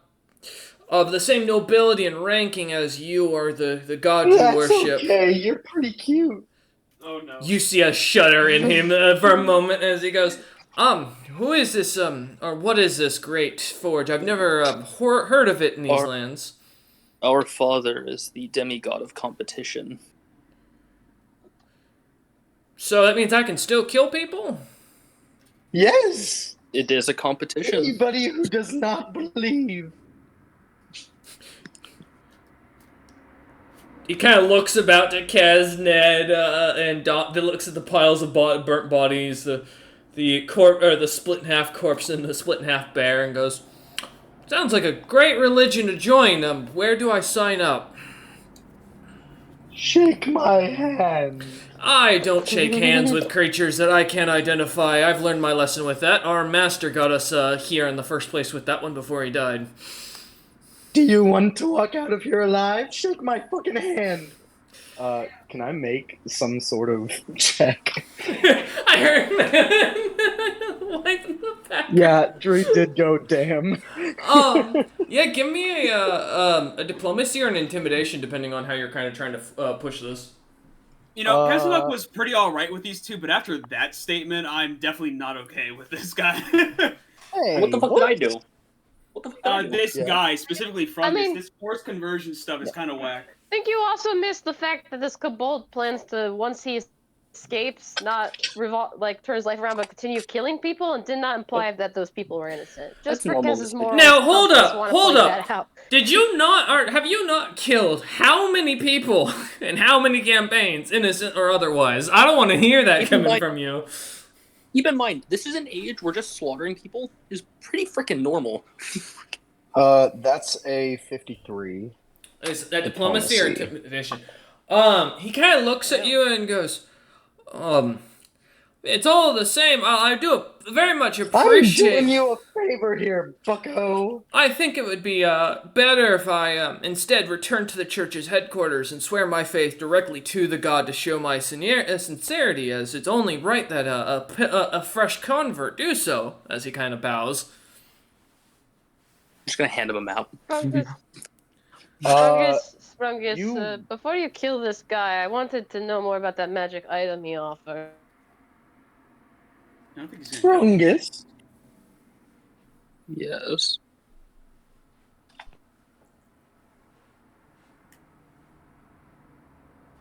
of the same nobility and ranking as you or the god you That's worship. okay, you're pretty cute. Oh no. You see a shudder in him for a moment as he goes, who is this, or what is this great forge? I've never heard of it in these lands. Our father is the demigod of competition. So that means I can still kill people? Yes! It is a competition. Anybody who does not believe. He kind of looks about to Kaz, Ned, and Dot. That looks at the piles of burnt bodies, the the split in half corpse and the split in half bear, and goes, "Sounds like a great religion to join. Where do I sign up?" Shake my hand. I don't shake hands with creatures that I can't identify. I've learned my lesson with that. Our master got us here in the first place with that one before he died. Do you want to walk out of here alive? Shake my fucking hand. Can I make some sort of check? I heard wipe in the back. Yeah, Drew did go damn. Yeah, give me a diplomacy or an intimidation, depending on how you're kind of trying to push this. You know, Kazanok was pretty alright with these two, but after that statement, I'm definitely not okay with this guy. Hey, What the fuck did I do? What the fuck did I do? This guy, specifically from I mean- this forced conversion stuff is kind of whack. I think you also missed the fact that this kobold plans to, once he escapes, not turn his life around, but continue killing people, and did not imply that those people were innocent. Just That's normal because his moral Now, hold compass up, wanna hold point up. that out. Did you not, or have you not killed how many people in how many campaigns, innocent or otherwise? I don't want to hear that coming from you. Keep in mind, this is an age where just slaughtering people is pretty freaking normal. That's a 53. Is that diplomacy or Diplomacy. intimidation? He kind of looks at you and goes, it's all the same. I do very much I'm appreciate. doing you a favor here, bucko. I think it would be better if I instead returned to the church's headquarters and swear my faith directly to the god to show my sincerity, as it's only right that a fresh convert do so. As he kind of bows. I'm just gonna hand him a map. Sprungus, you- before you kill this guy, I wanted to know more about that magic item he offered. I don't think he's gonna Sprungus. Yes.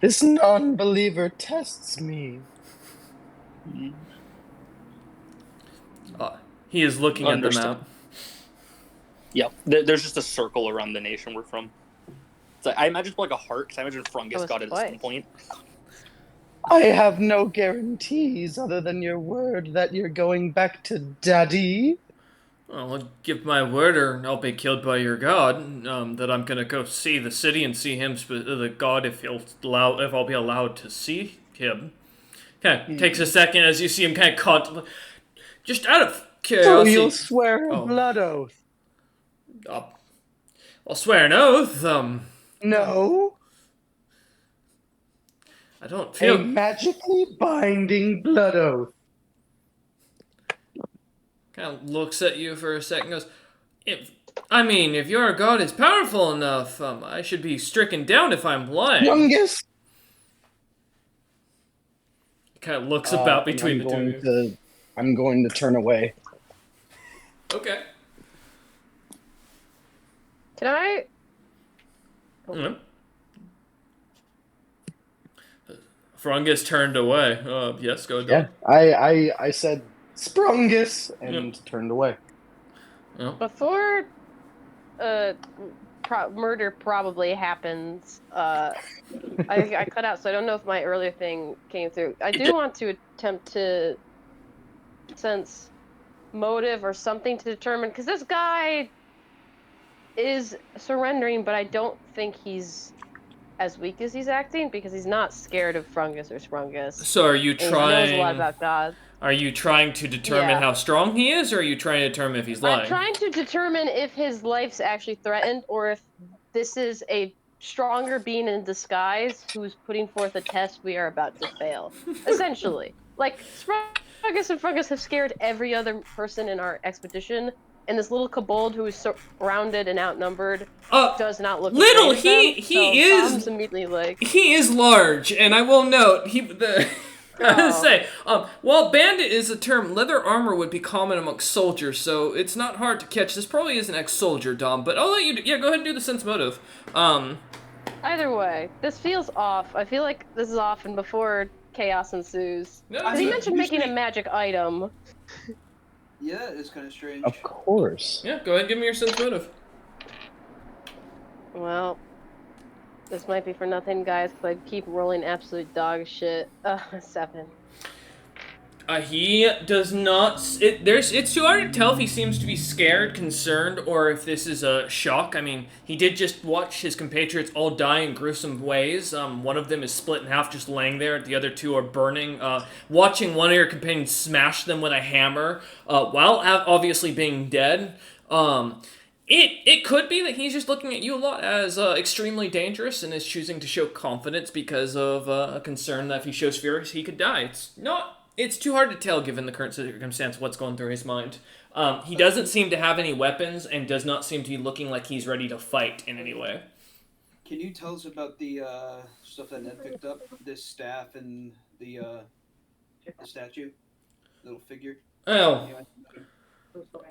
This non-believer tests me. He is looking at the Understood. map. Yeah, there's just a circle around the nation we're from. It's like, I imagine it's like a heart, because I imagine Frungus was got it at some twice. point. I have no guarantees other than your word that you're going back to Daddy. Well, I'll give my word, or I'll be killed by your god. That I'm gonna go see the city and see him, the god, if I'll be allowed to see him. Kind of takes a second as you see him kind of caught, just out of So curiosity. you'll swear a Oh. blood oath. I'll swear an oath. No, I don't a feel. magically binding blood oath. Kind of looks at you for a second. Goes, if your god is powerful enough, I should be stricken down if I'm lying. Youngest, Kind of looks about and between the two of you. I'm going to turn away. Okay. Can I? Mm-hmm. Frungus turned away. Yes, go ahead. Yeah, I said Sprungus and Yep. turned away. Yep. Before murder probably happens. I cut out, so I don't know if my earlier thing came through. I do want to attempt to sense motive or something to determine, because this guy is surrendering, but I don't think he's as weak as he's acting, because he's not scared of Frungus or Sprungus. So are you And he knows a lot trying? about God. Are you trying to determine Yeah. how strong he is, or are you trying to determine if he's lying? I'm trying to determine if his life's actually threatened, or if this is a stronger being in disguise who's putting forth a test we are about to fail. Essentially. Like, Sprungus and Frungus have scared every other person in our expedition, and this little kobold who is surrounded and outnumbered does not look Little, afraid of them. he so is Tom's immediately like, he is large, and I will note I was Oh. say, while bandit is a term, leather armor would be common amongst soldiers, so it's not hard to catch. This probably is an ex-soldier, Dom, but I'll let you. Yeah, go ahead and do the sense motive. either way, this feels off. I feel like this is off, and before chaos ensues. No, I Because he mean, mentioned making a usually- magic item. Yeah, it's kind of strange. Of course. yeah, go ahead and give me your sense motive. Well, this might be for nothing, guys, because I keep rolling absolute dog shit. 7. He does not. It's too hard to tell if he seems to be scared, concerned, or if this is a shock. I mean, he did just watch his compatriots all die in gruesome ways. One of them is split in half, just laying there. The other two are burning. Watching one of your companions smash them with a hammer, while obviously being dead. It could be that he's just looking at you a lot as extremely dangerous and is choosing to show confidence because of a concern that if he shows fear, he could die. It's too hard to tell given the current circumstance what's going through his mind. He doesn't seem to have any weapons and does not seem to be looking like he's ready to fight in any way. Can you tell us about the stuff that Ned picked up? This staff and the statue, little figure. Well,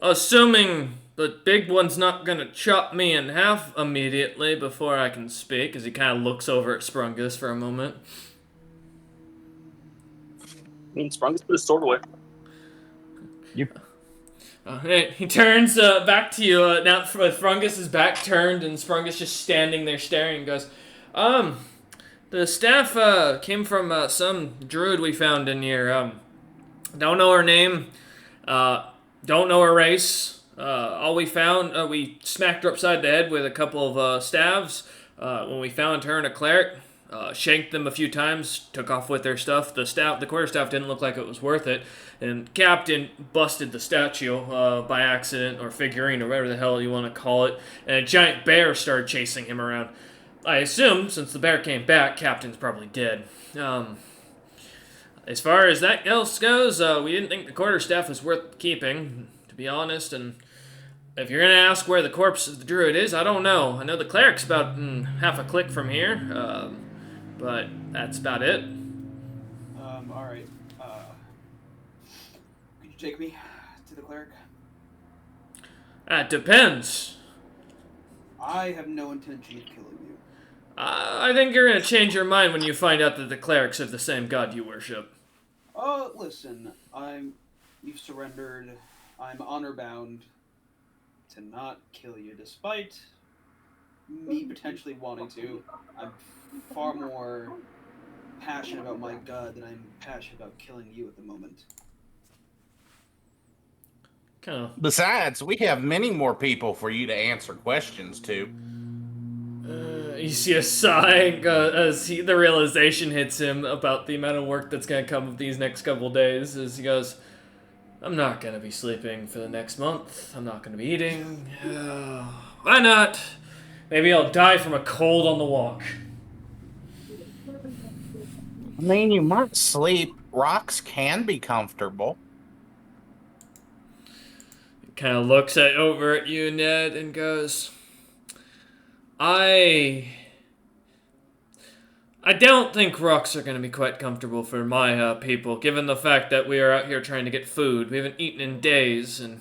assuming the big one's not gonna chop me in half immediately before I can speak, as he kind of looks over at Sprungus for a moment. I mean, Sprungus put his sword away. He turns back to you now. Frungus' back turned, and Sprungus just standing there staring. And goes, the staff came from some druid we found in here. Don't know her name. Don't know her race. All we found, we smacked her upside the head with a couple of staves. When we found her and a cleric, shanked them a few times, took off with their stuff. The quarterstaff didn't look like it was worth it, and Captain busted the statue by accident or figurine or whatever the hell you want to call it, and a giant bear started chasing him around. I assume since the bear came back, Captain's probably dead. As far as that else goes, we didn't think the quarterstaff was worth keeping, to be honest, and if you're gonna ask where the corpse of the druid is, I don't know. I know the cleric's about half a click from here, but that's about it. All right. Could you take me to the cleric? That depends. I have no intention of killing you. I think you're gonna change your mind when you find out that the clerics have the same god you worship. Listen, you've surrendered. I'm honor bound to not kill you, despite me potentially wanting to. I'm far more passionate about my god than I'm passionate about killing you at the moment. Kind of. Besides, we have many more people for you to answer questions to. You see a sigh as the realization hits him about the amount of work that's going to come of these next couple days as he goes, I'm not going to be sleeping for the next month. I'm not going to be eating. Why not? Maybe I'll die from a cold on the walk. I mean, you might sleep. Rocks can be comfortable. Kind of looks over at you, Ned, and goes, I I don't think rocks are going to be quite comfortable for my people, given the fact that we are out here trying to get food. We haven't eaten in days, and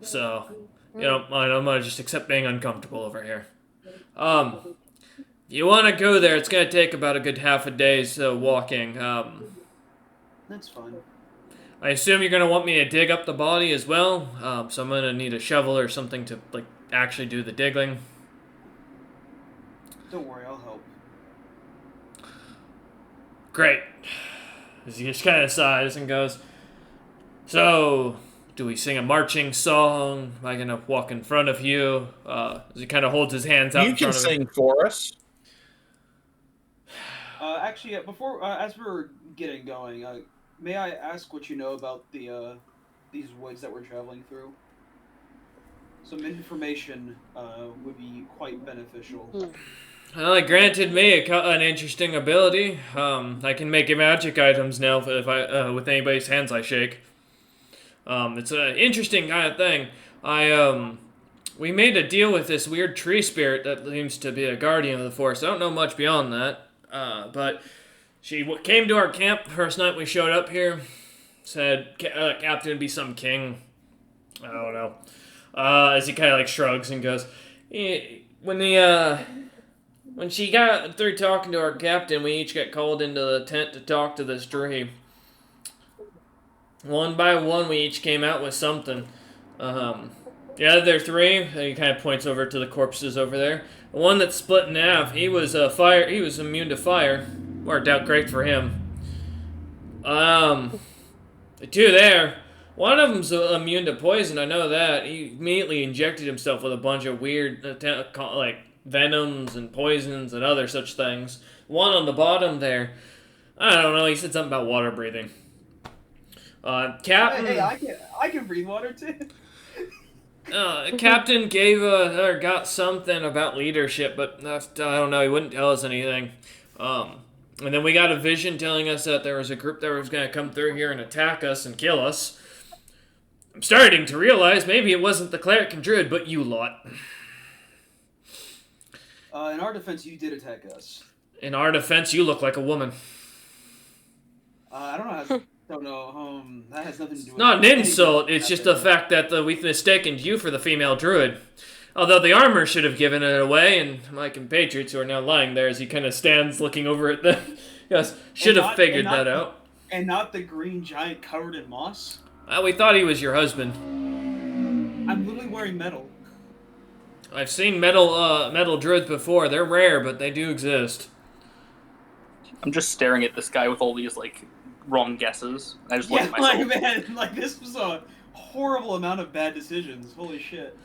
so, I'm going to just accept being uncomfortable over here. You want to go there, it's going to take about a good half a day's walking. That's fine. I assume you're going to want me to dig up the body as well, so I'm going to need a shovel or something to, actually do the digging. Don't worry, I'll help. Great. He just kind of sighs and goes, so, do we sing a marching song? Am I going to walk in front of you? As he kind of holds his hands out You in can front of him. sing for us. Actually, before as we're getting going, may I ask what you know about the these woods that we're traveling through? Some information would be quite beneficial. Well, it granted me an interesting ability. I can make magic items now if I with anybody's hands I shake. It's an interesting kind of thing. We made a deal with this weird tree spirit that seems to be a guardian of the forest. I don't know much beyond that, but she came to our camp the first night we showed up here. Said Captain would be some king. I don't know. As he kind of shrugs and goes, when she got through talking to our captain, we each got called into the tent to talk to this tree. One by one, we each came out with something. The other three, he kind of points over to the corpses over there. The one that's split in half, he was fire. He was immune to fire. Worked out great for him. The two there, one of them's immune to poison. I know that. He immediately injected himself with a bunch of weird, venoms and poisons and other such things. One on the bottom there, I don't know. He said something about water breathing. Captain. Hey, I can breathe water too. Captain gave or got something about leadership, but I don't know. He wouldn't tell us anything. And then we got a vision telling us that there was a group that was going to come through here and attack us and kill us. I'm starting to realize maybe it wasn't the cleric and druid, but you lot. In our defense, you did attack us. In our defense, you look like a woman. I don't know. Don't know. That has nothing to do with. Not an insult. It's just the fact that we've mistaken you for the female druid. Although the armor should have given it away, and my compatriots who are now lying there as he kind of stands looking over at them, yes, should have figured that out. And not the green giant covered in moss. We thought he was your husband. I'm literally wearing metal. I've seen metal druids before. They're rare, but they do exist. I'm just staring at this guy with all these wrong guesses. I just look at myself. Man, this was a horrible amount of bad decisions. Holy shit.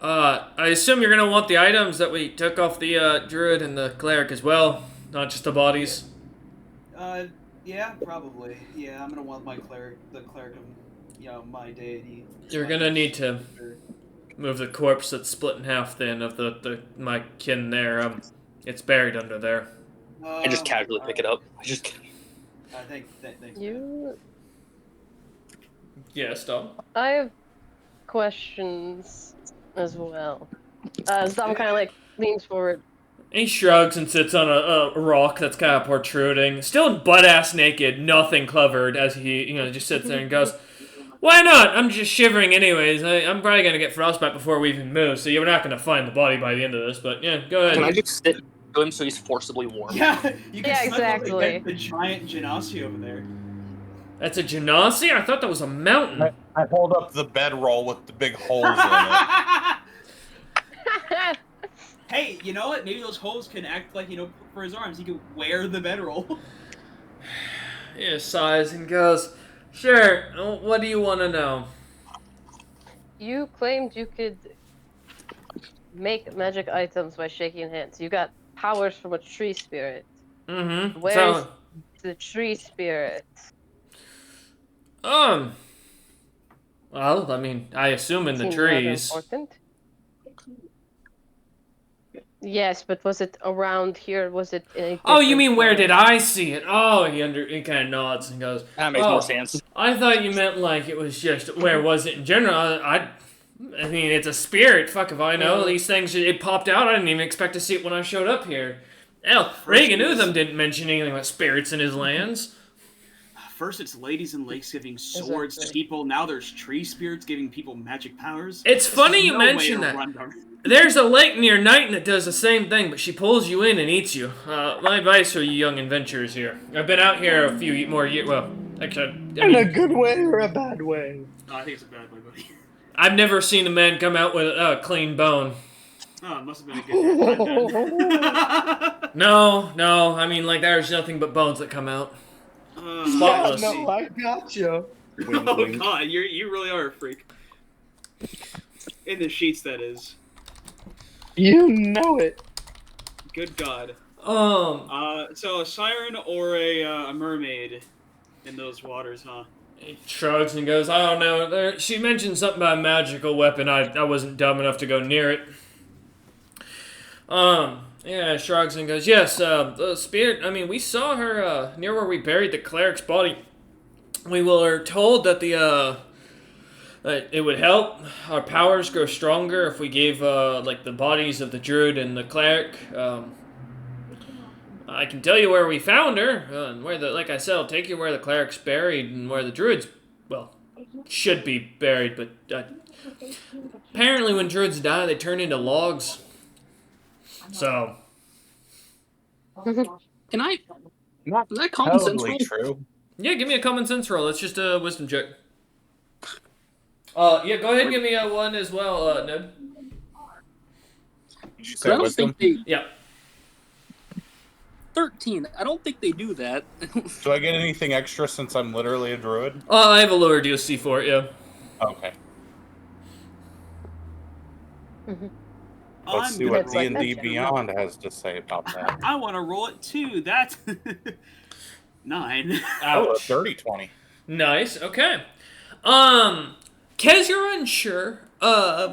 I assume you're gonna want the items that we took off the druid and the cleric as well, not just the bodies. Yeah, probably. Yeah, I'm gonna want the cleric of, my deity. You're gonna need to move the corpse that's split in half then of my kin there. It's buried under there. I just casually pick it up. Thanks. You. Yes, Dom. I have questions as well. Dom kind of leans forward. He shrugs and sits on a rock that's kind of protruding, still butt-ass naked, nothing covered, as he just sits there and goes, "Why not? I'm just shivering anyways. I'm probably gonna get frostbite before we even move, so you're not gonna find the body by the end of this. But yeah, go ahead." Can I just sit to him so he's forcibly warm? Yeah, you can exactly. the giant genasi over there. That's a genasi? I thought that was a mountain. I hold up the bedroll with the big holes in it. Hey, you know what? Maybe those holes can act like, for his arms. He could wear the bedroll. He sighs and goes, "Sure, what do you want to know?" You claimed you could make magic items by shaking hands. You got powers from a tree spirit. Mm-hmm. Where's the tree spirit? Well, I mean, I assume in the Seems trees. rather important. Yes, but was it around here? Was it in a Oh, you different mean where part? did I see it? Oh, he kind of nods and goes, That makes more sense. I thought you meant it was just where was it in general. I mean, it's a spirit. Fuck if I know. These things, it popped out. I didn't even expect to see it when I showed up here. Hell, First Reagan it was- Utham didn't mention anything about spirits in his lands. First, it's ladies and lakes giving swords to Exactly. people. Now there's tree spirits giving people magic powers. It's funny There's you no way mention to that. run them. There's a lake near Knighton that does the same thing, but she pulls you in and eats you. My advice for you young adventurers here. I've been out here a few more years. Well, actually, I In a mean, good way or a bad way? No, I think it's a bad way, buddy. I've never seen a man come out with a clean bone. Oh, it must have been a good time then. No. I mean, like, there's nothing but bones that come out. Yeah, Spotless. No, I gotcha. Wink, Oh wink. god, you really are a freak. In the sheets, that is. You know it. Good god. So So a siren or a mermaid in those waters, huh? he shrugs and goes, I don't know. She mentioned something about a magical weapon. I wasn't dumb enough to go near it. Yeah, shrugs and goes, yes, the spirit, I mean, we saw her, near where we buried the cleric's body. We were told that that it would help our powers grow stronger if we gave, like, the bodies of the druid and the cleric. I can tell you where we found her, and like I said, I'll take you where the cleric's buried and where the druids, well, should be buried, but, apparently when druids die, they turn into logs. So, Can I? Not Is that common sense totally rule? true. yeah, give me a common sense roll. It's just a wisdom check. Yeah, go ahead and give me a one as well, Ned. Did you 'Cause say I don't wisdom? think they. Yeah. 13. I don't think they do that. Do I get anything extra since I'm literally a druid? I have a lower DLC for it, yeah. Okay. I'm Let's see gonna what It's like D&D that, Beyond has to say about that. I want to roll it too. That's 9. Oh, a Ouch. dirty 20. Nice, okay. Kez, you're unsure,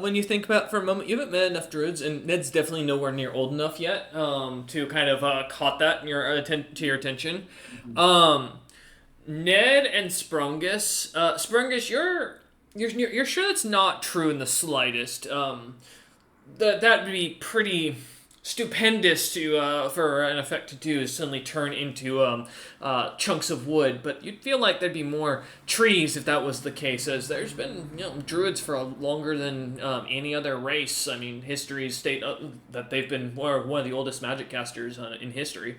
when you think about it for a moment, you haven't met enough druids, and Ned's definitely nowhere near old enough yet, to kind of, caught that in your, to your attention. Ned and Sprungus, Sprungus, you're sure that's not true in the slightest. That'd be pretty stupendous to for an effect to do is suddenly turn into chunks of wood, but you'd feel like there'd be more trees if that was the case, as there's been druids for longer than any other race. I mean, history state that they've been one of the oldest magic casters in history.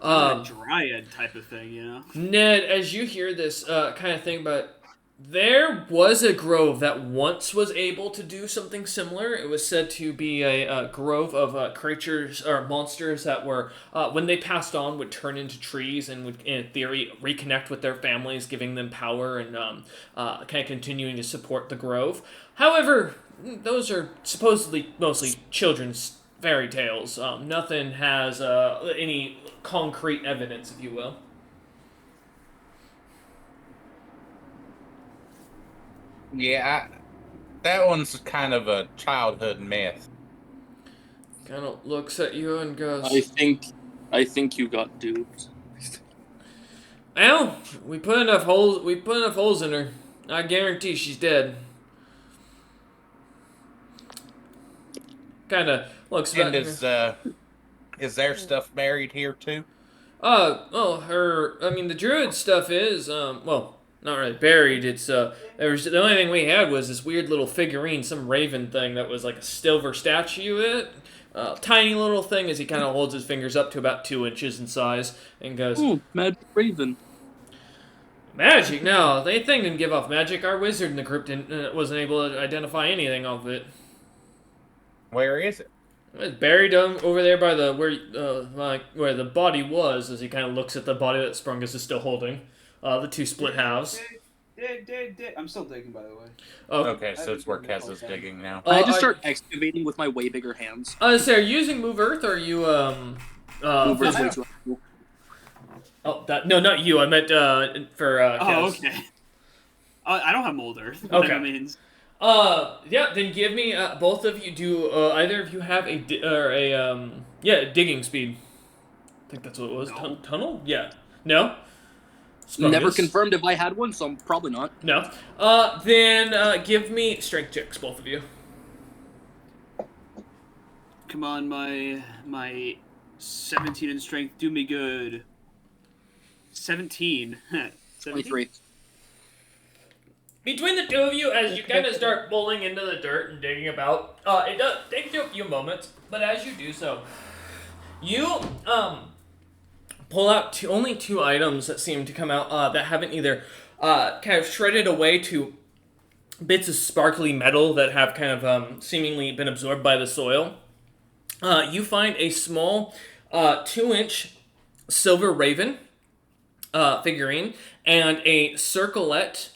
A dryad type of thing, you know? Ned, as you hear this kind of thing about, there was a grove that once was able to do something similar. It was said to be a grove of creatures or monsters that were, when they passed on, would turn into trees and would, in theory, reconnect with their families, giving them power and kind of continuing to support the grove. However, those are supposedly mostly children's fairy tales. Nothing has any concrete evidence, if you will. Yeah, that one's kind of a childhood myth. Kind of looks at you and goes, I think you got duped. well, we put enough holes in her. I guarantee she's dead. Kind of looks And back. is their stuff buried here too? The druid stuff is, well, not really buried. It's, the only thing we had was this weird little figurine, some raven thing that was like a silver statue. Tiny little thing as he kind of holds his fingers up to about 2 inches in size and goes, Ooh, Magic Raven. magic? No, the thing didn't give off magic. Our wizard in the group wasn't able to identify anything of it. Where is it? It's buried over there by where the body was, as he kind of looks at the body that Sprungus is still holding. The two split halves. I'm still digging, by the way. Oh, Okay, so it's where Kez is digging now. I just start excavating with my way bigger hands. So are you using Move Earth, or are you Over I- way too cool. no, not you. I meant for Oh, Kez. okay. I don't have mold earth. Okay. That means Yeah. Then give me both of you. Do either of you have a digging speed? I think that's what it was. No. Tunnel? Yeah. No. Never Sprungus? confirmed if I had one, so I'm probably not. No. Then give me strength checks, both of you. come on, my 17 in strength. Do me good. 17. 23. Between the two of you, as you kind of start pulling into the dirt and digging about, it does take you a few moments, but as you do so, you pull out only 2 items that seem to come out that haven't either kind of shredded away to bits of sparkly metal that have kind of seemingly been absorbed by the soil. You find a small 2-inch silver raven figurine and a circlet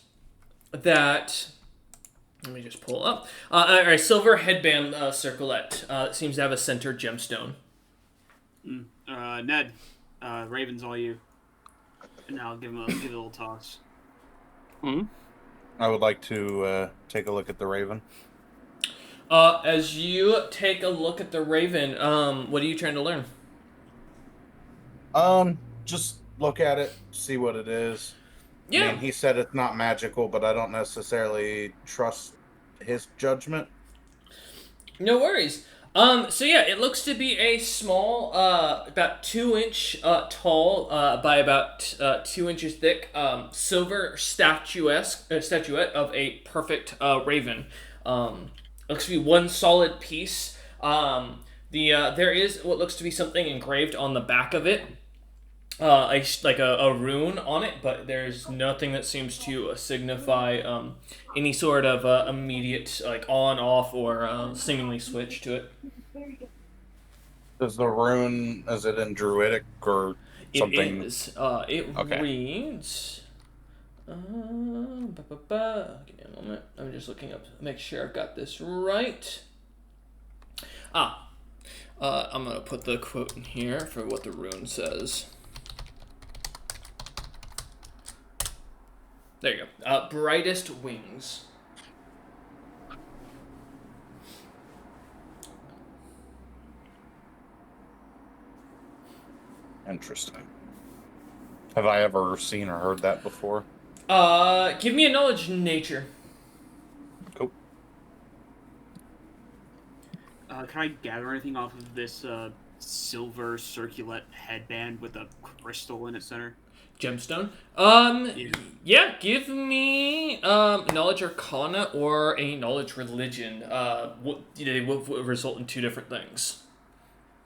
that, let me just pull up, or a silver headband circlet that seems to have a center gemstone. Ned, Raven's all you. And now I'll give it a little toss. I would like to take a look at the raven. As you take a look at the raven, what are you trying to learn? Just look at it, see what it is. Yeah. I mean, he said it's not magical, but I don't necessarily trust his judgment. No worries. So yeah, it looks to be a small, about 2-inch tall, by about 2 inches thick, silver statuette of a perfect raven. Looks to be one solid piece. There is what looks to be something engraved on the back of it. Like a rune on it, but there's nothing that seems to signify any sort of immediate like on, off, or seemingly switch to it. Is the rune, is it in Druidic or something? It is. It Okay. reads. Give me a moment. I'm just looking up to make sure I've got this right. I'm gonna put the quote in here for what the rune says. There you go. Brightest wings. Interesting. Have I ever seen or heard that before? Give me a knowledge nature. Cool. Can I gather anything off of this silver circular headband with a crystal in its center? Gemstone. Yeah. Yeah, give me knowledge arcana or a knowledge religion. They will result in 2 different things.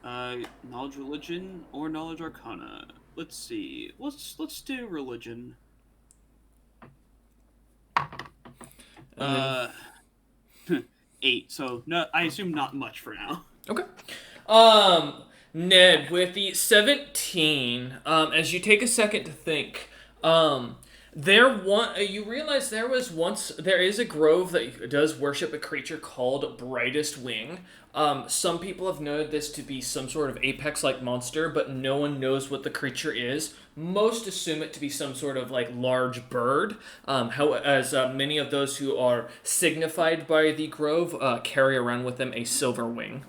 Knowledge religion or knowledge arcana. Let's see. Let's do religion. 8. So no, I assume not much for now. Okay. Ned, with the 17, as you take a second to think, you realize there is a grove that does worship a creature called Brightest Wing. Some people have noted this to be some sort of apex-like monster, but no one knows what the creature is. Most assume it to be some sort of like large bird. Many of those who are signified by the grove carry around with them a silver wing.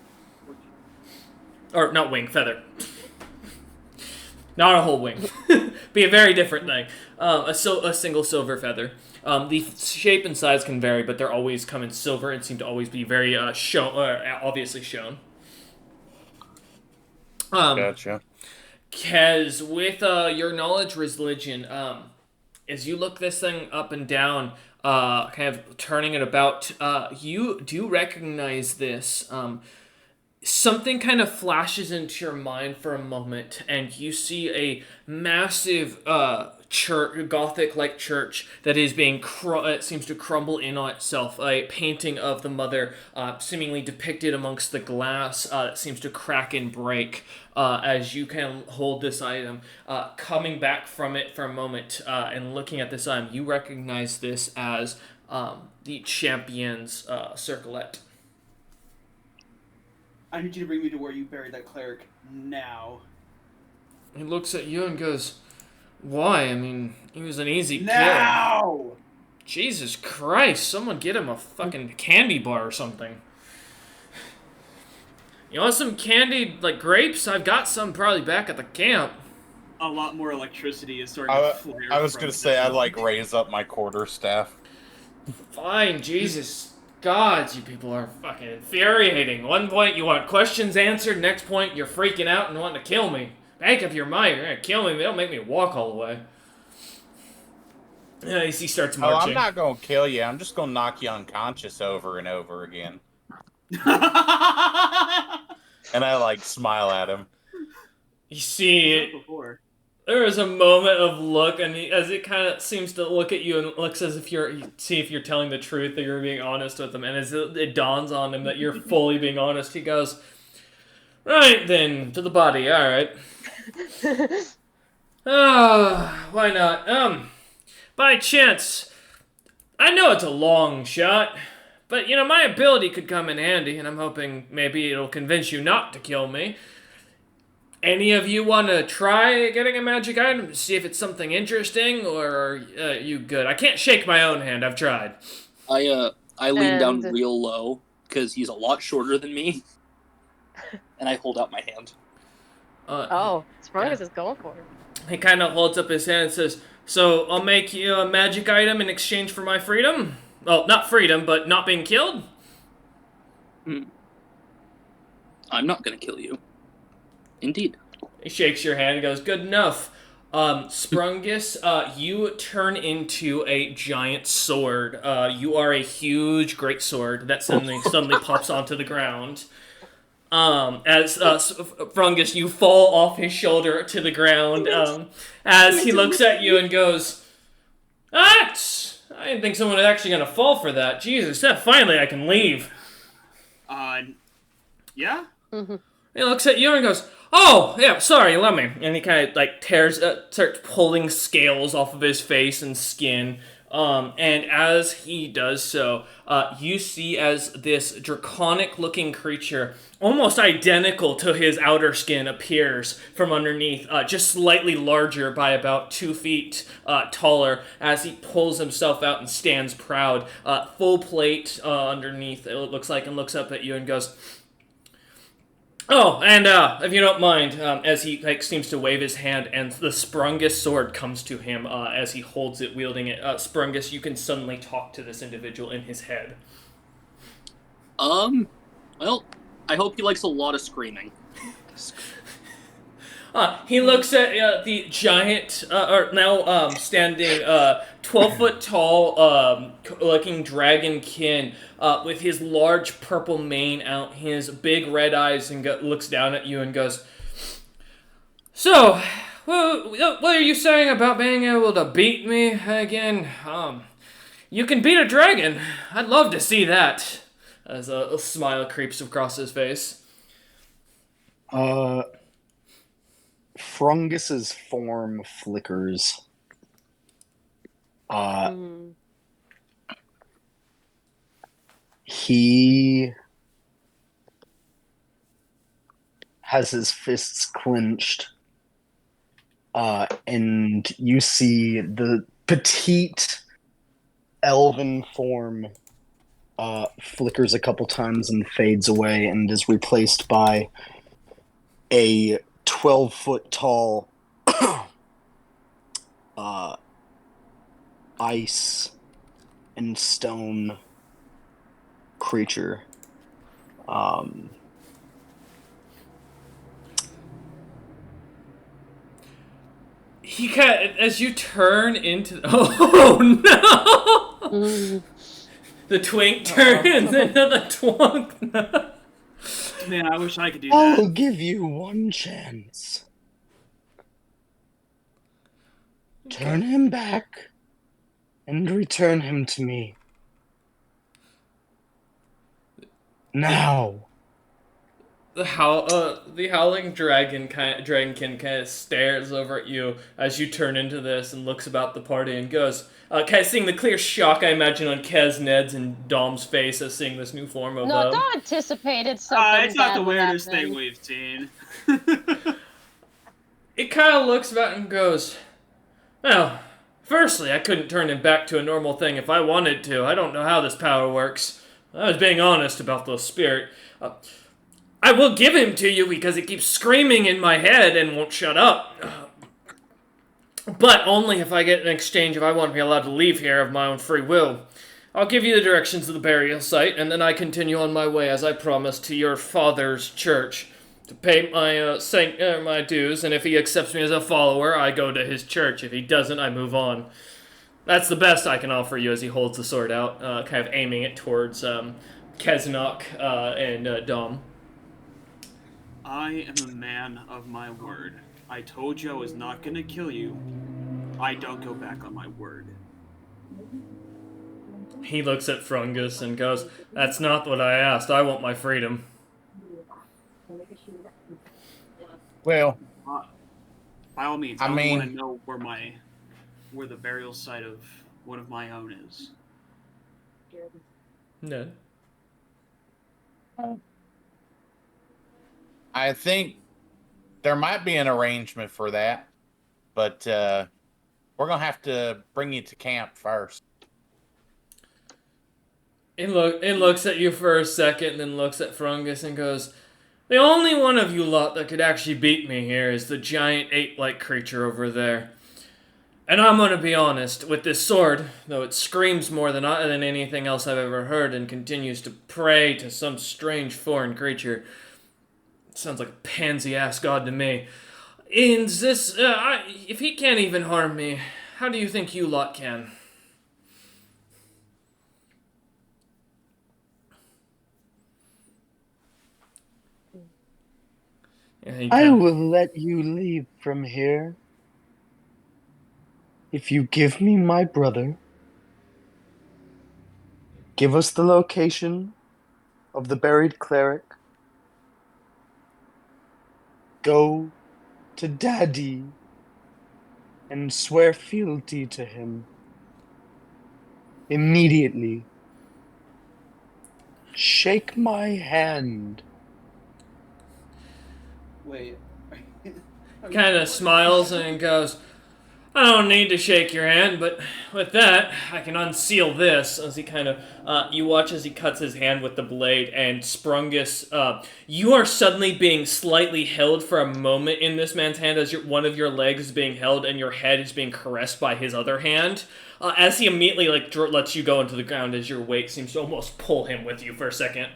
Or, not wing, feather. Not a whole wing. Be a very different thing. A single silver feather. The shape and size can vary, but they're always come in silver and seem to always be very obviously shown. Gotcha. Because with your knowledge religion, as you look this thing up and down, kind of turning it about, you do recognize this. Something kind of flashes into your mind for a moment, and you see a massive church, Gothic-like church that is being it seems to crumble in on itself. A painting of the mother, seemingly depicted amongst the glass, that seems to crack and break as you can hold this item. Coming back from it for a moment and looking at this item, you recognize this as the champion's circlet. I need you to bring me to where you buried that cleric now. He looks at you and goes, "Why? I mean, he was an easy kill." Now! Jesus Christ, someone get him a fucking candy bar or something. You want some candied, like, grapes? I've got some probably back at the camp. A lot more electricity is starting to flare. I was from gonna it. say I like raise up my quarterstaff. Fine, Jesus. God, you people are fucking infuriating. One point you want questions answered, next point you're freaking out and wanting to kill me. Make up your mind, you're gonna kill me, don't make me walk all the way. Yeah, he starts Oh, marching. I'm not gonna kill you. I'm just gonna knock you unconscious over and over again. And I like smile at him. You see, Before. there is a moment of look, and as it kind of seems to look at you and looks as if you see if you're telling the truth, that you're being honest with him, and as it dawns on him that you're fully being honest, he goes, "Right then, to the body, alright. Why not? By chance, I know it's a long shot, but, my ability could come in handy, and I'm hoping maybe it'll convince you not to kill me. Any of you want to try getting a magic item to see if it's something interesting, or are you good? I can't shake my own hand, I've tried." I lean down And- real low because he's a lot shorter than me, and I hold out my hand. Oh, Sprungus is going for it. He kind of holds up his hand and says, "So I'll make you a magic item in exchange for my freedom? Well, not freedom, but not being killed?" I'm not gonna kill you. Indeed. He shakes your hand and goes, "Good enough. Sprungus, you turn into a giant sword. You are a huge, great sword that suddenly pops onto the ground. As Sprungus, you fall off his shoulder to the ground. As he looks at you and goes, "Ah, I didn't think someone was actually gonna fall for that. Jesus, finally I can leave." Yeah? He looks at you and goes, "Oh, yeah, sorry, let me." And he kind of starts pulling scales off of his face and skin. And as he does so, you see as this draconic-looking creature, almost identical to his outer skin, appears from underneath, just slightly larger by about 2 feet taller, as he pulls himself out and stands proud, full plate underneath, it looks like, and looks up at you and goes, "Oh, and if you don't mind," as he seems to wave his hand, and the Sprungus sword comes to him as he holds it, wielding it. Sprungus, you can suddenly talk to this individual in his head. Well, I hope he likes a lot of screaming. He looks at the giant, or now standing 12-foot tall looking dragonkin with his large purple mane out, his big red eyes, and looks down at you and goes, "So, what are you saying about being able to beat me again? You can beat a dragon. I'd love to see that." As a smile creeps across his face. Frungus's form flickers. He has his fists clenched, and you see the petite elven form flickers a couple times and fades away, and is replaced by a 12-foot tall ice and stone creature. He as you turn into oh no, the twink turns into the twunk. Man, I wish I could do I'll that. give you one chance. Turn him back and return him to me. Now. The howling dragonkin kind of stares over at you as you turn into this and looks about the party and goes, kind of seeing the clear shock I imagine on Kez, Ned's, and Dom's face as seeing this new form of No, Dom anticipated something. It's not bad the would weirdest happen. thing we've seen. It kind of looks about and goes, "Well, firstly, I couldn't turn him back to a normal thing if I wanted to. I don't know how this power works. I was being honest about the spirit. I will give him to you because it keeps screaming in my head and won't shut up. But only if I get an exchange if I want to be allowed to leave here of my own free will. I'll give you the directions of the burial site, and then I continue on my way as I promised to your father's church to pay my my dues. And if he accepts me as a follower, I go to his church. If he doesn't, I move on. That's the best I can offer you. As he holds the sword out, kind of aiming it towards Keznok and Dom. I am a man of my word. I told you I was not going to kill you. I don't go back on my word. He looks at Frungus and goes, "That's not what I asked. I want my freedom." Well, By all means, I I only want to mean- know where the burial site of one of my own is. No. I think there might be an arrangement for that, but we're gonna have to bring you to camp first. It looks at you for a second, then looks at Frungus and goes, "The only one of you lot that could actually beat me here is the giant ape-like creature over there. And I'm gonna be honest, with this sword, though it screams more than anything else I've ever heard and continues to pray to some strange foreign creature. It sounds like a pansy-ass god to me. In this, if he can't even harm me, how do you think you lot can?" I will let you leave from here if you give me my brother, give us the location of the buried cleric, go to Daddy and swear fealty to him immediately. Shake my hand. Wait. Kind of smiles and goes, "I don't need to shake your hand, but with that, I can unseal this." As he kind of, you watch as he cuts his hand with the blade, and Sprungus, you are suddenly being slightly held for a moment in this man's hand as one of your legs is being held and your head is being caressed by his other hand. As he immediately lets you go into the ground as your weight seems to almost pull him with you for a second.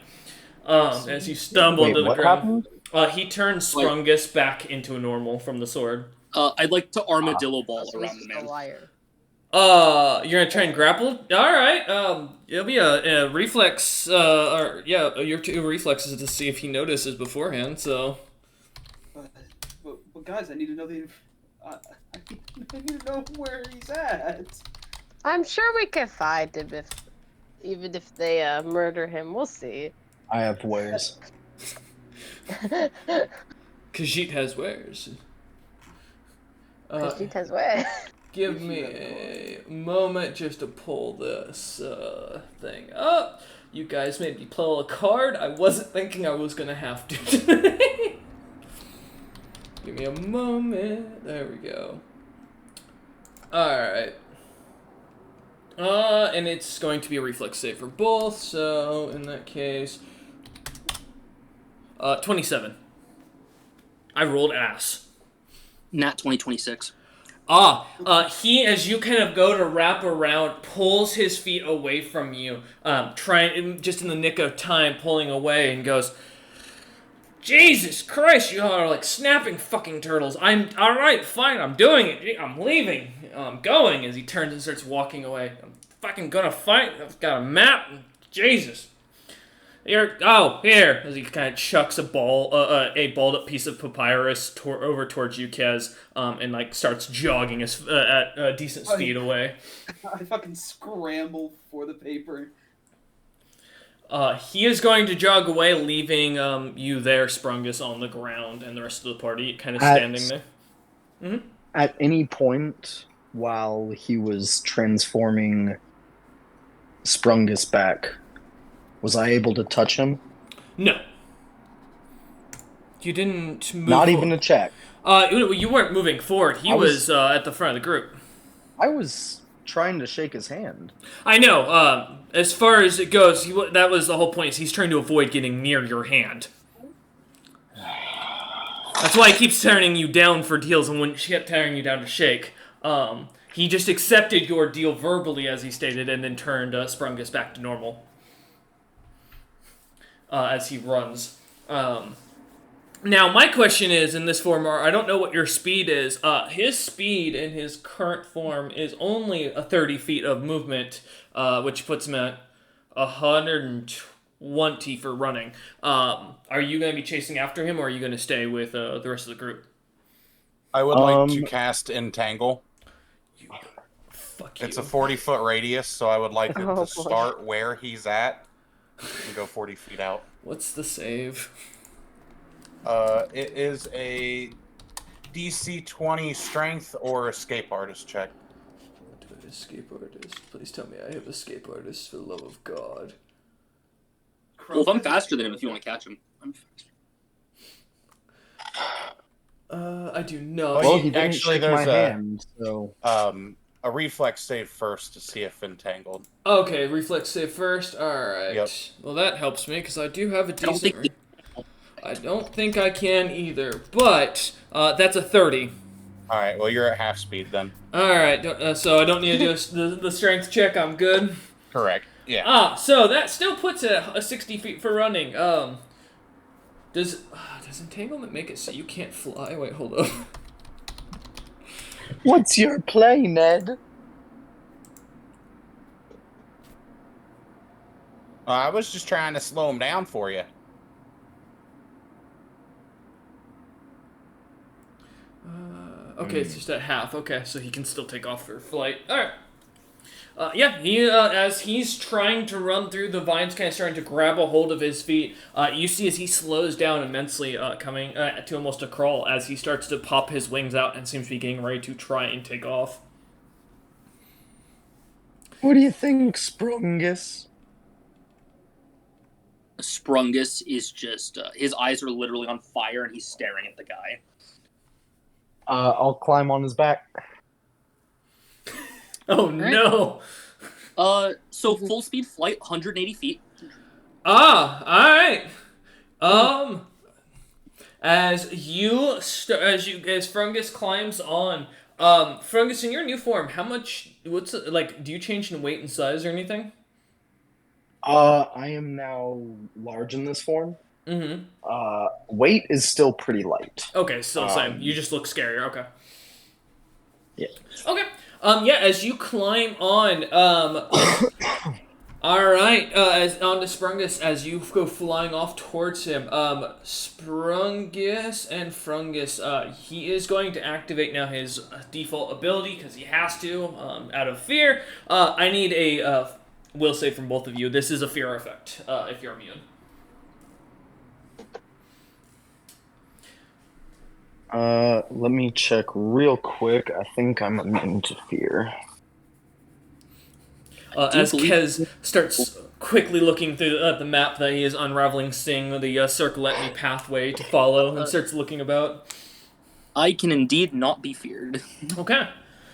As you stumble to the what ground. happened? He turns Sprungus back into a normal from the sword. I'd like to armadillo ball So around he's the just a man. liar. You're gonna try and grapple? Alright, it'll be a reflex, your two reflexes to see if he notices beforehand, so. But guys, I need to know I need to know where he's at. I'm sure we can find him even if they murder him. We'll see. I have wares. Khajiit has wares. Khajiit has way. Give me a moment just to pull this thing up. You guys made me pull a card. I wasn't thinking I was gonna have to today. Give me a moment. There we go. Alright. And it's going to be a reflex save for both, so in that case... 27. I rolled ass. Nat 2026. He, as you kind of go to wrap around, pulls his feet away from you, trying, just in the nick of time, pulling away, and goes, "Jesus Christ, you are like snapping fucking turtles. I'm, alright, fine, I'm doing it. I'm leaving. I'm going," as he turns and starts walking away. "I'm fucking gonna fight. I've got a map. Jesus. Here, as he kind of chucks a balled up piece of papyrus over towards you, Kez, and like starts jogging at a decent speed away. I fucking scramble for the paper. He is going to jog away, leaving you there, Sprungus, on the ground, and the rest of the party kind of standing there. Mm-hmm. At any point while he was transforming Sprungus back, was I able to touch him? No. You didn't move Not forward. even a check. You weren't moving forward. He was at the front of the group. I was trying to shake his hand. I know. As far as it goes, that was the whole point. Is he's trying to avoid getting near your hand. That's why he keeps tearing you down for deals, and when she kept tearing you down to shake. He just accepted your deal verbally, as he stated, and then turned Sprungus back to normal as he runs. Now, my question is, in this form, I don't know what your speed is. His speed in his current form is only 30 feet of movement, which puts him at 120 for running. Are you going to be chasing after him, or are you going to stay with the rest of the group? I would like to cast Entangle. Fuck you. It's a 40-foot radius, so I would like it to start where he's at and go 40 feet out. What's the save? It is a DC 20 strength or escape artist check. What do I escape artist? Please tell me I have escape artist, for the love of God. Well, if I'm faster than him, if you want to catch him, I'm faster. I do not. Well, he didn't actually, shake there's my hand, so... a reflex save first to see if entangled. Okay, reflex save first. Alright. Yep. Well, that helps me, because I do have a decent... I don't think I can either, but that's a 30. Alright, well, you're at half speed then. Alright, so I don't need to do the strength check. I'm good. Correct. Yeah. So that still puts a 60 feet for running. Does entanglement make it so you can't fly? Wait, hold up. What's your play, Ned? I was just trying to slow him down for you. Okay, it's just at half. Okay, so he can still take off for flight. Alright. Yeah, he as he's trying to run through, the vines kind of starting to grab a hold of his feet. You see as he slows down immensely, coming to almost a crawl, as he starts to pop his wings out and seems to be getting ready to try and take off. What do you think, Sprungus? Sprungus is just, his eyes are literally on fire and he's staring at the guy. I'll climb on his back. Oh, no! So full speed flight, 180 feet. Alright! As Fungus climbs on, Fungus, in your new form, how much, do you change in weight and size or anything? I am now large in this form. Mm-hmm. Weight is still pretty light. Okay, still same. You just look scarier, okay. Yeah. Okay. Yeah, as you climb on, alright, as onto Sprungus, as you go flying off towards him, Sprungus and Frungus, he is going to activate now his default ability, because he has to, out of fear. I need a, will save from both of you. This is a fear effect, if you're immune. Let me check real quick. I think I'm immune to fear. As Kez starts quickly looking through the map that he is unraveling, seeing the circle at me pathway to follow, and starts looking about. I can indeed not be feared. Okay,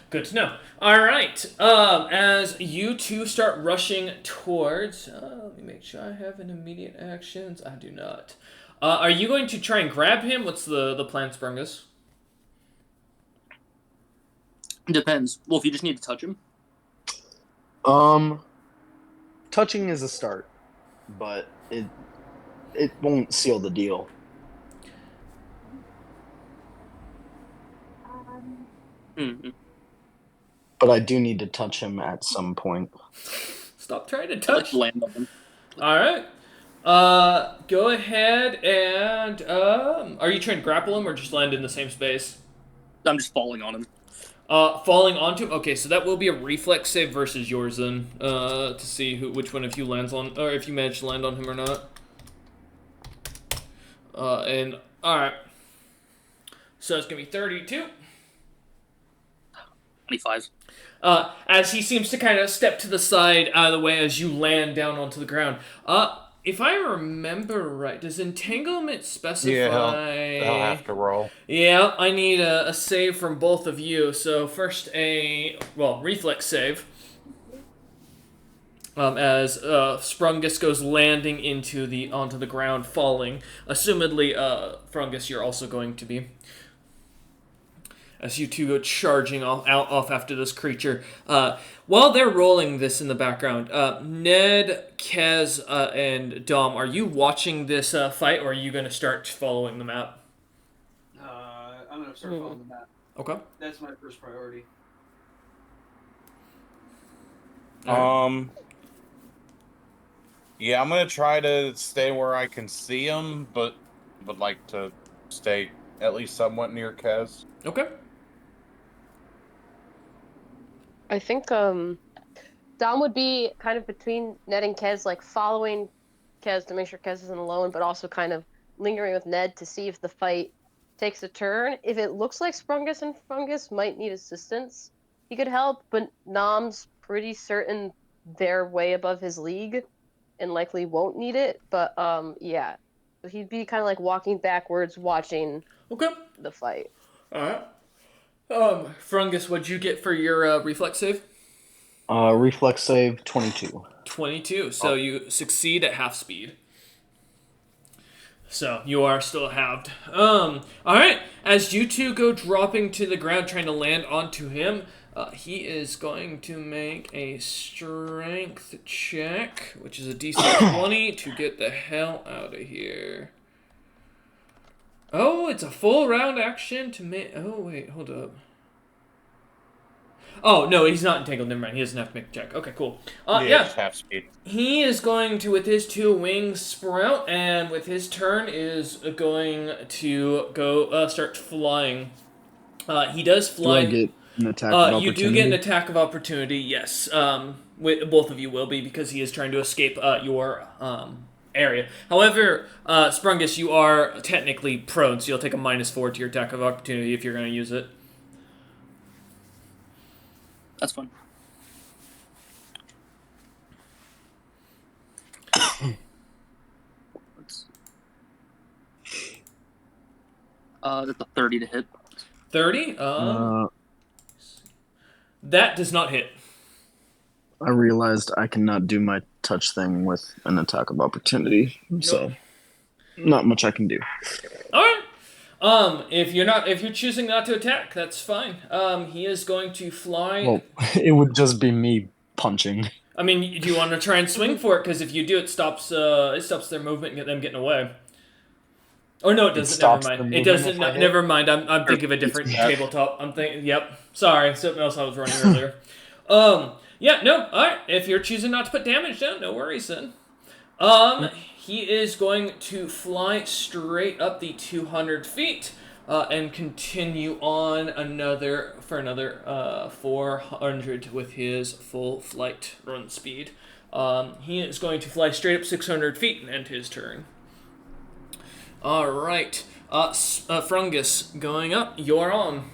good to know. Alright, as you two start rushing towards... let me make sure I have an immediate actions. I do not. Are you going to try and grab him? What's the plan, Sprungus? Depends. Well, if you just need to touch him. Touching is a start, but it won't seal the deal. Mm-hmm. But I do need to touch him at some point. Stop trying to touch. Land on him. Alright. Go ahead and, are you trying to grapple him or just land in the same space? I'm just falling on him. Falling onto him? Okay, so that will be a reflex save versus yours then, to see which one of you lands on, or if you manage to land on him or not. Alright. So it's gonna be 32. 25. As he seems to kind of step to the side out of the way as you land down onto the ground. If I remember right, does entanglement specify... Yeah, he'll have to roll. Yeah, I need a save from both of you. So first reflex save. As Sprungus goes landing onto the ground, falling. Assumedly, Frungus, you're also going to be. as you two go charging off after this creature. While they're rolling this in the background, Ned, Kez, and Dom, are you watching this fight, or are you going to start following the map? I'm gonna start following the map. Okay. That's my first priority. Yeah, I'm gonna try to stay where I can see him, but would like to stay at least somewhat near Kez. Okay. I think Dom would be kind of between Ned and Kez, like following Kez to make sure Kez isn't alone, but also kind of lingering with Ned to see if the fight takes a turn. If it looks like Sprungus and Fungus might need assistance, he could help, but Nom's pretty certain they're way above his league and likely won't need it. But yeah. So he'd be kind of like walking backwards, watching the fight. Alright. Frungus, what'd you get for your reflex save? Reflex save 22. 22. So you succeed at half speed. So you are still halved. Alright. As you two go dropping to the ground trying to land onto him, he is going to make a strength check, which is a DC 20 to get the hell out of here. Oh, it's a full round action to make... Oh, wait, hold up. Oh, no, he's not entangled. Never mind. He doesn't have to make a check. Okay, cool. Yeah. Just half speed. He is going to, with his 2 wings, sprout, and with his turn is going to go start flying. He does fly. Do I get an attack of opportunity? You do get an attack of opportunity, yes. Both of you will be, because he is trying to escape your area. However, Sprungus, you are technically prone, so you'll take a -4 to your attack of opportunity if you're going to use it. That's fun. That's a 30 to hit. 30? That does not hit. I realized I cannot do my touch thing with an attack of opportunity, so not much I can do. All right. If you're choosing not to attack, that's fine. He is going to fly. Well, it would just be me punching. I mean, do you want to try and swing for it? Because if you do, it stops their movement and them getting away. Oh no, it doesn't. Never mind. It doesn't. Never mind. I'm thinking of a different tabletop. I'm thinking. Yep. Sorry. Something else I was running earlier. Yeah. No. All right. If you're choosing not to put damage down, no worries then. He is going to fly straight up the 200 feet and continue on another 400 with his full flight run speed. He is going to fly straight up 600 feet and end his turn. All right, Frungus going up. You're on.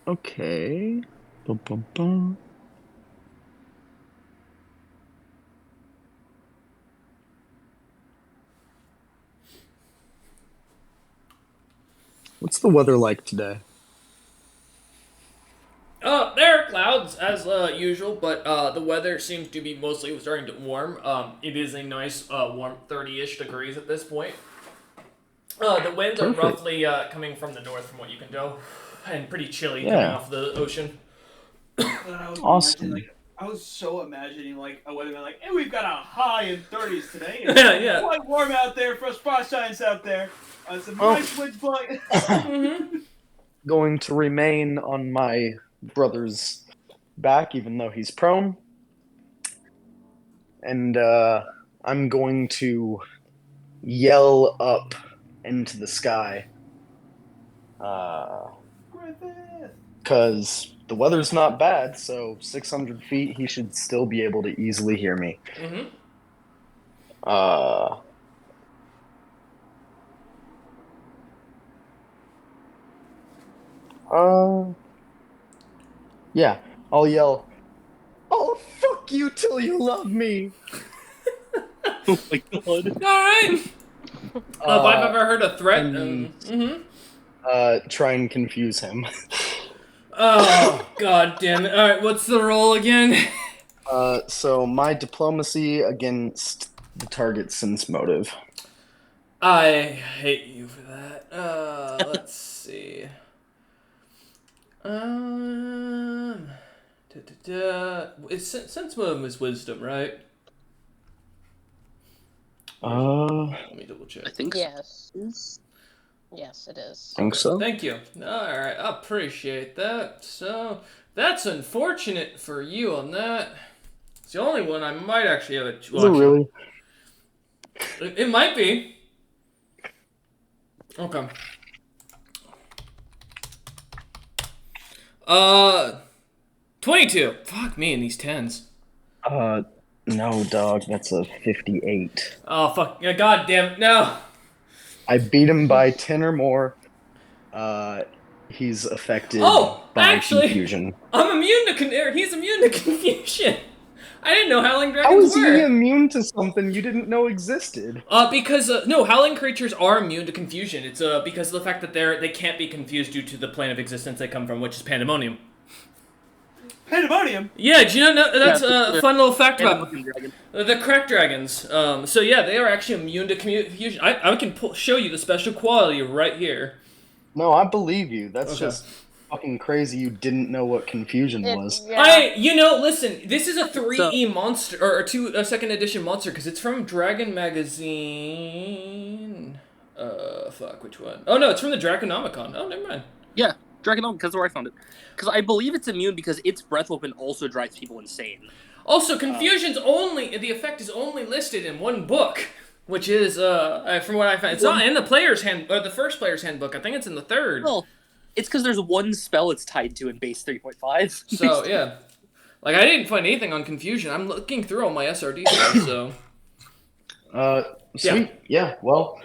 Okay. Bum, bum, bum. What's the weather like today? There are clouds as usual, but the weather seems to be mostly starting to warm. It is a nice warm 30-ish degrees at this point. The winds are roughly coming from the north from what you can tell, and pretty chilly coming off the ocean. Awesome. I was so imagining like a weatherman like, hey, we've got a high in 30s today. Yeah. Quite warm out there for us frost giants out there. Some nice winds blowing. Going to remain on my brother's back, even though he's prone. And I'm going to yell up into the sky. Because the weather's not bad, so 600 feet, he should still be able to easily hear me. Mm-hmm. Yeah, I'll yell, "Oh, fuck you till you love me!" Oh my god. Alright! If I've ever heard a threat, try and confuse him. Oh, god damn it. Alright, what's the roll again? So my diplomacy against the target's sense motive. I hate you for that. Let's see. It's sense motive is wisdom, right? Let me double check. I think so. Yes. Yes, it is. Think so. Thank you. Alright, I appreciate that. So, that's unfortunate for you on that. It's the only one I might actually have a... Is it really? It might be. Okay. 22. Fuck me in these 10s. No, dog. That's a 58. Oh, fuck. Yeah, God damn it. No. I beat him by 10 or more. He's affected by actually, confusion. I'm immune to he's immune to confusion. I didn't know howling How dragons is he were. immune to something you didn't know existed? Because no, howling creatures are immune to confusion. It's because of the fact that they can't be confused due to the plane of existence they come from, which is pandemonium. Pandemonium. Yeah, do you know that's a fun little fact about Dragon. the crack dragons. So yeah, they are actually immune to confusion. I can show you the special quality right here. No, I believe you. That's Okay. just fucking crazy. You didn't know what confusion was. Yeah. Listen, this is a 3E monster, or a 2nd edition monster, because it's from Dragon Magazine. Fuck, which one? Oh no, it's from the Draconomicon. Oh, never mind. Yeah, Dragon, because where I found it. Because I believe it's immune because its breath weapon also drives people insane. Also, confusion's the effect is only listed in one book, which is, from what I found, it's not in the player's hand, or the first player's handbook. I think it's in the 3rd. Well, it's because there's one spell it's tied to in base 3.5. So, yeah. Like, I didn't find anything on confusion. I'm looking through all my SRD stuff, so... Sweet. Yeah, well,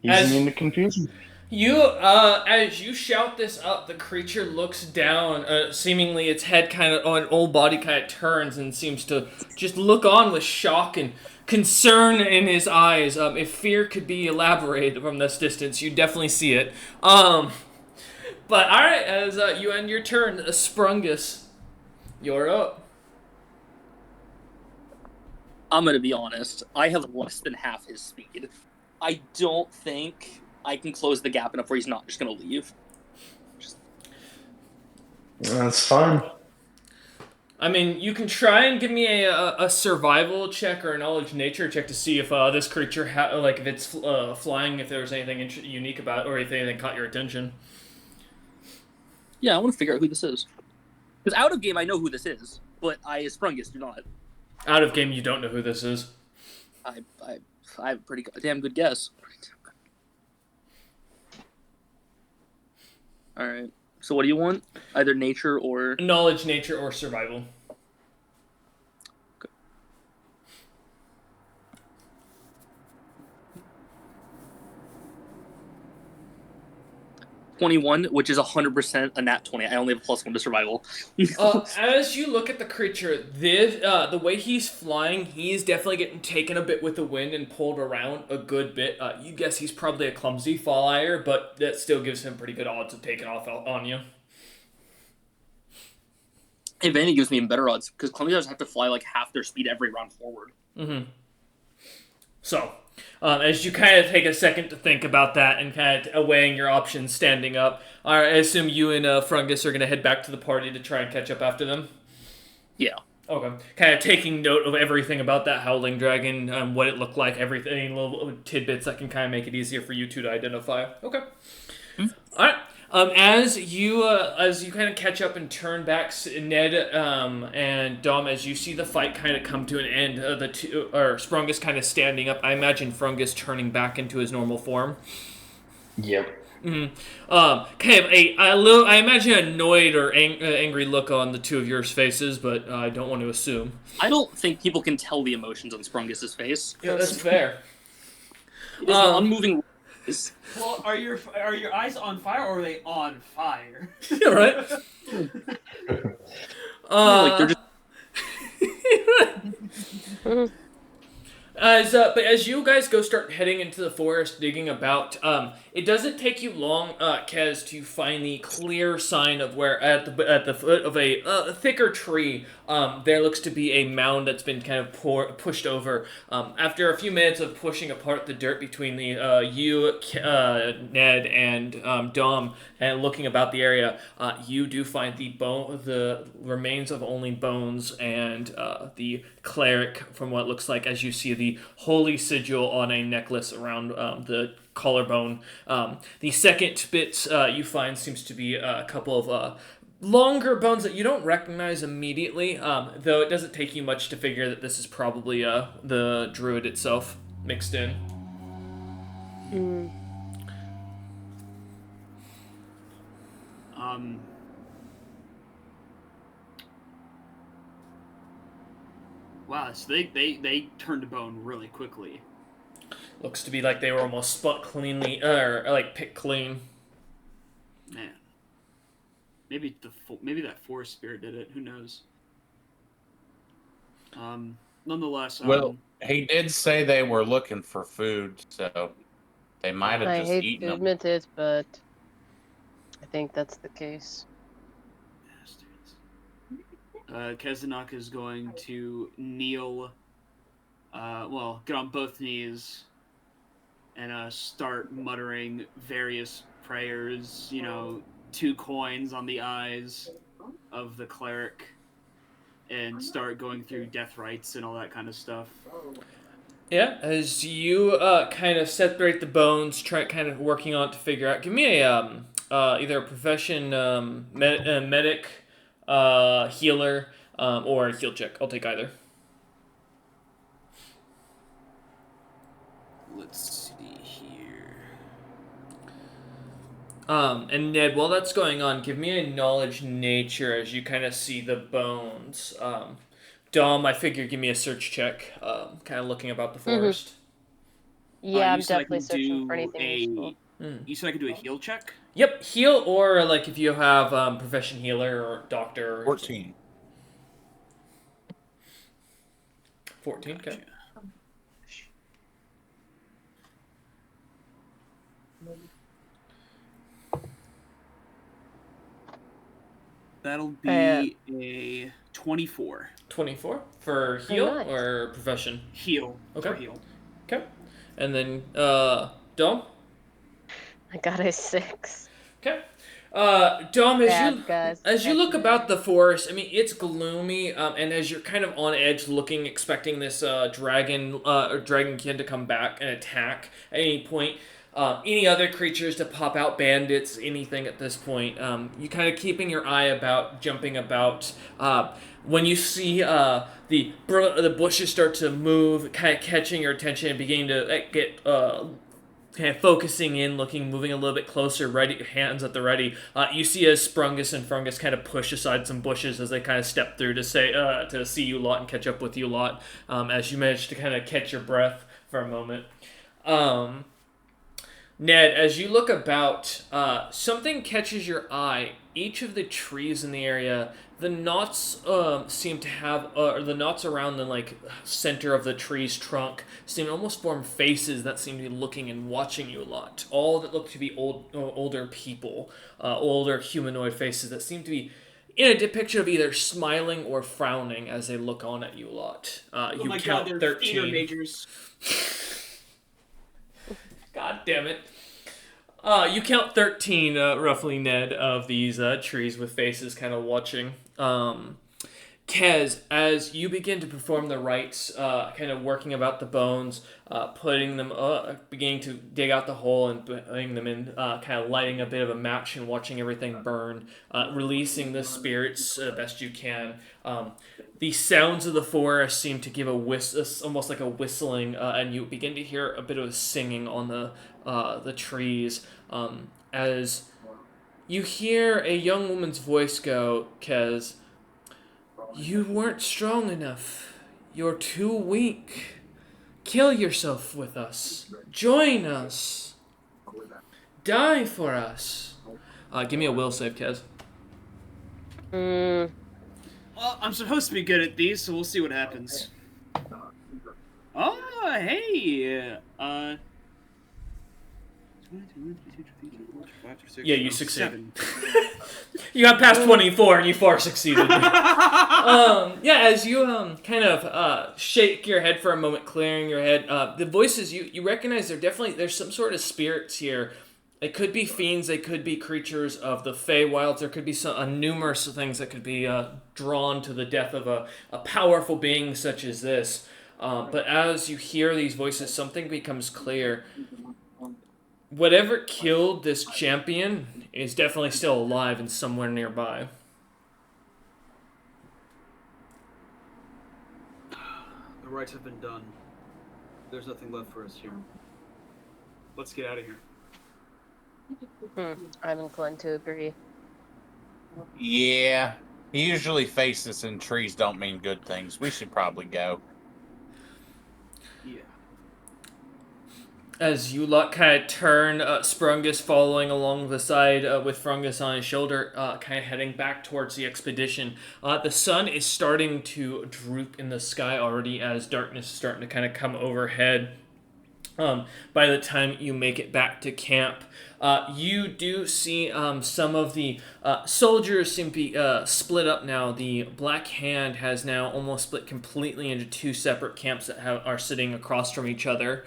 he's immune to confusion. As you shout this up, the creature looks down, seemingly its head old body kind of turns and seems to just look on with shock and concern in his eyes. If fear could be elaborated from this distance, you definitely see it. But alright, as you end your turn, Sprungus, you're up. I'm gonna be honest. I have less than half his speed. I don't think I can close the gap enough where he's not just gonna leave. That's fine. I mean, you can try and give me a survival check or a knowledge nature check to see if this creature, if it's flying, if there was anything unique about it, or if anything caught your attention. Yeah, I want to figure out who this is. Because out of game, I know who this is, but I, as Sprungus, do not. Out of game, you don't know who this is. I have a pretty damn good guess. Alright. So what do you want? Either nature or... Knowledge, nature, or survival. 21, which is 100% a nat 20. I only have a +1 to survival. As you look at the creature, the way he's flying, he's definitely getting taken a bit with the wind and pulled around a good bit. You guess he's probably a clumsy flyer, but that still gives him pretty good odds of taking off on you. If anything, gives me even better odds, because clumsy guys have to fly like half their speed every round forward. Mm-hmm. So, as you kind of take a second to think about that and kind of weighing your options standing up, I assume you and Frungus are going to head back to the party to try and catch up after them? Yeah. Okay. Kind of taking note of everything about that howling dragon, what it looked like, everything, little tidbits that can kind of make it easier for you two to identify. Okay. Mm-hmm. All right. As you kind of catch up and turn back, Ned and Dom, as you see the fight kind of come to an end, Sprungus kind of standing up. I imagine Frungus turning back into his normal form. Yep. Mm-hmm. Kind of I imagine an annoyed or angry look on the two of your faces, but I don't want to assume. I don't think people can tell the emotions on Sprungus's face. Yeah, that's fair. It's an unmoving. Well, are your eyes on fire or are they on fire? Yeah, right. Like they're just. But as you guys go start heading into the forest, digging about, It doesn't take you long, Kez, to find the clear sign of where at the foot of a thicker tree, there looks to be a mound that's been kind of pushed over. After a few minutes of pushing apart the dirt between you, Ned, and Dom, and looking about the area, you do find the remains of only bones and the cleric, from what it looks like, as you see the holy sigil on a necklace around the collarbone. The second bit you find seems to be a couple of longer bones that you don't recognize immediately, though it doesn't take you much to figure that this is probably the druid itself mixed in. Mm. Wow, so they turned a bone really quickly. Looks to be like they were almost spot cleanly, or like picked clean. Man, maybe maybe that forest spirit did it. Who knows? Nonetheless, Well, he did say they were looking for food, so they might have I just hate eaten to them. admit it, but I think that's the case. Kezanak is going to kneel, get on both knees and start muttering various prayers, 2 coins on the eyes of the cleric, and start going through death rites and all that kind of stuff. Yeah, as you kind of separate the bones, try kind of working on it to figure out. Give me a either a profession medic, healer, or a heal check. I'll take either. Let's see here. And Ned, while that's going on, give me a knowledge nature as you kind of see the bones. Dom, I figure give me a search check, kind of looking about the forest. Yeah, I'm you said I definitely can searching for do anything useful. You said I could do a heal check? Yep, heal, or like if you have profession healer or doctor. 14. 14, okay. Gotcha. That'll be a 24. 24 for heal nice. or profession? Heal. Okay. For heal. Okay. And then Dom? I got a 6. Okay. Dom, Guys, as you look bad. about the forest, I mean, it's gloomy, and as you're kind of on edge, looking, expecting this dragon or dragonkin to come back and attack at any point, any other creatures to pop out, bandits, anything at this point, you kind of keeping your eye about, jumping about. When you see the bushes start to move, kind of catching your attention and beginning to get kind of focusing in, moving a little bit closer, ready, hands at the ready. You see as Sprungus and Fungus kind of push aside some bushes as they kind of step through to see you lot and catch up with you lot. As you manage to kind of catch your breath for a moment. Ned, as you look about, something catches your eye. Each of the trees in the area, the knots seem to have, or the knots around the center of the tree's trunk seem to almost form faces that seem to be looking and watching you a lot. All that look to be older people, older humanoid faces that seem to be in a depiction of either smiling or frowning as they look on at you a lot. Oh you my count god, they're 13. theater majors. God damn it. You count 13, roughly, Ned, of these trees with faces kind of watching. Kez, as you begin to perform the rites, kind of working about the bones, putting them, beginning to dig out the hole and putting them in, kind of lighting a bit of a match and watching everything burn, releasing the spirits best you can. The sounds of the forest seem to give almost like a whistling, and you begin to hear a bit of singing on the trees, as you hear a young woman's voice go, Kez, "You weren't strong enough. You're too weak. Kill yourself with us. Join us. Die for us." Give me a will save, Kez. Well, I'm supposed to be good at these, so we'll see what happens. Oh, hey! Yeah, you succeed. 7. You got past 24 and you far succeeded. Yeah, as you kind of shake your head for a moment, clearing your head, the voices you recognize there's some sort of spirits here. It could be fiends, they could be creatures of the Feywilds, there could be numerous things that could be drawn to the death of a powerful being such as this. But as you hear these voices, something becomes clear. Whatever killed this champion is definitely still alive and somewhere nearby. The rites have been done. There's nothing left for us here. Let's get out of here. I'm inclined to agree. Yeah. Usually faces in trees don't mean good things. We should probably go. Yeah. As you lot kind of turn, Sprungus following along the side with Frungus on his shoulder, kind of heading back towards the expedition. The sun is starting to droop in the sky already as darkness is starting to kind of come overhead. By the time you make it back to camp, you do see some of the soldiers seem to be split up now. The Black Hand has now almost split completely into two separate camps that are sitting across from each other.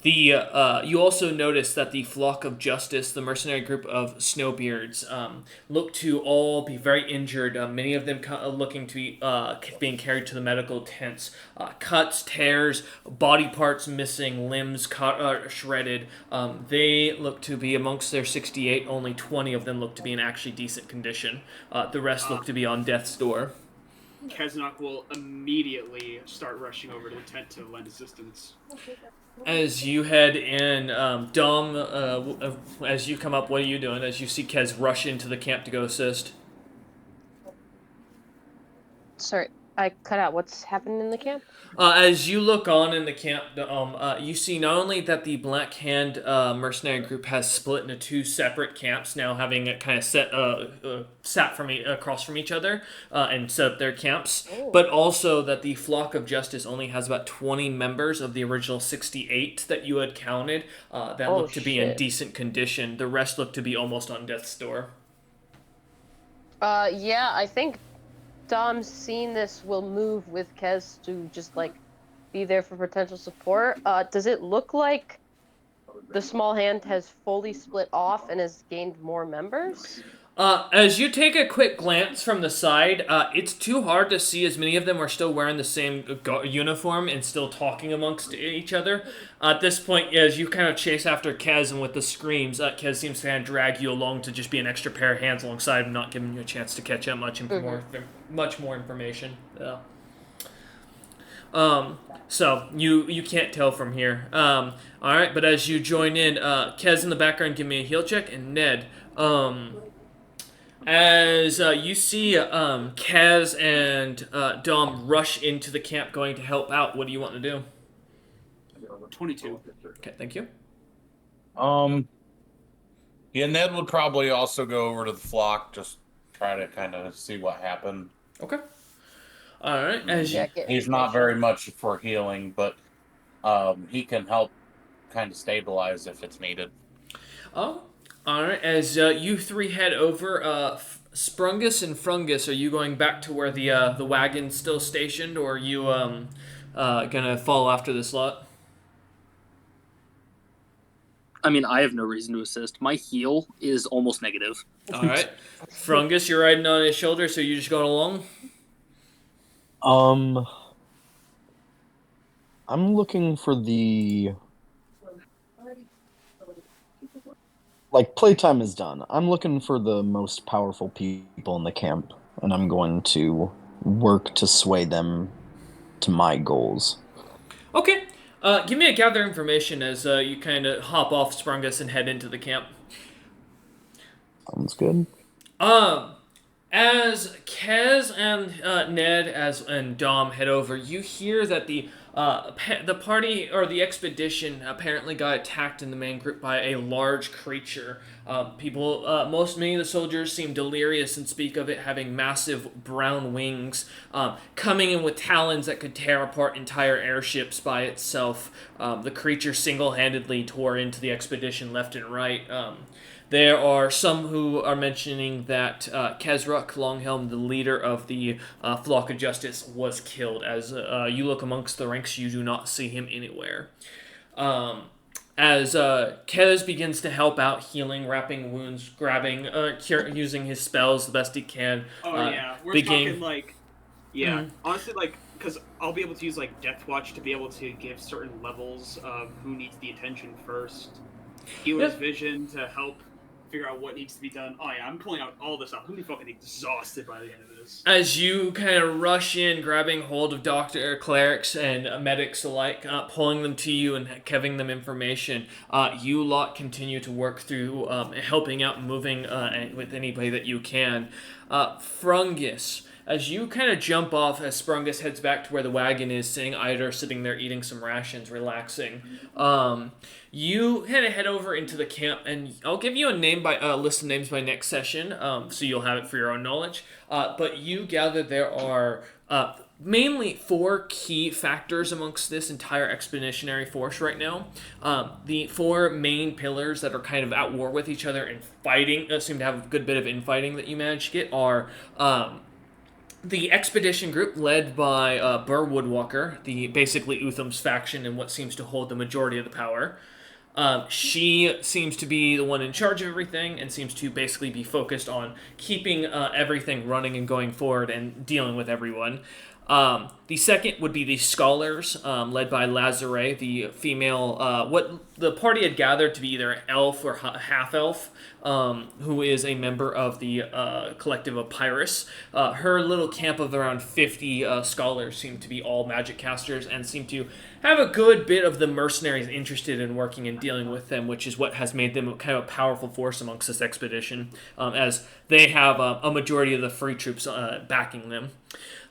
You also notice that the Flock of Justice, the mercenary group of Snowbeards, look to all be very injured. Many of them looking to be being carried to the medical tents. Cuts, tears, body parts missing, limbs shredded. They look to be amongst their 68. Only 20 of them look to be in actually decent condition. The rest look to be on death's door. Keznok will immediately start rushing over to the tent to lend assistance. As you head in, Dom, as you come up, what are you doing? As you see Kez rush into the camp to go assist. Sorry, I cut out. What's happening in the camp? As you look on in the camp, you see not only that the Black Hand mercenary group has split into two separate camps, now having it kind of sat across from each other and set up their camps, but also that the Flock of Justice only has about 20 members of the original 68 that you had counted that look to be in decent condition. The rest look to be almost on death's door. Yeah, I think Dom, seeing this, will move with Kez to just, like, be there for potential support. Does it look like the small hand has fully split off and has gained more members? As you take a quick glance from the side, it's too hard to see as many of them are still wearing the same uniform and still talking amongst each other. At this point, as you kind of chase after Kez and with the screams, Kez seems to kind of drag you along to just be an extra pair of hands alongside him, not giving you a chance to catch up much more information. Yeah. So you can't tell from here. All right, but as you join in, Kez in the background, give me a heal check, and Ned. As you see Kaz and Dom rush into the camp going to help out, what do you want to do? 22. Okay, thank you. Yeah, Ned would probably also go over to the flock, just try to kind of see what happened. Okay. All right. He's not very much for healing, but he can help kind of stabilize if it's needed. Oh, all right. As you three head over, Sprungus and Frungus, are you going back to where the wagon's still stationed, or are you gonna follow after this lot? I mean, I have no reason to assist. My heal is almost negative. All right. Frungus, you're riding on his shoulder, so you're just going along? I'm looking for the... Like, playtime is done. I'm looking for the most powerful people in the camp, and I'm going to work to sway them to my goals. Okay. Give me a gather information as you kind of hop off Sprungus and head into the camp. Sounds good. As Kez and Ned and Dom head over, you hear that the The party or the expedition apparently got attacked in the main group by a large creature. Many of the soldiers seem delirious and speak of it having massive brown wings, coming in with talons that could tear apart entire airships by itself. The creature single-handedly tore into the expedition left and right. There are some who are mentioning that Kezruk Longhelm, the leader of the Flock of Justice, was killed. As you look amongst the ranks, you do not see him anywhere. As Kez begins to help out, healing, wrapping wounds, grabbing, using his spells the best he can. Oh yeah, we're talking like, yeah, honestly, like, because I'll be able to use like Death Watch to be able to give certain levels of who needs the attention first. Healer's Vision to help figure out what needs to be done. Oh yeah, I'm pulling out all this stuff. I'm gonna be fucking exhausted by the end of this. As you kind of rush in, grabbing hold of clerics and medics alike, pulling them to you and giving them information, you lot continue to work through helping out, moving with anybody that you can. Frungus. As you kind of jump off, as Sprungus heads back to where the wagon is, seeing Ida sitting there eating some rations, relaxing, you kind of head over into the camp, and I'll give you a list of names by next session, so you'll have it for your own knowledge. But you gather there are mainly 4 key factors amongst this entire expeditionary force right now. The 4 main pillars that are kind of at war with each other and fighting, seem to have a good bit of infighting that you managed to get, are the expedition group led by Burr Woodwalker, basically Utham's faction and what seems to hold the majority of the power. She seems to be the one in charge of everything and seems to basically be focused on keeping everything running and going forward and dealing with everyone. The second would be the scholars, led by Lazare, the female, what the party had gathered to be either elf or half-elf, who is a member of the collective of Pyrrhus. Her little camp of around 50 scholars seem to be all magic casters and seem to have a good bit of the mercenaries interested in working and dealing with them, which is what has made them kind of a powerful force amongst this expedition, as they have a majority of the free troops backing them.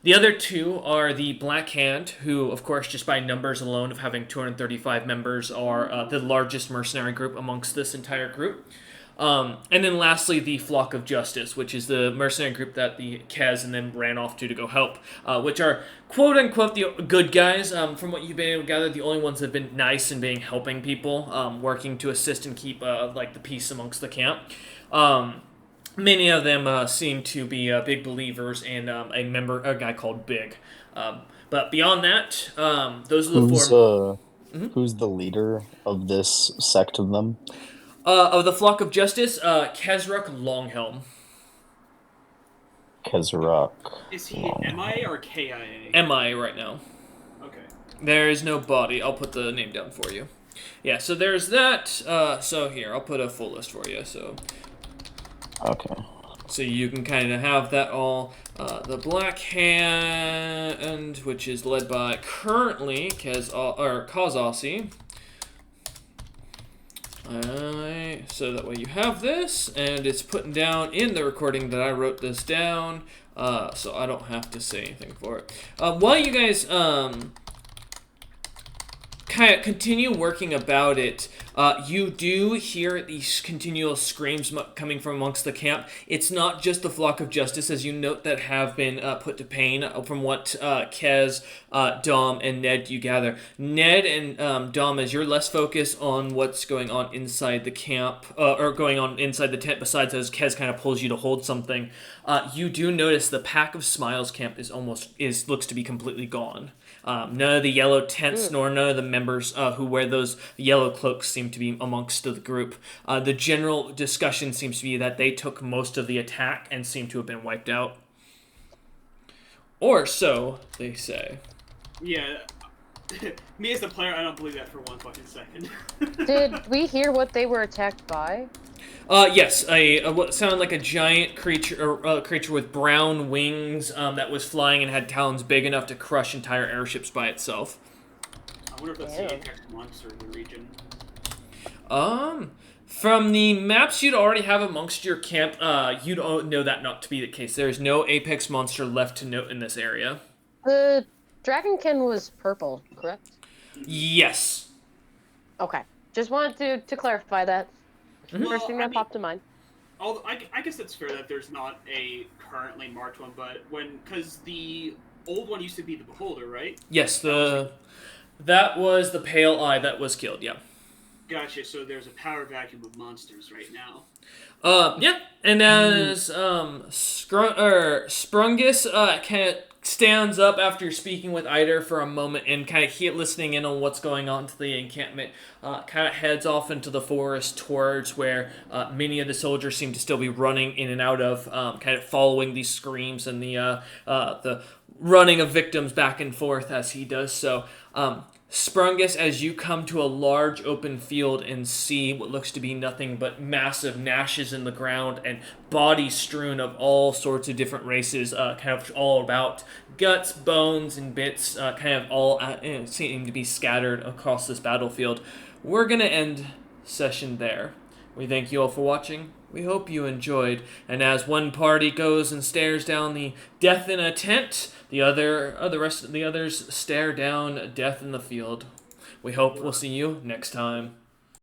The other 2 are the Black Hand, who, of course, just by numbers alone of having 235 members, are the largest mercenary group amongst this entire group. And then lastly, the Flock of Justice, which is the mercenary group that the Kez and then ran off to go help, which are quote-unquote the good guys. From what you've been able to gather, the only ones that have been nice and being helping people, working to assist and keep the peace amongst the camp. Many of them seem to be big believers in a guy called Big. But beyond that, those are the 4... Who's the leader of this sect of them? Of the Flock of Justice, Kezruk Longhelm. Kezruk. Is he MI or KIA? MI right now. Okay. There is no body. I'll put the name down for you. Yeah, so there's that. So here, I'll put a full list for you. So. Okay. So you can kind of have that all. The Black Hand, which is led by currently Kazasi. Alright, so that way you have this, and it's put down in the recording that I wrote this down, so I don't have to say anything for it. While you guys kind of continue working about it, you do hear these continual screams coming from amongst the camp. It's not just the Flock of Justice, as you note, that have been put to pain from what Kez, Dom, and Ned you gather. Ned and Dom, as you're less focused on what's going on inside the camp, or going on inside the tent, besides as Kez kind of pulls you to hold something, you do notice the Pack of Smiles camp looks to be completely gone. None of the yellow tents, nor none of the members who wear those yellow cloaks seem to be amongst the group. The general discussion seems to be that they took most of the attack and seem to have been wiped out. Or so they say. Yeah. Me as the player, I don't believe that for one fucking second. Did we hear what they were attacked by? Yes, what sounded like a giant creature with brown wings that was flying and had talons big enough to crush entire airships by itself. I wonder if that's the apex monster of the region. From the maps you'd already have amongst your camp, you don't know that not to be the case. There is no apex monster left to note in this area. The Dragonkin was purple, correct? Yes. Okay. Just wanted to clarify that. Mhm. First thing that popped to mind. I guess it's fair that there's not a currently marked one, but because the old one used to be the Beholder, right? Yes, that was the Pale Eye that was killed, yeah. Gotcha. So there's a power vacuum of monsters right now. Yeah, and as Sprungus kind of stands up after speaking with Eider for a moment and kind of listening in on what's going on to the encampment, kind of heads off into the forest towards where many of the soldiers seem to still be running in and out of, kind of following these screams and the running of victims back and forth as he does so. Sprungus, as you come to a large open field and see what looks to be nothing but massive gnashes in the ground and bodies strewn of all sorts of different races, kind of all about, guts, bones, and bits, kind of all seem to be scattered across this battlefield. We're going to end session there. We thank you all for watching. We hope you enjoyed. And as one party goes and stares down the death in a tent, the rest of the others stare down death in the field. We hope we'll see you next time.